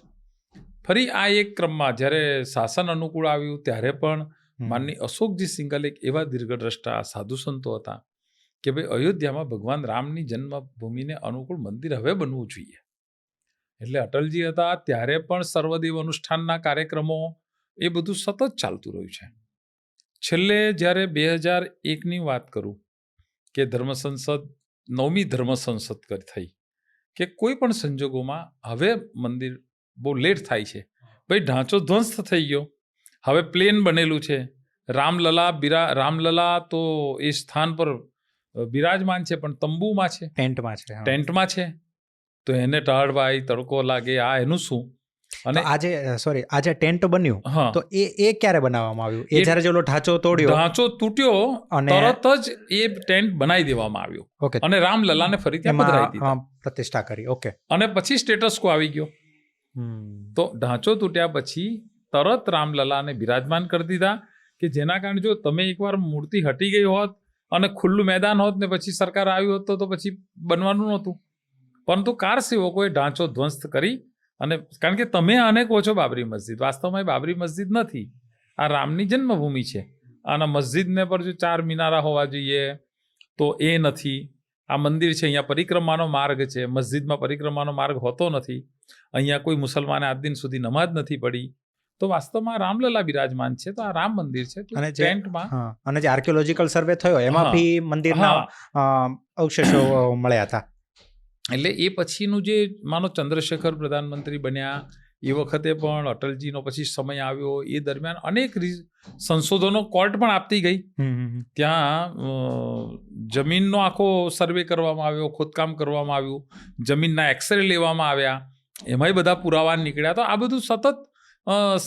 ફરી આ એક ક્રમમાં જ્યારે શાસન અનુકૂળ આવ્યું ત્યારે પણ માનની અશોકજી સિંઘલ એક એવા દીર્ઘદ્રષ્ટા સાધુ સંતો હતા કે ભાઈ અયોધ્યામાં ભગવાન રામની જન્મભૂમિને અનુકૂળ મંદિર હવે બનવું જોઈએ. એટલે અટલજી હતા ત્યારે પણ સર્વદેવ અનુષ્ઠાનના કાર્યક્રમો એ બધું સતત ચાલતું રહ્યું છે. છેલ્લે જ્યારે 2001ની વાત કરું કે ધર્મસંસદ 9મી ધર્મસંસદ થઈ કે કોઈ પણ સંજોગોમાં હવે મંદિર બહુ લેટ થાય છે. ભાઈ ઢાંચો ધ્વંસ થઈ ગયો, હવે પ્લેન બનેલું છે, રામલલા તો એ સ્થાન પર બિરાજમાન છે પણ તંબુમાં છે, ટેન્ટમાં છે. તો એને ટાળવાય, તડકો લાગે, આ એનું શું? અને આજે ટેન્ટ બન્યું તો એ ક્યારે બનાવવામાં આવ્યું? એ જ્યારે જેલો ઢાંચો તૂટ્યો તરત જ એ ટેન્ટ બનાવી દેવામાં આવ્યો અને રામલલાને ફરી ત્યાં પધરાવી દીધા, પ્રતિષ્ઠા કરી. ઓકે. અને પછી સ્ટેટસ કો આવી ગયો. તો ઢાંચો તૂટ્યા પછી તરત રામલલાને બિરાજમાન કરી દીધા કે જેના કારણે જો તમે એકવાર મૂર્તિ હટી ગઈ હોત અને ખુલ્લું મેદાન હોત ને પછી સરકાર આવી હોત તો પછી બનવાનું નહોતું. પરંતુ કારસેવકોએ ઢાંચો ધ્વંસ કરી. અને કારણ કે તમે આને કહો છો બાબરી મસ્જિદ, વાસ્તવમાં એ બાબરી મસ્જિદ નથી, આ રામની જન્મભૂમિ છે. અને મસ્જિદને પર જો 4 મિનારા હોવા જોઈએ તો એ નથી. આ મંદિર છે, અહીંયા પરિક્રમાનો માર્ગ છે, મસ્જિદમાં પરિક્રમાનો માર્ગ હોતો નથી. અહીંયા કોઈ મુસલમાને આજ દિન સુધી નમાજ નથી પડી. તો વાસ્તવમાં રામલલા બિરાજમાન છે, તો આ રામ મંદિર છે. અને જે આર્કિયોલોજીકલ સર્વે થયો એમાં બી મંદિરના અવશેષો મળ્યા હતા. એટલે એ પછીનું જે માનો ચંદ્રશેખર પ્રધાનમંત્રી બન્યા એ વખતે પણ અટલજીનો પછી સમય આવ્યો, એ દરમિયાન અનેક સંશોધનો કોર્ટ પણ આપતી ગઈ. ત્યાં જમીનનો આખો સર્વે કરવામાં આવ્યો, ખોદકામ કરવામાં આવ્યું, જમીનના એક્સરે લેવામાં આવ્યા, એમાંય બધા પુરાવા નીકળ્યા. તો આ બધું સતત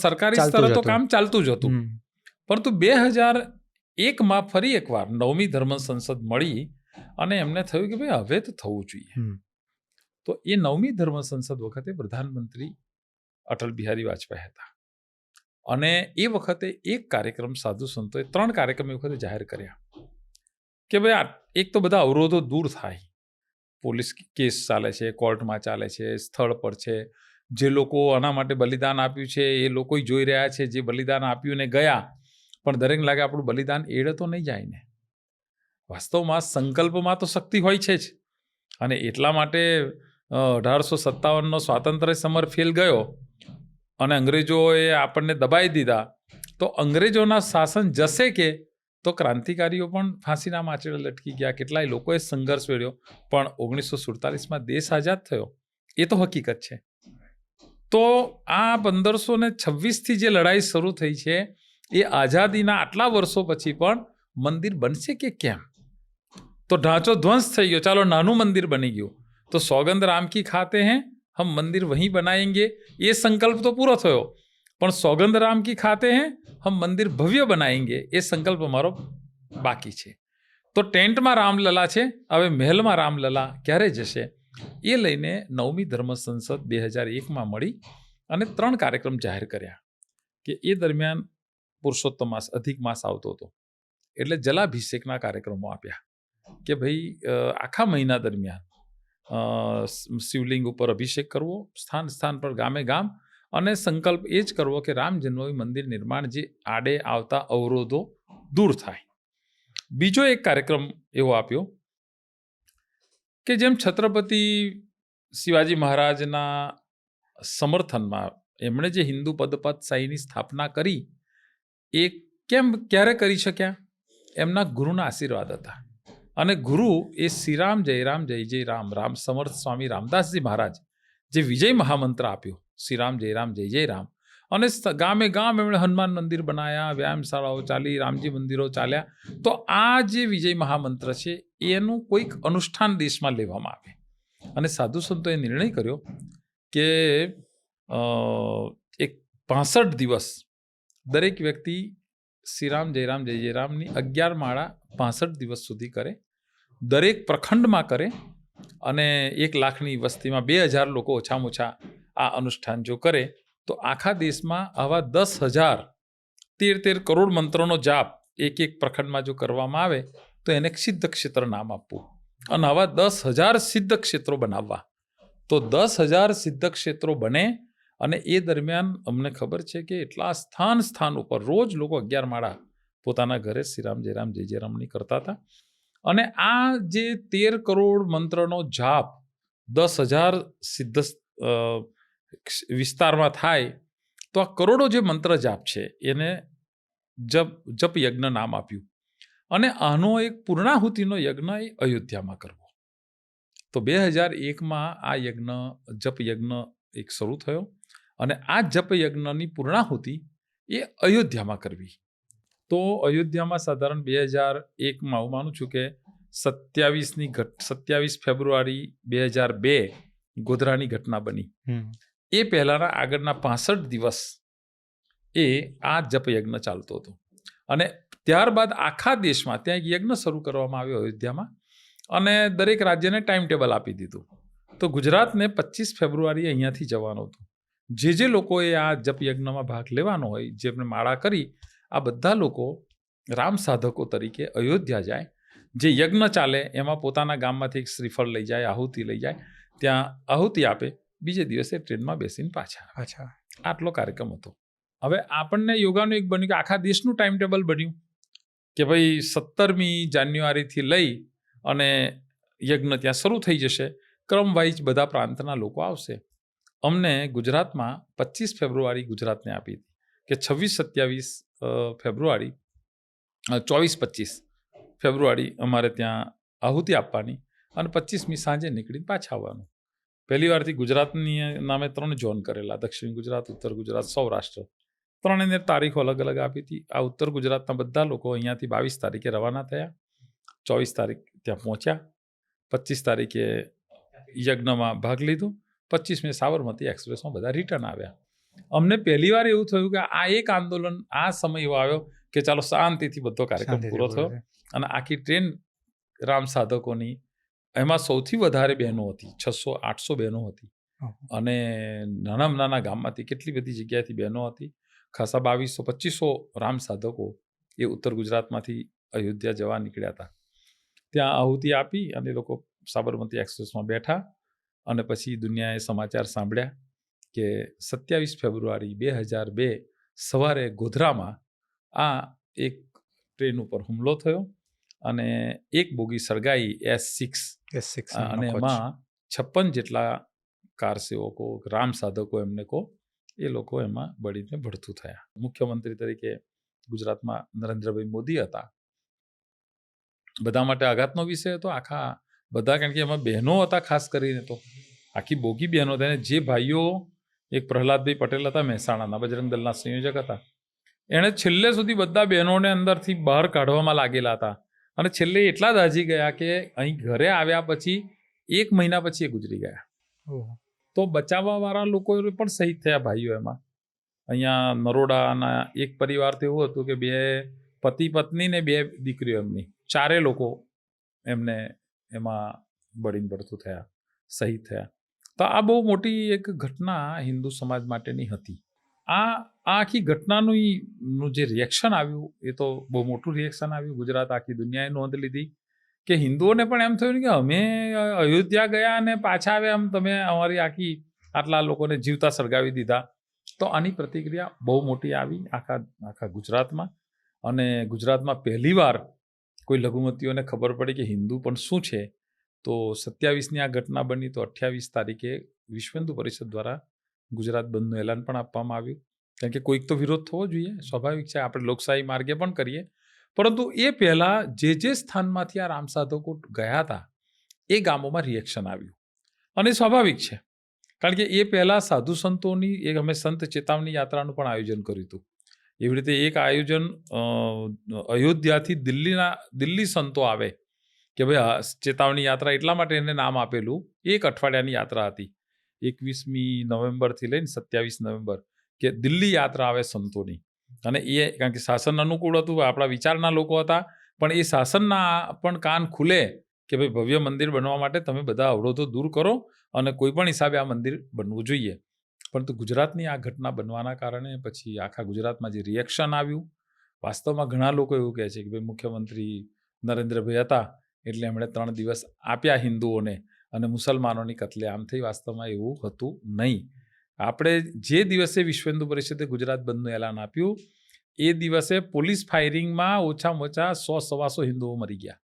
સરકારી સ્તરે તો કામ ચાલતું જ હતું. પરંતુ 2001માં ફરી એકવાર 9મી ધર્મ સંસદ મળી અને એમને થયું કે ભાઈ હવે તો થવું જોઈએ. તો એ 9મી ધર્મ સંસદ વખતે પ્રધાનમંત્રી અટલ બિહારી વાજપેયી હતા અને એ વખતે એક કાર્યક્રમ સાધુ સંતોએ 3 કાર્યક્રમ એ વખતે જાહેર કર્યા કે ભાઈ એક તો બધા અવરોધો દૂર થાય. પોલીસ કેસ ચાલે છે, કોર્ટમાં ચાલે છે, સ્થળ પર છે, જે લોકો આના માટે બલિદાન આપ્યું છે એ લોકો જોઈ રહ્યા છે, જે બલિદાન આપ્યું ને ગયા, પણ દરેક લાગે આપણું બલિદાન એડે તો નહીં જાય ને. વાસ્તવમાં સંકલ્પમાં તો શક્તિ હોય છે જ, અને એટલા માટે 1857નો સ્વાતંત્ર્ય સમર ફેલ ગયો અને અંગ્રેજોએ આપણને દબાઈ દીધા, તો અંગ્રેજોના શાસન જશે કે તો ક્રાંતિકારીઓ પણ ફાંસીના માચડે લટકી ગયા, કેટલાય લોકોએ સંઘર્ષ વેળ્યો, પણ 1947માં દેશ આઝાદ થયો, એ તો હકીકત છે. તો આ 1526થી જે લડાઈ શરૂ થઈ છે એ આઝાદીના આટલા વર્ષો પછી પણ મંદિર બનશે કે કેમ? તો ઢાંચો ધ્વંસ થઈ ગયો, ચાલો નાનું મંદિર બની ગયું, તો સોગંદ રામ કી ખાતે हैं हम મંદિર વहीं બનાएंगे, એ સંકલ્પ તો પૂરો થયો, પણ સોગંદ રામ કી ખાતે हैं हम મંદિર ભવ્ય બનાएंगे એ સંકલ્પ અમારો બાકી છે. તો ટેન્ટમાં રામલલા છે, હવે મહેલમાં રામલલા ક્યારે જશે એ લઈને 9મી ધર્મ સંસદ 2001માં મળી અને 3 કાર્યક્રમ જાહેર કર્યા કે એ દરમિયાન પુરુષોત્તમ માસ, અધિક માસ આવતો હતો, એટલે જલાભિષેકના કાર્યક્રમો આપ્યા કે ભાઈ આખા મહિના દરમિયાન શિવલિંગ ઉપર અભિષેક કરવો, સ્થાન સ્થાન પર ગામે ગામ, અને સંકલ્પ એ જ કરવો કે રામ જન્મભૂમિ મંદિર નિર્માણ જે આડે આવતા અવરોધો દૂર થાય. બીજો એક કાર્યક્રમ એવો આપ્યો કે જેમ છત્રપતિ શિવાજી મહારાજના સમર્થનમાં એમણે જે હિન્દુ પદપથશાહીની સ્થાપના કરી એ ક્યારે કરી શક્યા? એમના ગુરુના આશીર્વાદ હતા. અને ગુરુ એ શ્રીરામ જય જય રામ, રામ સમર્થ સ્વામી રામદાસજી મહારાજ જે વિજય મહામંત્ર આપ્યો, શ્રીરામ જય જય રામ, અને ગામે ગામ એમણે હનુમાન મંદિર બનાવ્યા, વ્યાયામશાળાઓ ચાલી, રામજી મંદિરો ચાલ્યા. તો આ જે વિજય મહામંત્ર છે એનું કોઈક અનુષ્ઠાન દેશમાં લેવામાં આવે, અને સાધુ સંતોએ નિર્ણય કર્યો કે એક 65 દિવસ દરેક વ્યક્તિ શ્રીરામ જય રામની 11 માળા 65 દિવસ સુધી કરે, દરેક પ્રખંડમાં કરે, અને 1 લાખની વસ્તીમાં 2000 લોકો ઓછામાં ઓછા આ અનુષ્ઠાન જો કરે તો આખા દેશમાં આવા 10,000 13 કરોડ મંત્રોનો જાપ એક પ્રખંડમાં જો કરવામાં આવે તો એને સિદ્ધ ક્ષેત્ર નામ આપવું, અને આવા 10,000 સિદ્ધ ક્ષેત્રો બનાવવા. તો 10,000 સિદ્ધ ક્ષેત્રો બને, અને એ દરમિયાન અમને ખબર છે કે એટલા સ્થાન ઉપર રોજ લોકો 11 માળા પોતાના ઘરે શ્રીરામ જય રામની કરતા હતા. અને આ જે 13 કરોડ મંત્રનો જાપ 10,000 સિદ્ધ વિસ્તારમાં થાય, તો આ કરોડો જે મંત્ર જાપ છે એને જપ યજ્ઞ નામ આપ્યું. અને આનો એક પૂર્ણાહુતિનો યજ્ઞ એ અયોધ્યામાં કરવો. તો 2001માં આ જપ યજ્ઞ એક શરૂ થયો, અને આ જપ યજ્ઞની પૂર્ણાહુતિ એ અયોધ્યામાં કરવી. તો અયોધ્યામાં સાધારણ 2001માં હું માનું છું કે 27 ફેબ્રુઆરી 2002 ગોધરાની ઘટના બની. એ પહેલાના આગળના 65 દિવસ એ આ જપ યજ્ઞ ચાલતો હતો, અને ત્યારબાદ આખા દેશમાં ત્યાં એક યજ્ઞ શરૂ કરવામાં આવ્યો અયોધ્યામાં, અને દરેક રાજ્યને ટાઈમ ટેબલ આપી દીધું. તો ગુજરાતને 25 ફેબ્રુઆરીએ અહીંયાથી જવાનું હતું. જે લોકોએ આ જપ યજ્ઞમાં ભાગ લેવાનો હોય, જેમને માળા કરી, આ બધા લોકો રામ સાધકો તરીકે અયોધ્યા જાય, જે યજ્ઞ ચાલે એમાં પોતાના ગામમાંથી એક શ્રીફળ લઈ જાય, આહુતિ લઈ જાય, ત્યાં આહુતિ આપે, બીજે દિવસે ટ્રેનમાં બેસીને પાછા. આટલો કાર્યક્રમ હતો. હવે આપણને યોગાનું એક બન્યું કે આખા દેશનું ટાઈમ ટેબલ બન્યું કે ભાઈ 17મી જાન્યુઆરીથી લઈ અને યજ્ઞ ત્યાં શરૂ થઈ જશે, ક્રમ વાઇઝ બધા પ્રાંતના લોકો આવશે. અમને ગુજરાતમાં 25 ફેબ્રુઆરી ગુજરાતને આપી હતી કે 26-27 ફેબ્રુઆરી 24-25 ફેબ્રુઆરી અમારે ત્યાં આહુતિ આપવાની, અને 25મી સાંજે નીકળીને પાછા આવવાનું. પહેલી વારથી ગુજરાતની નામે 3 ઝોન કરેલા, દક્ષિણ ગુજરાત, ઉત્તર ગુજરાત, સૌરાષ્ટ્ર, 3 તારીખો અલગ અલગ આપી હતી. આ ઉત્તર ગુજરાતના બધા લોકો અહીંયાથી 22 તારીખે રવાના થયા, 24 તારીખ ત્યાં પહોંચ્યા, 25 તારીખે યજ્ઞમાં ભાગ લીધો, 25મી સાબરમતી એક્સપ્રેસમાં બધા રિટર્ન આવ્યા. અમને પહેલી વાર એવું થયું કે આ એક આંદોલન, આ સમય એવો આવ્યો કે ચાલો શાંતિથી બધો કાર્યક્રમ પૂરો થયો, અને આખી ટ્રેન રામ સાધકોની, એમાં સૌથી વધારે બહેનો હતી, 600-800 બહેનો હતી, અને નાના ગામમાંથી કેટલી બધી જગ્યાએથી બહેનો હતી. ખાસા 2200-2500 રામ સાધકો એ ઉત્તર ગુજરાતમાંથી અયોધ્યા જવા નીકળ્યા હતા. ત્યાં આહુતિ આપી અને લોકો સાબરમતી એક્સપ્રેસમાં બેઠા, અને પછી દુનિયાએ સમાચાર સાંભળ્યા કે 27 ફેબ્રુઆરી 2002 સવારે ગોધરામાં આ એક ટ્રેન ઉપર હુમલો થયો અને એક બોગી સળગાઈ S6 અને એમાં 56 જેટલા કાર સેવકો રામ સાધકો એમને એ લોકો એમાં બળીને ભડથું થયા. મુખ્યમંત્રી તરીકે ગુજરાતમાં નરેન્દ્રભાઈ મોદી હતા. બધા માટે આઘાતનો વિષય હતો. આખા બધા, કારણ કે એમાં બહેનો હતા, ખાસ કરીને તો આખી બોગી બહેનો હતા. અને જે ભાઈઓ, એક પ્રહલાદભાઈ પટેલ હતા મહેસાણાના, બજરંગ દળના સંયોજક હતા, એણે છેલ્લે સુધી બધા બહેનોને અંદરથી બહાર કાઢવામાં લાગેલા હતા. અને છેલ્લે એટલા દાઝી ગયા કે અહીં ઘરે આવ્યા પછી 1 મહિના પછી એ ગુજરી ગયા. તો બચાવવાવાળા લોકો પણ શહીદ થયા ભાઈઓ એમાં. અહીંયા નરોડાના એક પરિવાર તો એવું હતું કે 2 પતિ પત્ની ને 2 દીકરીઓ એમની, 4 લોકો એમને એમાં બળીને ભડથું થયા, શહીદ થયા. તો આ બહુ મોટી એક ઘટના હિન્દુ સમાજ માટેની હતી. આ આખી ઘટનાનું જે રિએક્શન આવ્યું એ તો બહુ મોટું રિએક્શન આવ્યું. ગુજરાત, આખી દુનિયાએ નોંધ લીધી કે હિન્દુઓને પણ એમ થયું કે અમે અયોધ્યા ગયા અને પાછા આવ્યા, એમ તમે અમારી આટલા લોકોને જીવતા સળગાવી દીધા. તો આની પ્રતિક્રિયા બહુ મોટી આવી આખા ગુજરાતમાં. અને ગુજરાતમાં પહેલીવાર કોઈ લઘુમતીઓને ખબર પડી કે હિન્દુ પણ શું છે. તો 27ની આ ઘટના બની, તો 28 તારીખે વિશ્વ હિન્દુ પરિષદ દ્વારા ગુજરાત બંધનું એલાન પણ આપવામાં આવ્યું. કારણ કે કોઈક તો વિરોધ થવો જોઈએ, સ્વાભાવિક છે, આપણે લોકશાહી માર્ગે પણ કરીએ. પરંતુ એ પહેલાં જે સ્થાનમાંથી આ રામ સાધકો ગયા હતા એ ગામોમાં રિએક્શન આવ્યું. અને સ્વાભાવિક છે, કારણ કે એ પહેલાં સાધુ સંતોની અમે સંત ચેતાવની યાત્રાનું પણ આયોજન કર્યું હતું. એવી રીતે એક આયોજન અયોધ્યાથી દિલ્હી સંતો આવે કે ભાઈ ચેતાવની યાત્રા, એટલા માટે એને નામ આપેલું. 1 અઠવાડિયાની યાત્રા હતી, 21મી નવેમ્બરથી લઈને 27 નવેમ્બર, કે દિલ્હી યાત્રા આવે સંતોની. અને એ કારણ કે શાસન અનુકૂળ હતું, આપણા વિચારના લોકો હતા, પણ એ શાસનના પણ કાન ખુલે કે ભાઈ ભવ્ય મંદિર બનવા માટે તમે બધા અવરોધો દૂર કરો અને કોઈ પણ હિસાબે આ મંદિર બનવું જોઈએ. પરંતુ ગુજરાતની આ ઘટના બનવાના કારણે પછી આખા ગુજરાતમાં જે રિએક્શન આવ્યું, વાસ્તવમાં ઘણા લોકો એવું કહે છે કે ભાઈ મુખ્યમંત્રી નરેન્દ્રભાઈ હતા એટલે એમણે 3 દિવસ આપ્યા હિન્દુઓને અને મુસલમાનોની કતલેઆમ થઈ. વાસ્તવમાં એવું હતું નહીં. આપણે જે દિવસે વિશ્વ હિન્દુ પરિષદે ગુજરાત બંધનું એલાન આપ્યું એ દિવસે પોલીસ ફાયરિંગમાં ઓછામાં ઓછા 100-125 હિન્દુઓ મરી ગયા.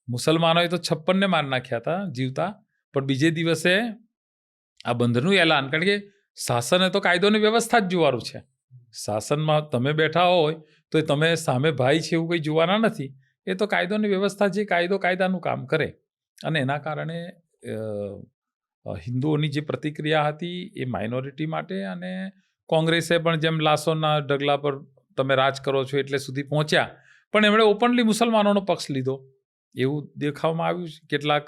મુસલમાનોએ તો 56ને માર નાખ્યા હતા જીવતા. પણ બીજે દિવસે આ બંધનું એલાન, કારણ કે શાસને તો કાયદોની વ્યવસ્થા જ જોવાનું છે. શાસનમાં તમે બેઠા હોય તો તમે સામે ભાઈ છે એવું કંઈ જોવાના નથી. એ તો કાયદોની વ્યવસ્થા છે, કાયદાનું કામ કરે. અને એના કારણે હિન્દુઓની જે પ્રતિક્રિયા હતી એ માઇનોરિટી માટે, અને કોંગ્રેસે પણ જેમ લાશોના ઢગલા પર તમે રાજ કરો છો એટલે સુધી પહોંચ્યા, પણ એમણે ઓપનલી મુસલમાનોનો પક્ષ લીધો એવું દેખાવામાં આવ્યું. કેટલાક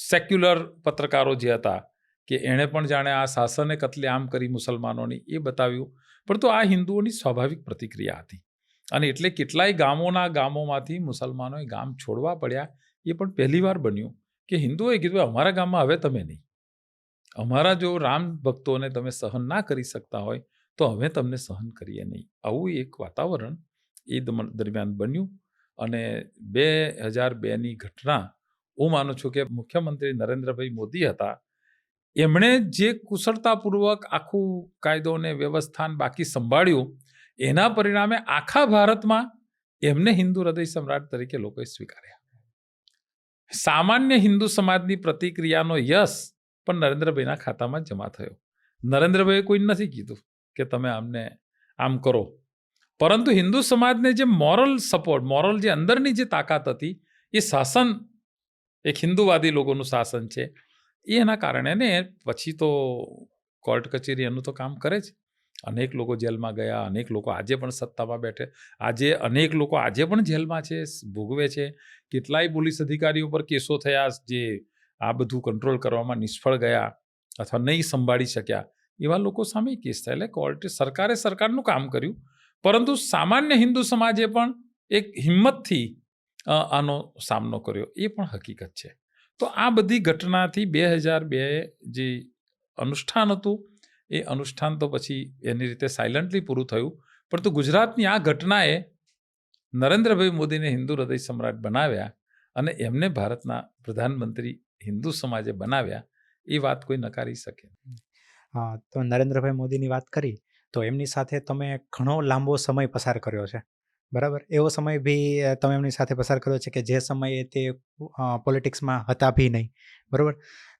સેક્યુલર પત્રકારો જે હતા કે એણે પણ જાણે આ શાસને કતલેઆમ કરી મુસલમાનોની એ બતાવ્યું. પરંતુ આ હિન્દુઓની સ્વાભાવિક પ્રતિક્રિયા હતી. અને એટલે કેટલાય ગામોમાંથી મુસલમાનોએ ગામ છોડવા પડ્યા. એ પણ પહેલીવાર બન્યું કે હિન્દુઓએ કીધું અમારા ગામમાં હવે તમે નહીં, અમારા જો રામ ભક્તોને તમે સહન ના કરી શકતા હોય તો અમે તમને સહન કરીએ નહીં. આવું એક વાતાવરણ એ દરમિયાન બન્યું. અને 2002ની ઘટના હું માનું છું કે મુખ્યમંત્રી નરેન્દ્રભાઈ મોદી હતા, એમણે જે કુશળતાપૂર્વક આખું કાયદો અને વ્યવસ્થાન બાકી સંભાળ્યું, એના પરિણામે આખા ભારતમાં એમને હિન્દુ હૃદય સમ્રાટ તરીકે લોકોએ સ્વીકાર્યા. સામાન્ય હિન્દુ સમાજની પ્રતિક્રિયાનો યશ પણ નરેન્દ્રભાઈના ખાતામાં જમા થયો. નરેન્દ્રભાઈએ કોઈ નથી કીધું કે તમે આમને આમ કરો, પરંતુ હિન્દુ સમાજને જે મોરલ સપોર્ટ, મોરલ જે અંદરની જે તાકાત હતી, એ શાસન એક હિન્દુવાદી લોકોનું શાસન છે એના કારણે. ને પછી તો કોર્ટ કચેરી એનું તો કામ કરે જ. અનેક લોકો જેલમાં ગયા, અનેક લોકો આજે પણ સત્તામાં બેઠે, અનેક લોકો આજે પણ જેલમાં છે, ભોગવે છે. કેટલાય પોલીસ અધિકારીઓ પર કેસો થયા જે આ બધું કંટ્રોલ કરવામાં નિષ્ફળ ગયા અથવા નહીં સંભાળી શક્યા, એવા લોકો સામે કેસ થયા. એટલે સરકારે સરકારનું કામ કર્યું, પરંતુ સામાન્ય હિન્દુ સમાજે પણ એક હિંમતથી આનો સામનો કર્યો, એ પણ હકીકત છે. તો આ બધી ઘટનાથી 2002 જે અનુષ્ઠાન હતું એ અનુષ્ઠાન તો પછી એની રીતે સાયલન્ટલી પૂરું થયું. પરંતુ ગુજરાતની આ ઘટનાએ નરેન્દ્રભાઈ મોદીને હિન્દુ હૃદય સમ્રાટ બનાવ્યા અને એમને ભારતના પ્રધાનમંત્રી હિન્દુ સમાજે બનાવ્યા, એ વાત કોઈ નકારી શકે. તો નરેન્દ્રભાઈ મોદીની વાત કરી તો એમની સાથે તમે ઘણો લાંબો સમય પસાર કર્યો છે, બરાબર? એવો સમય બી તમે એમની સાથે પસાર કર્યો છે કે જે સમયે તે પોલિટિક્સમાં હતા બી નહીં, બરાબર?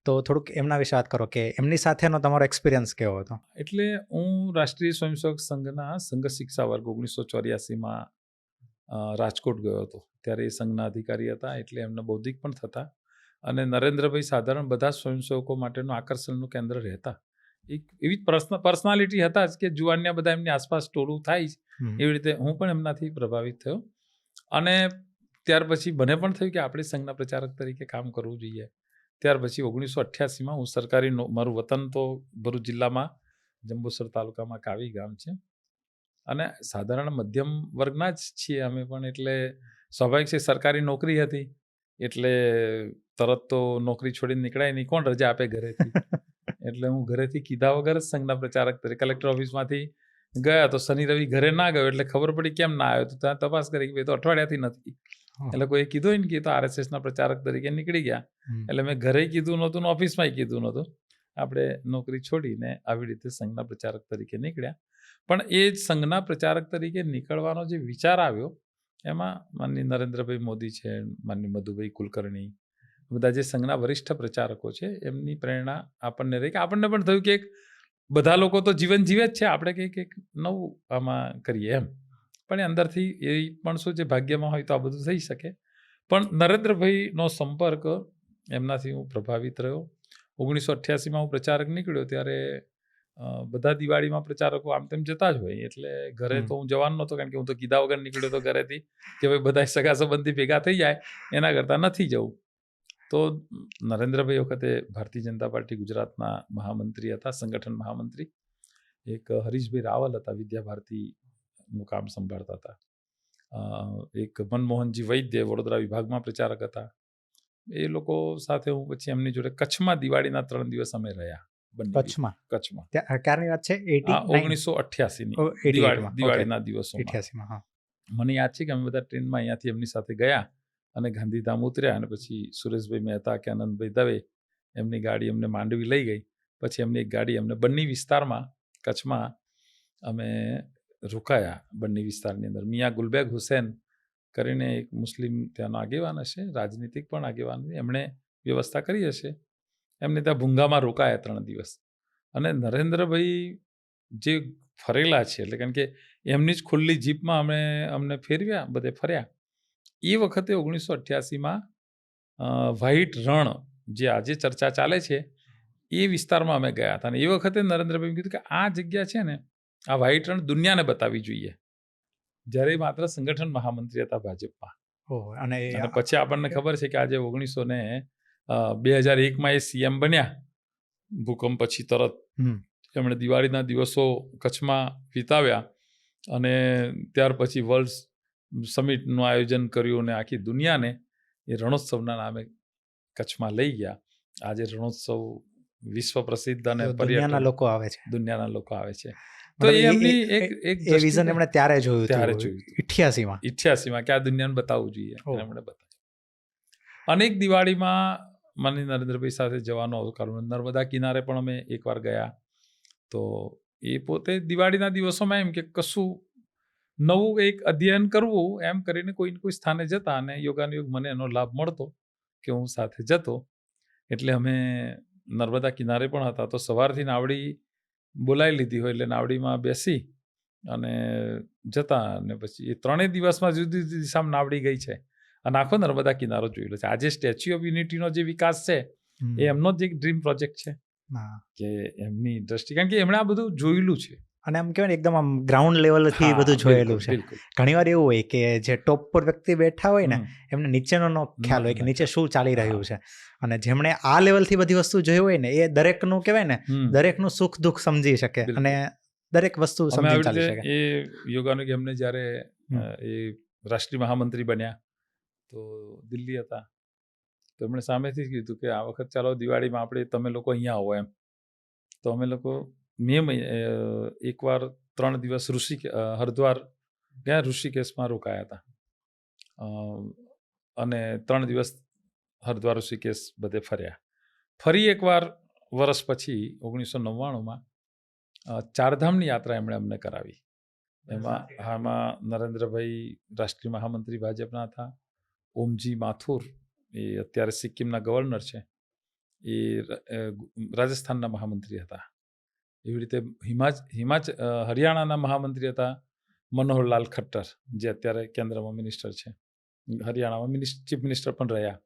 તો થોડુંક એમના વિશે વાત કરો કે એમની સાથેનો તમારો એક્સપિરિયન્સ કેવો હતો? એટલે હું રાષ્ટ્રીય સ્વયંસેવક સંઘના સંઘ શિક્ષા વર્ગ 1984માં રાજકોટ ગયો હતો. ત્યારે એ સંઘના અધિકારી હતા, એટલે એમને બૌદ્ધિક પણ થતા અને નરેન્દ્રભાઈ સાધારણ બધા સ્વયંસેવકો માટેનું આકર્ષણનું કેન્દ્ર રહેતા. એક એવી પર્સનાલિટી હતા જ કે જુવાનિયા બધા એમની આસપાસ ટોળું થાય જ, એવી રીતે હું પણ એમનાથી પ્રભાવિત થયો. અને ત્યાર પછી મને પણ થયું કે આપણે સંઘના પ્રચારક તરીકે કામ કરવું જોઈએ. ત્યાર પછી 1988માં હું સરકારી મારું વતન તો ભરૂચ જિલ્લામાં જંબુસર તાલુકામાં કાવી ગામ છે અને સાધારણ મધ્યમ વર્ગના જ છીએ અમે પણ, એટલે સ્વાભાવિક છે સરકારી નોકરી હતી એટલે તરત તો નોકરી છોડીને નીકળાય નહીં, કોણ રજા આપે ઘરેથી. એટલે હું ઘરેથી કીધા વગર જ સંઘના પ્રચારક તરીકે કલેક્ટર ઓફિસમાંથી ગયા તો શનિ રવિ ઘરે ના ગયો એટલે ખબર પડી કેમ ના આવ્યો, તો ત્યાં તપાસ કરી કે તો અઠવાડિયાથી નથી. એટલે કોઈ કીધું ને કે તો RSSના પ્રચારક તરીકે નીકળી ગયા. એટલે મેં ઘરે કીધું નહોતું ને ઓફિસમાં કીધું નહોતું, આપણે નોકરી છોડીને આવી રીતે સંઘના પ્રચારક તરીકે નીકળ્યા. પણ એ જ સંઘના પ્રચારક તરીકે નીકળવાનો જે વિચાર આવ્યો એમાં માનનીય નરેન્દ્રભાઈ મોદી છે, માનનીય મધુભાઈ કુલકર્ણી, બધા જે સંઘના વરિષ્ઠ પ્રચારકો છે એમની પ્રેરણા આપણને રહી કે આપણને પણ થયું કે બધા લોકો તો જીવન જીવે જ છે, આપણે કંઈક નવું આમાં કરીએ એમ. પણ એ અંદરથી એ પણ શું છે, ભાગ્યમાં હોય તો આ બધું થઈ શકે. પણ નરેન્દ્રભાઈનો સંપર્ક એમનાથી હું પ્રભાવિત રહ્યો. 1988માં હું પ્રચારક નીકળ્યો ત્યારે બધા દિવાળીમાં પ્રચારકો આમ તેમ જતા જ હોય, એટલે ઘરે તો હું જવાનો નહોતો, કારણ કે હું તો કીધા વગર નીકળ્યો તો ઘરેથી કે ભાઈ બધા સગા સંબંધી ભેગા થઈ જાય, એના કરતાં નથી જવું. તો નરેન્દ્રભાઈ વખતે ભારતીય જનતા પાર્ટી ગુજરાતના મહામંત્રી હતા, સંગઠન મહામંત્રી. એક હરીશભાઈ રાવલ હતા, વિદ્યા ભારતીનું કામ સંભાળતા હતા. એક મનમોહનજી વૈદ્ય વડોદરા વિભાગમાં પ્રચારક હતા. એ લોકો સાથે હું પછી એમની જોડે કચ્છમાં દિવાળીના 3 દિવસ અમે રહ્યા. કચ્છમાં ક્યારની વાત છે? 1988ની દિવાળીના દિવસોમાં. મને યાદ છે કે અમે બધા ટ્રેનમાં અહીંયાથી એમની સાથે ગયા અને ગાંધીધામ ઉતર્યા અને પછી સુરેશભાઈ મહેતા કે આનંદભાઈ દવે એમની ગાડી અમને માંડવી લઈ ગઈ. પછી એમની એક ગાડી અમને બન્ની વિસ્તારમાં કચ્છમાં અમે રોકાયા. બન્ની વિસ્તારની અંદર મિયા ગુલબેગ હુસેન કરીને એક મુસ્લિમ ત્યાંનો આગેવાન હશે, રાજનીતિક પણ આગેવાન, એમણે વ્યવસ્થા કરી હશે. એમને ત્યાં ભૂંગામાં રોકાયા 3 દિવસ. અને નરેન્દ્રભાઈ જે ફરેલા છે, એટલે કારણ કે એમની જ ખુલ્લી જીપમાં અમને ફેરવ્યા, બધે ફર્યા. એ વખતે 1988માં વ્હાઇટ રણ જે આજે ચર્ચા ચાલે છે એ વિસ્તારમાં અમે ગયા હતા. અને એ વખતે નરેન્દ્રભાઈ કીધું કે આ જગ્યા છે ને, આ વ્હાઇટ રણ દુનિયાને બતાવવી જોઈએ. જ્યારે માત્ર સંગઠન મહામંત્રી હતા ભાજપમાં. અને પછી આપણને ખબર છે કે આજે 2001માં એ CM બન્યા. ભૂકંપ પછી તરત એમણે દિવાળીના દિવસો કચ્છમાં વિતાવ્યા અને ત્યાર પછી વર્લ્ડ સમિટનું આયોજન કર્યું અને આખી દુનિયાને એ રણોત્સવના નામે કચ્છમાં લઈ ગયા. આજે રણોત્સવ વિશ્વ પ્રસિદ્ધ અને દુનિયાના લોકો આવે છે. તો એ એમની એક વિઝન એમણે ત્યારે જોયું 88માં કે આ દુનિયાને બતાવવું જોઈએ, એમણે બતાવ્યું. અનેક દિવાળીમાં માનનીય નરેન્દ્રભાઈ સાથે જવાનો અવસર, નર્મદા કિનારે પણ અમે એકવાર ગયા. તો એ પોતે દિવાળીના દિવસોમાં એમ કે કશું નવું એક અધ્યયન કરવું એમ કરીને કોઈ સ્થાને જતા અને યોગાનુયોગ મને એનો લાભ મળતો કે હું સાથે જતો. એટલે અમે નર્મદા કિનારે પણ હતા તો સવારથી નાવડી બોલાવી લીધી હોય એટલે નાવડીમાં બેસી અને જતા. અને પછી એ 3 દિવસમાં જુદી જુદી દિશામાં નાવડી ગઈ છે અને આખો નર્મદા કિનારો જોયેલો છે. આજે સ્ટેચ્યુ ઓફ યુનિટીનો જે વિકાસ છે એ એમનો જ એક ડ્રીમ પ્રોજેક્ટ છે કે એમની દ્રષ્ટિ, કારણ કે એમણે આ બધું જોયેલું છે અને આમ કહેવાય ને એકદમ આમ ગ્રાઉન્ડ લેવલથી બધું જોયેલું છે. ઘણીવાર એવું હોય કે જે ટોપ પર વ્યક્તિ બેઠા હોય ને એમને નીચેનો ખ્યાલ હોય કે નીચે શું ચાલી રહ્યું છે, અને જેમણે આ લેવલથી બધી વસ્તુ જોઈ હોય ને એ દરેકનું કહેવાય ને દરેકનું સુખ દુઃખ સમજી શકે અને દરેક વસ્તુ સમજી ચાલી શકે. એ યોગાનુયોગ એમને જ્યારે એ રાષ્ટ્રીય મહામંત્રી બન્યા તો દિલ્હી હતા, તો એમણે સામેથી જ કીધું કે આ વખત ચાલો દિવાળીમાં તમે લોકો અહીંયા આવો એમ. તો અમે લોકો એકવાર 3 દિવસ હરિદ્વાર ગયા, ઋષિકેશમાં રોકાયા હતા અને 3 દિવસ હરિદ્વાર ઋષિકેશ બધે ફર્યા. ફરી એકવાર વર્ષ પછી 1999માં ચારધામની યાત્રા એમણે અમને કરાવી. આમાં નરેન્દ્રભાઈ રાષ્ટ્રીય મહામંત્રી ભાજપના હતા. ઓમજી માથુર એ અત્યારે સિક્કિમના ગવર્નર છે, એ રાજસ્થાનના મહામંત્રી હતા. એવી રીતે હરિયાણાના મહામંત્રી હતા મનોહરલાલ ખટ્ટર, જે અત્યારે કેન્દ્રમાં મિનિસ્ટર છે. હરિયાણામાં ચીફ મિનિસ્ટર પણ રહ્યા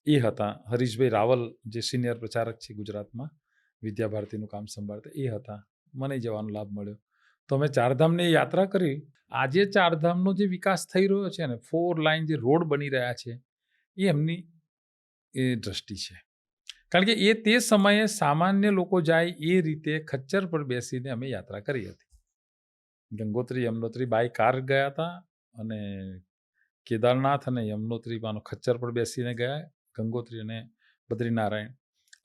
એ હતા. હરીશભાઈ રાવલ, જે સિનિયર પ્રચારક છે ગુજરાતમાં, વિદ્યા ભારતીનું કામ સંભાળતા, એ હતા. મને જવાનો લાભ મળ્યો. તો અમે ચારધામની યાત્રા કરી. આજે ચારધામનો જે વિકાસ થઈ રહ્યો છે ને, 4 લાઇન જે રોડ બની રહ્યા છે, એ એમની એ દ્રષ્ટિ છે. કારણ કે એ તે સમયે સામાન્ય લોકો જાય એ રીતે ખચ્ચર પર બેસીને અમે યાત્રા કરી હતી. ગંગોત્રી યમનોત્રી બાય કાર ગયા હતા, અને કેદારનાથ અને યમનોત્રીમાંનો ખચ્ચર પર બેસીને ગયા, ગંગોત્રી અને બદ્રીનારાયણ.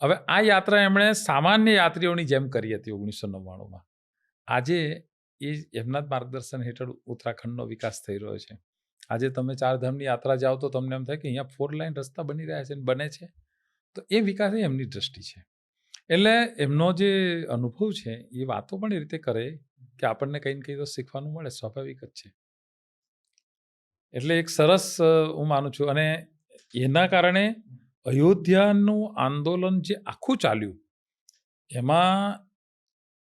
હવે આ યાત્રા એમણે સામાન્ય યાત્રીઓની જેમ કરી હતી 1999માં. આજે એ એમના જ માર્ગદર્શન હેઠળ ઉત્તરાખંડનો વિકાસ થઈ રહ્યો છે. આજે તમે ચારધામની યાત્રા જાઓ તો તમને એમ થાય કે અહીંયા 4 લાઇન રસ્તા બની રહ્યા છે, બને છે. તો એ વિકાસ એમની દ્રષ્ટિ છે. એટલે એમનો જે અનુભવ છે એ વાતો પણ એ રીતે કરે કે આપણને કંઈ ને કંઈ તો શીખવાનું મળે, સ્વાભાવિક જ છે. એટલે એક સરસ હું માનું છું. અને એના કારણે અયોધ્યાનું આંદોલન જે આખું ચાલ્યું, એમાં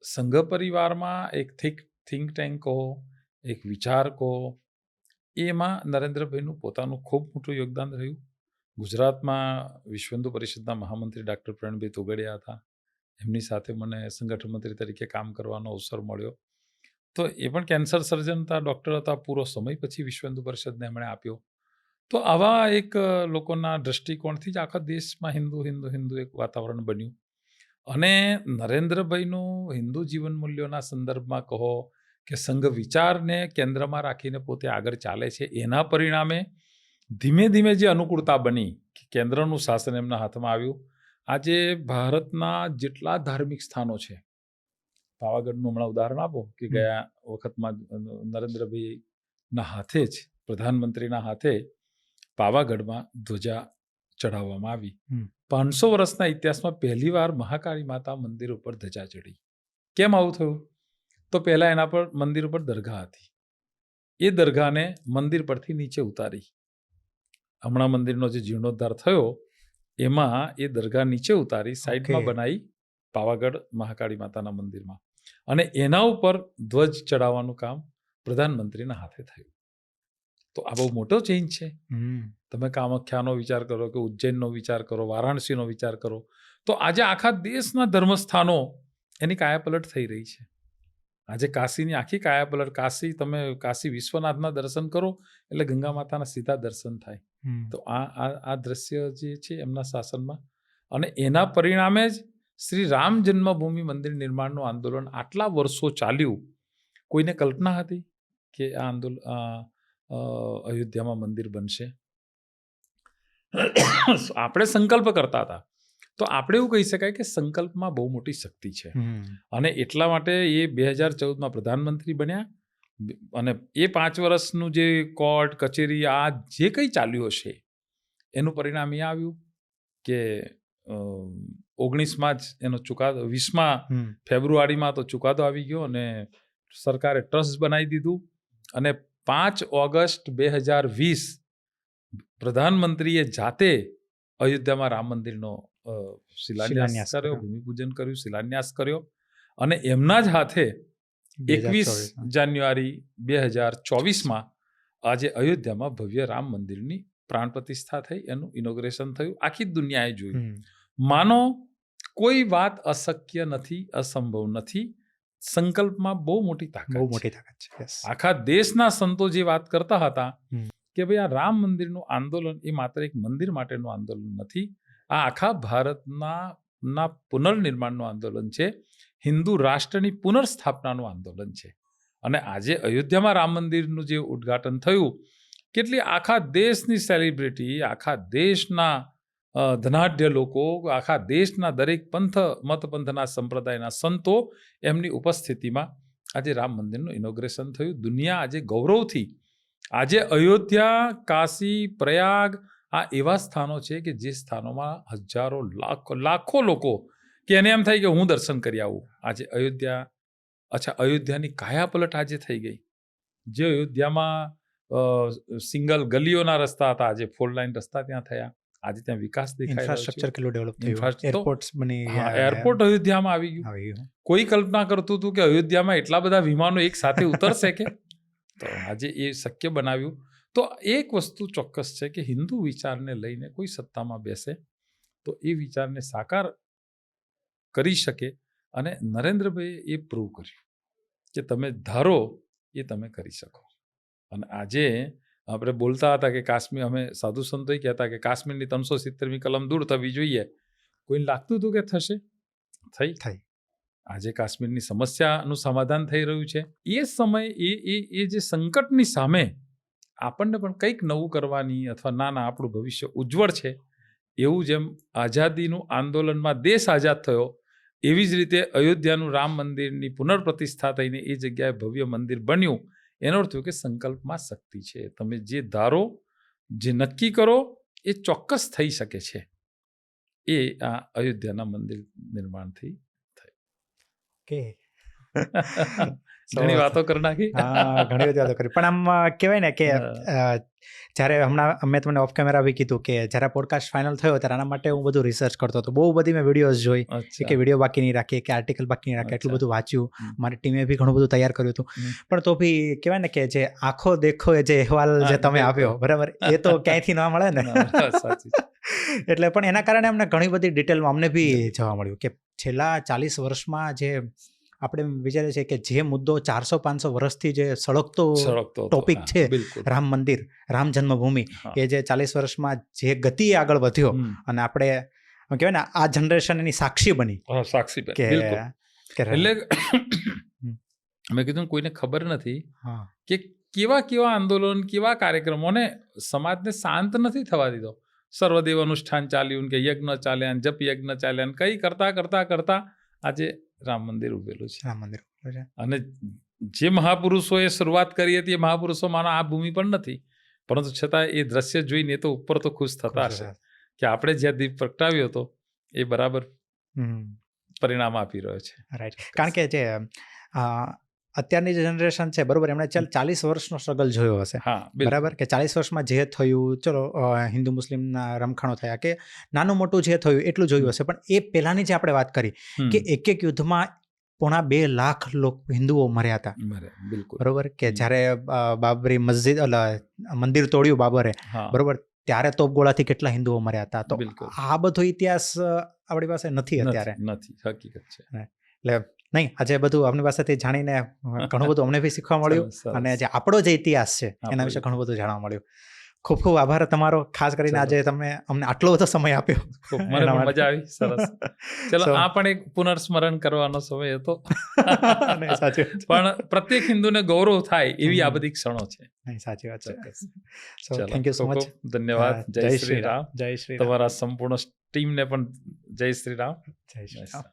સંઘ પરિવારમાં એક થિંક ટેન્ક કહો, એક વિચાર કહો, એમાં નરેન્દ્રભાઈનું પોતાનું ખૂબ મોટું યોગદાન રહ્યું. ગુજરાતમાં વિશ્વ હિન્દુ પરિષદના મહામંત્રી ડૉક્ટર પ્રવીણભાઈ તોગડિયા હતા. એમની સાથે મને સંગઠન મંત્રી તરીકે કામ કરવાનો અવસર મળ્યો. તો એ પણ કેન્સર સર્જન હતા, ડૉક્ટર હતા. પૂરો સમય પછી વિશ્વ હિન્દુ પરિષદને એમણે આપ્યો. તો આવા એક લોકોના દ્રષ્ટિકોણથી જ આખા દેશમાં હિન્દુ એક વાતાવરણ બન્યું. અને નરેન્દ્રભાઈનું હિન્દુ જીવન મૂલ્યોના સંદર્ભમાં કહો કે સંઘ વિચારને કેન્દ્રમાં રાખીને પોતે આગળ ચાલે છે, એના પરિણામે ધીમે ધીમે જે અનુકૂળતા બની કે કેન્દ્રનું શાસન એમના હાથમાં આવ્યું. આજે ભારતના જેટલા ધાર્મિક સ્થાનો છે, પાવાગઢનું હમણાં ઉદાહરણ આપો કે ગયા વખતમાં નરેન્દ્રભાઈના હાથે જ, પ્રધાનમંત્રીના હાથે પાવાગઢમાં ધ્વજા ચઢાવવામાં આવી. 500 વર્ષના ઇતિહાસમાં પહેલીવાર મહાકાળી માતા મંદિર ઉપર ધજા ચડી. કેમ આવું થયું? તો પહેલાં એના પર મંદિર ઉપર દરગાહ હતી. એ દરગાહને મંદિર પરથી નીચે ઉતારી. હમણાં મંદિરનો જે જીર્ણોદ્ધાર થયો એમાં એ દરગાહ નીચે ઉતારી સાઈડમાં બનાવી પાવાગઢ મહાકાળી માતાના મંદિરમાં, અને એના ઉપર ધ્વજ ચડાવવાનું કામ પ્રધાનમંત્રીના હાથે થયું. તો આ બહુ મોટો ચેન્જ છે. તમે કામાખ્યાનો વિચાર કરો કે ઉજ્જૈનનો વિચાર કરો, વારાણસીનો વિચાર કરો, તો આજે આખા દેશના ધર્મસ્થાનો એની કાયાપલટ થઈ રહી છે. આજે કાશીની આખી કાયાપલટ, કાશી વિશ્વનાથના દર્શન કરો એટલે ગંગા માતાના સીધા દર્શન થાય. તો આ દ્રશ્ય જે છે એમના શાસનમાં, અને એના પરિણામે જ શ્રી રામ જન્મભૂમિ મંદિર નિર્માણનું આંદોલન આટલા વર્ષો ચાલ્યું. કોઈને કલ્પના હતી કે આ આંદોલન અયોધ્યામાં મંદિર બનશે? આપણે સંકલ્પ કરતા હતા. તો આપણે એવું કહી શકાય કે સંકલ્પમાં બહુ મોટી શક્તિ છે. અને એટલા માટે એ 2014માં પ્રધાનમંત્રી બન્યા, અને એ 5 વર્ષનું જે કોર્ટ કચેરી આ જે કંઈ ચાલ્યું હશે એનું પરિણામ એ આવ્યું કે 19માં જ એનો ચુકાદો, 20 ફેબ્રુઆરીમાં તો ચુકાદો આવી ગયો અને સરકારે ટ્રસ્ટ બનાવી દીધું. અને 5 ઓગસ્ટ 2020 પ્રધાનમંત્રીએ જાતે અયોધ્યામાં રામ મંદિરનો શિલાન્યાસ કર્યો, ભૂમિપૂજન કર્યું, શિલાન્યાસ કર્યો. અને એમના જ હાથે 21 જાન્યુઆરી 2024માં આજે અયોધ્યામાં ભવ્ય રામ મંદિરની પ્રાણ પ્રતિષ્ઠા થઈ, એનું ઇનોગ્રેશન થયું. આખી દુનિયાએ જોયું. માનો કોઈ વાત અશક્ય નથી, અસંભવ નથી. સંકલ્પમાં બહુ મોટી તાકાત છે. આખા દેશના સંતો જે વાત કરતા હતા કે ભાઈ આ રામ મંદિરનું આંદોલન એ માત્ર એક મંદિર માટેનું આંદોલન નથી, આ આખા ભારતના પુનર્નિર્માણનું આંદોલન છે, હિન્દુ રાષ્ટ્રની પુનર્સ્થાપનાનું આંદોલન છે. અને આજે અયોધ્યામાં રામ મંદિરનું જે ઉદ્ઘાટન થયું, કેટલી આખા દેશની સેલિબ્રિટી, આખા દેશના ધનાઢ્ય લોકો, આખા દેશના દરેક મતપંથના સંપ્રદાયના સંતો એમની ઉપસ્થિતિમાં આજે રામ મંદિરનું ઇનોગ્રેશન થયું. દુનિયા આજે ગૌરવથી આજે અયોધ્યા, કાશી, પ્રયાગ આ એવા સ્થાનો છે કે જે સ્થાનોમાં હજારો લાખો લોકો કે એને એમ થાય કે હું દર્શન કરી આવું. આજે અયોધ્યા, અચ્છા, અયોધ્યાની કાયાપલટ આજે થઈ ગઈ. જે અયોધ્યામાં સિંગલ ગલીઓના રસ્તા હતા, આજે 4 લાઇન રસ્તા ત્યાં થયા. આજે ત્યાં વિકાસ દેખાઈ રહ્યો ઇન્ફ્રાસ્ટ્રક્ચર છે. કેટલું ડેવલપ થયું, Infrastructure તો- એરપોર્ટ્સ બની હા, ગયા, એરપોર્ટ અયોધ્યામાં આવી ગયું. આવી ગયું. કોઈ કલ્પના કરતું હતું કે અયોધ્યામાં એટલા બધા વિમાનો એક સાથે ઉતરશે કે? તો આજે એ શક્ય બનાવ્યું. તો એક વસ્તુ ચોક્કસ છે કે હિન્દુ વિચારને લઈને કોઈ સત્તામાં બેસે તો એ વિચારને સાકાર કરી શકે, અને નરેન્દ્રભાઈએ એ પ્રૂવ કર્યું કે તમે ધારો એ તમે કરી શકો. અને આજે આપણે બોલતા હતા કે કાશ્મીર, અમે સાધુ સંતોએ કહેતા કે કાશ્મીરની 370મી કલમ દૂર થવી જોઈએ. કોઈને લાગતું હતું કે થશે? થઈ. આજે કાશ્મીરની સમસ્યાનું સમાધાન થઈ રહ્યું છે. એ સમય એ જે સંકટની સામે આપણને પણ કંઈક નવું કરવાની, અથવા ના આપણું ભવિષ્ય ઉજ્જવળ છે, એવું જેમ આઝાદીનું આંદોલનમાં દેશ આઝાદ થયો, એવી જ રીતે અયોધ્યાનું રામ મંદિરની પુનર્પ્રતિષ્ઠા થઈને એ જગ્યાએ ભવ્ય મંદિર બન્યું. એનો અર્થ કે સંકલ્પમાં શક્તિ છે. તમે જે ધારો, જે નક્કી કરો, એ ચોક્કસ થઈ શકે છે. એ આ અયોધ્યાના મંદિર નિર્માણથી કે ઘણી વાતો કરી નાખી. હા, ઘણી બધી વાતો કરી. પણ આમ કહેવાય ને કે જ્યારે હમણાં મેં તમને ઓફ કેમેરા બી કીધું કે જ્યારે પોડકાસ્ટ ફાઇનલ થયો ત્યારે આના માટે હું બધું રિસર્ચ કરતો હતો. બહુ બધી મેં વિડીયોઝ જોઈ અચ્છા. કે વિડીયો બાકી નહીં રાખીએ, કે આર્ટિકલ બાકી નહીં રાખીએ, એટલું અચ્છા. બધું વાંચ્યું. હમ. મારી ટીમે બી ઘણું બધું તૈયાર કર્યું હતું. હમ. પણ તો બી કહેવાય ને કે જે આખો દેખો એ જે અહેવાલ હા, જે તમે બિલકુલ. આપ્યો, બરાબર, એ તો ક્યાંયથી ના મળે ને. ના, સાચી છે. એટલે પણ એના કારણે અમને ઘણી બધી ડિટેલમાં અમને બી જોવા મળ્યું કે છેલ્લા 40 વર્ષમાં જે આપણે વિચારીએ છીએ કે જે મુદ્દો 400-500 વર્ષથી જે સળગતો સળગતો હતો. ટોપિક હા, છે, બિલકુલ. રામ મંદિર, રામ જન્મભૂમિ, હા. એ જે 40 વર્ષમાં જે ગતિએ આગળ વધ્યો, હમ. અને આપણે કહેવાય ને આ જનરેશન એની સાક્ષી બની હા, સાક્ષીબેન, કે બિલકુલ. કે મેં કીધું કોઈને ખબર નથી હા, કે કેવા આંદોલન, કેવા કાર્યક્રમોને સમાજને શાંત નથી થવા દીધો. સર્વદેવ અનુષ્ઠાન ચાલ્યું, કે યજ્ઞ ચાલ્યા, જપ યજ્ઞ ચાલ્યા, કઈ કરતા આજે રામ મંદિર ઉભેલું છે. રામ મંદિર છે. અને જે મહાપુરુષોએ શરૂઆત કરી હતી, એ મહાપુરુષો માનો આ ભૂમિ પણ નથી, પરંતુ છતાં એ દ્રશ્ય જોઈને એ તો ઉપર તો ખુશ થતા હશે કે આપણે જ્યાં દીપ પ્રગટાવ્યો હતો એ બરાબર પરિણામ આપી રહ્યો છે. રાઈટ. કારણ કે જે અત્યારની જે જનરેશન છે, બરોબર, એમણે 40 વર્ષનો સ્ટ્રગલ જોયો હશે. હા, બિલકુલ. બરાબર, કે 40 વર્ષમાં જે થયું, ચલો હિન્દુ મુસ્લિમના રમખાણો થયા, કે નાનું મોટું જે થયું એટલું જોયું હશે. પણ એ પહેલાની જે આપણે વાત કરી કે એક યુદ્ધમાં 2.5 લાખ હિન્દુઓ મર્યા હતા. બિલકુલ. બરોબર, કે જ્યારે બાબરી મસ્જિદ મંદિર તોડ્યું બાબરે, હા, બરોબર, ત્યારે તોપગોળાથી કેટલા હિન્દુઓ મર્યા હતા. તો બિલકુલ. આ બધો ઇતિહાસ આપણી પાસે નથી અત્યારે. નથી, હકીકત છે. એટલે નહીં, આજે બધું આપણી પાસેથી જાણીને ઘણું બધું અમને બી શીખવા મળ્યું. સરસ. અને જે આપણો જે ઇતિહાસ છે એના આપણો વિશે ઘણું બધું જાણવા મળ્યું. ખૂબ ખૂબ આભાર તમારો, ખાસ કરીને આજે તમે અમને આટલો બધો સમય આપ્યો. ખૂબ મને એના પણ માટે. મજા આવી. સરસ. ચલો, So, આ પણ એક પુનર્સ્મરણ કરવાનો સમય હતો. નહીં, સાચી વાત છે. પણ પ્રત્યેક હિન્દુને ગૌરવ થાય એવી આ બધી ક્ષણો છે. નહીં, સાચી વાત છે. ચોક્કસ. So, ચલો, thank you so ખૂબ much. ખૂબ ધન્યવાદ. જય શ્રી રામ. જય શ્રી રામ. તમારા સંપૂર્ણ ટીમને પણ જય શ્રી રામ. જય શ્રી રામ.